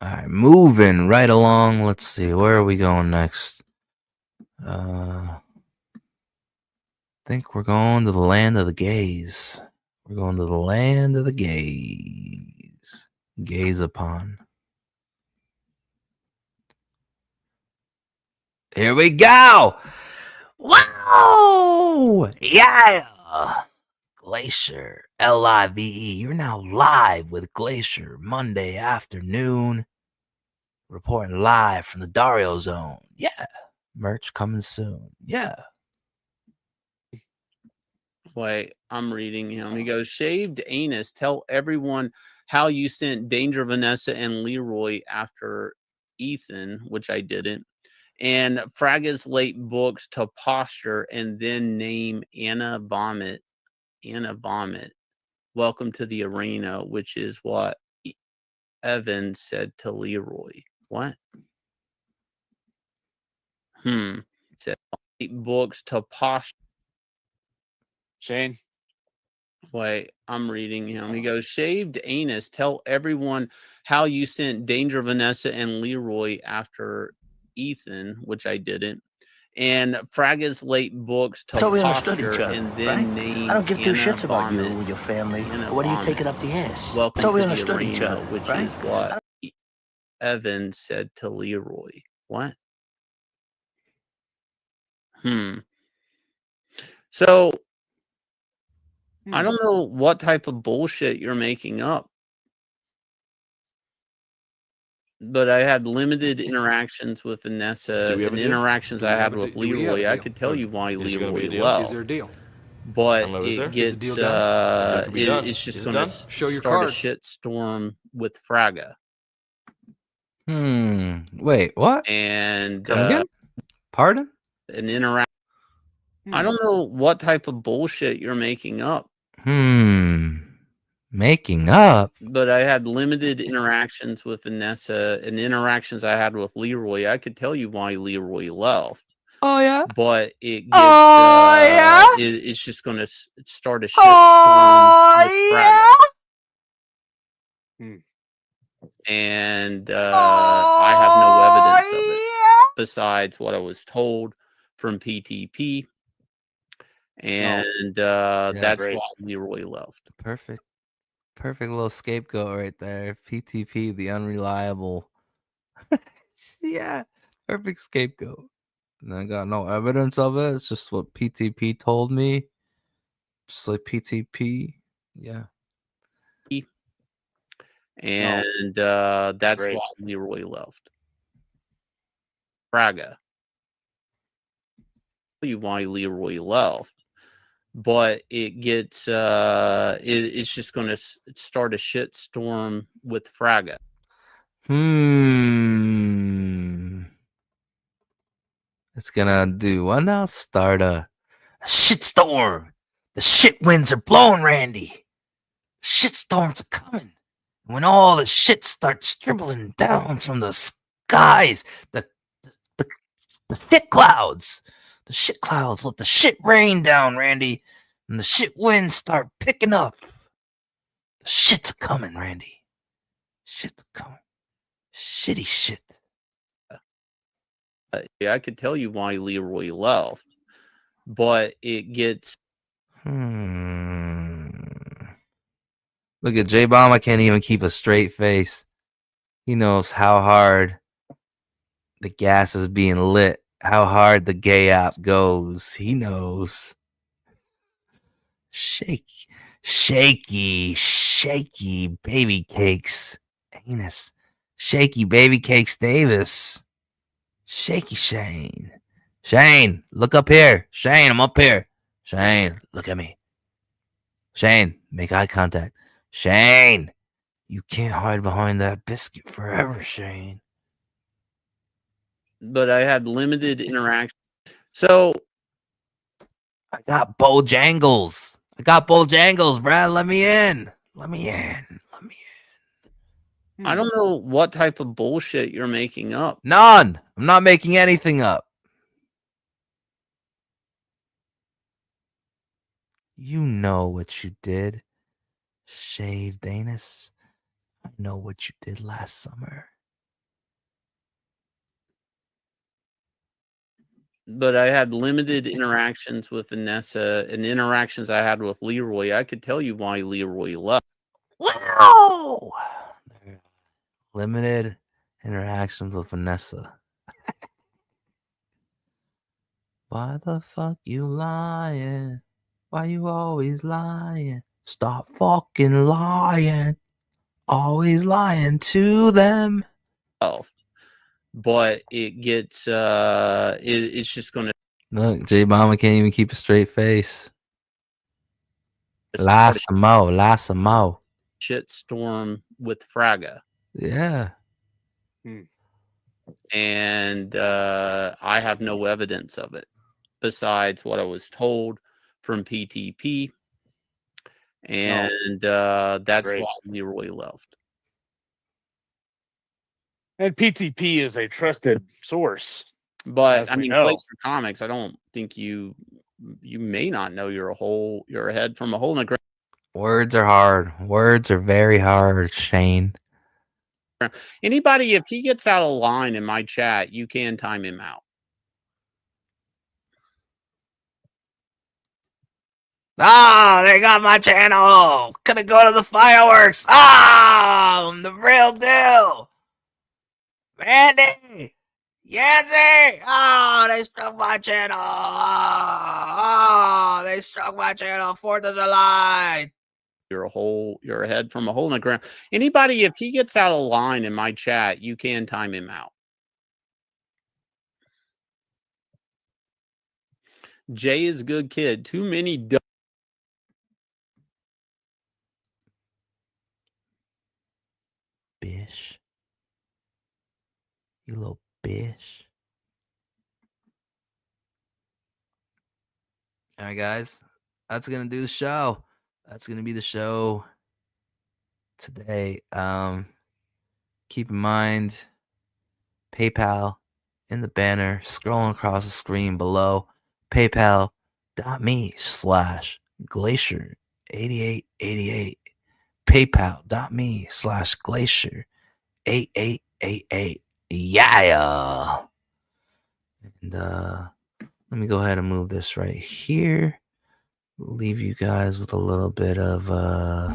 All right, moving right along. Let's see. Where are we going next? I think we're going to the land of the gays. We're going to the land of the gays. Gaze upon. Here we go. Whoa! Yeah! Glacier, L-I-V-E. You're now live with Glacier Monday afternoon. Reporting live from the Dario Zone. Yeah. Merch coming soon. Yeah. Wait, I'm reading him. He goes, shaved anus. Tell everyone how you sent Danger Vanessa and Leroy after Ethan, which I didn't. And Fraga's late books to posture and then name Anna Vomit. Anna Vomit. welcome to the arena, which is what Evan said to Leroy. What? Said books to posture. Shane. Wait, I'm reading him. He goes, shaved anus. Tell everyone how you sent Danger Vanessa and Leroy after Ethan, which I didn't. And Fraga's late books to thought we understood each posture other, and then right? name I don't give two Anna shits about you Vomit. or your family. Anna What are you Vomit. taking up the ass? Welcome I thought to we the understood each arena, other, which right? is what Evan said to Leroy. What? So I don't know what type of bullshit you're making up, but I had limited interactions with Vanessa Do we have and a deal? interactions Do I we had have a with de- do we have Leroy. a I deal? could tell Or you why is there gonna be Leroy a deal? left. Is there a deal? But Hello, is there? it Is the gets deal done? The deal can be done. it's just Is it going to done? Show your start a cards. shit storm with Fraga. Wait, what? And Come again? Pardon? an interaction. I don't know what type of bullshit you're making up, Making up? but I had limited interactions with Vanessa and interactions I had with Leroy. I could tell you why Leroy left. Oh yeah. But it gets yeah. It's just going to start a shit storm with Fraga. And I have no evidence of it besides what I was told from PTP. And that's great. why Leroy left. Perfect little scapegoat right there. PTP, the unreliable. Yeah, perfect scapegoat. And I got no evidence of it. It's just what PTP told me. Just like PTP. Yeah. And that's Great. why Leroy left. Fraga. Tell you why Leroy left. But it gets it's just going to start a shit storm with Fraga. It's gonna do what now? Start a shitstorm. The shit winds are blowing, Randy. Shitstorms are coming. When all the shit starts dribbling down from the skies, the shit clouds. The shit clouds let the shit rain down, Randy. And the shit winds start picking up. The shit's coming, Randy. Shit's coming. Shitty shit. I could tell you why Leroy left, but it gets. Look at J Bomb. I can't even keep a straight face. He knows how hard the gas is being lit, how hard the gay app goes. He knows. Shaky baby cakes. Anus. Shaky baby cakes Davis. Shaky Shane. Shane, look up here. Shane, I'm up here. Shane, look at me. Shane, make eye contact. Shane, you can't hide behind that biscuit forever, Shane. But I had limited interaction. So I got Bojangles. Brad. Let me in. I don't know what type of bullshit you're making up. None. I'm not making anything up. You know what you did, shaved anus. I know what you did last summer. But I had limited interactions with Vanessa and interactions I had with Leroy. I could tell you why Leroy left. Wow. Limited interactions with Vanessa. Why the fuck you lying? Why you always lying? Stop fucking lying. Always lying to them. But it gets it's just gonna Look, J Bomber can't even keep a straight face. Lassamo. shit storm with Fraga. Yeah. And I have no evidence of it besides what I was told from PTP. And that's Great. why Leroy left. And PTP is a trusted source. But as I we mean, know. Glacier Comics, I don't think you may not know you're a head from a hole in the ground. Words are hard. Words are very hard, Shane. Anybody, if he gets out of line in my chat, you can time him out. Ah, they got my channel. Gonna go to the fireworks. Ah, I'm the real deal. Randy, Yancy. Oh, they struck my channel. Oh, they struck my channel. 4th of July. You're a head from a hole in the ground. Anybody, if he gets out of line in my chat, you can time him out. Jay is a good kid. Too many Bish. You little bish. All right, guys. That's going to do the show. That's going to be the show today. Keep in mind, PayPal in the banner, scrolling across the screen below. PayPal.me/Glacier8888. PayPal.me/Glacier8888. Yeah. And let me go ahead and move this right here. Leave you guys with a little bit of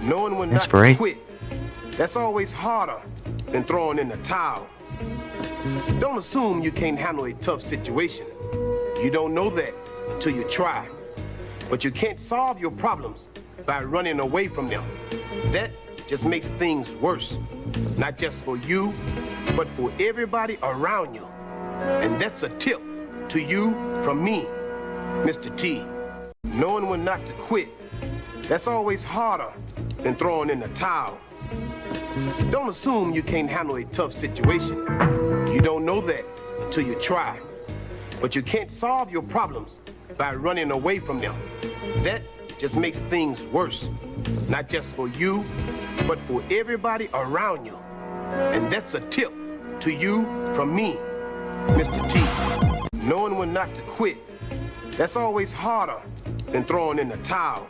Knowing when inspiration. not to quit, that's always harder than throwing in the towel. Don't assume you can't handle a tough situation. You don't know that until you try. But you can't solve your problems by running away from them. That just makes things worse. Not just for you, but for everybody around you. And that's a tip to you from me, Mr. T. Knowing when not to quit, that's always harder than throwing in the towel. Don't assume you can't handle a tough situation. You don't know that until you try. But you can't solve your problems by running away from them. That just makes things worse. Not just for you, but for everybody around you. And that's a tip to you from me, Mr. T. Knowing when not to quit, that's always harder than throwing in the towel.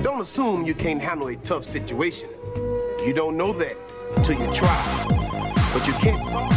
Don't assume you can't handle a tough situation. You don't know that until you try. But you can't solve.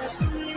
I see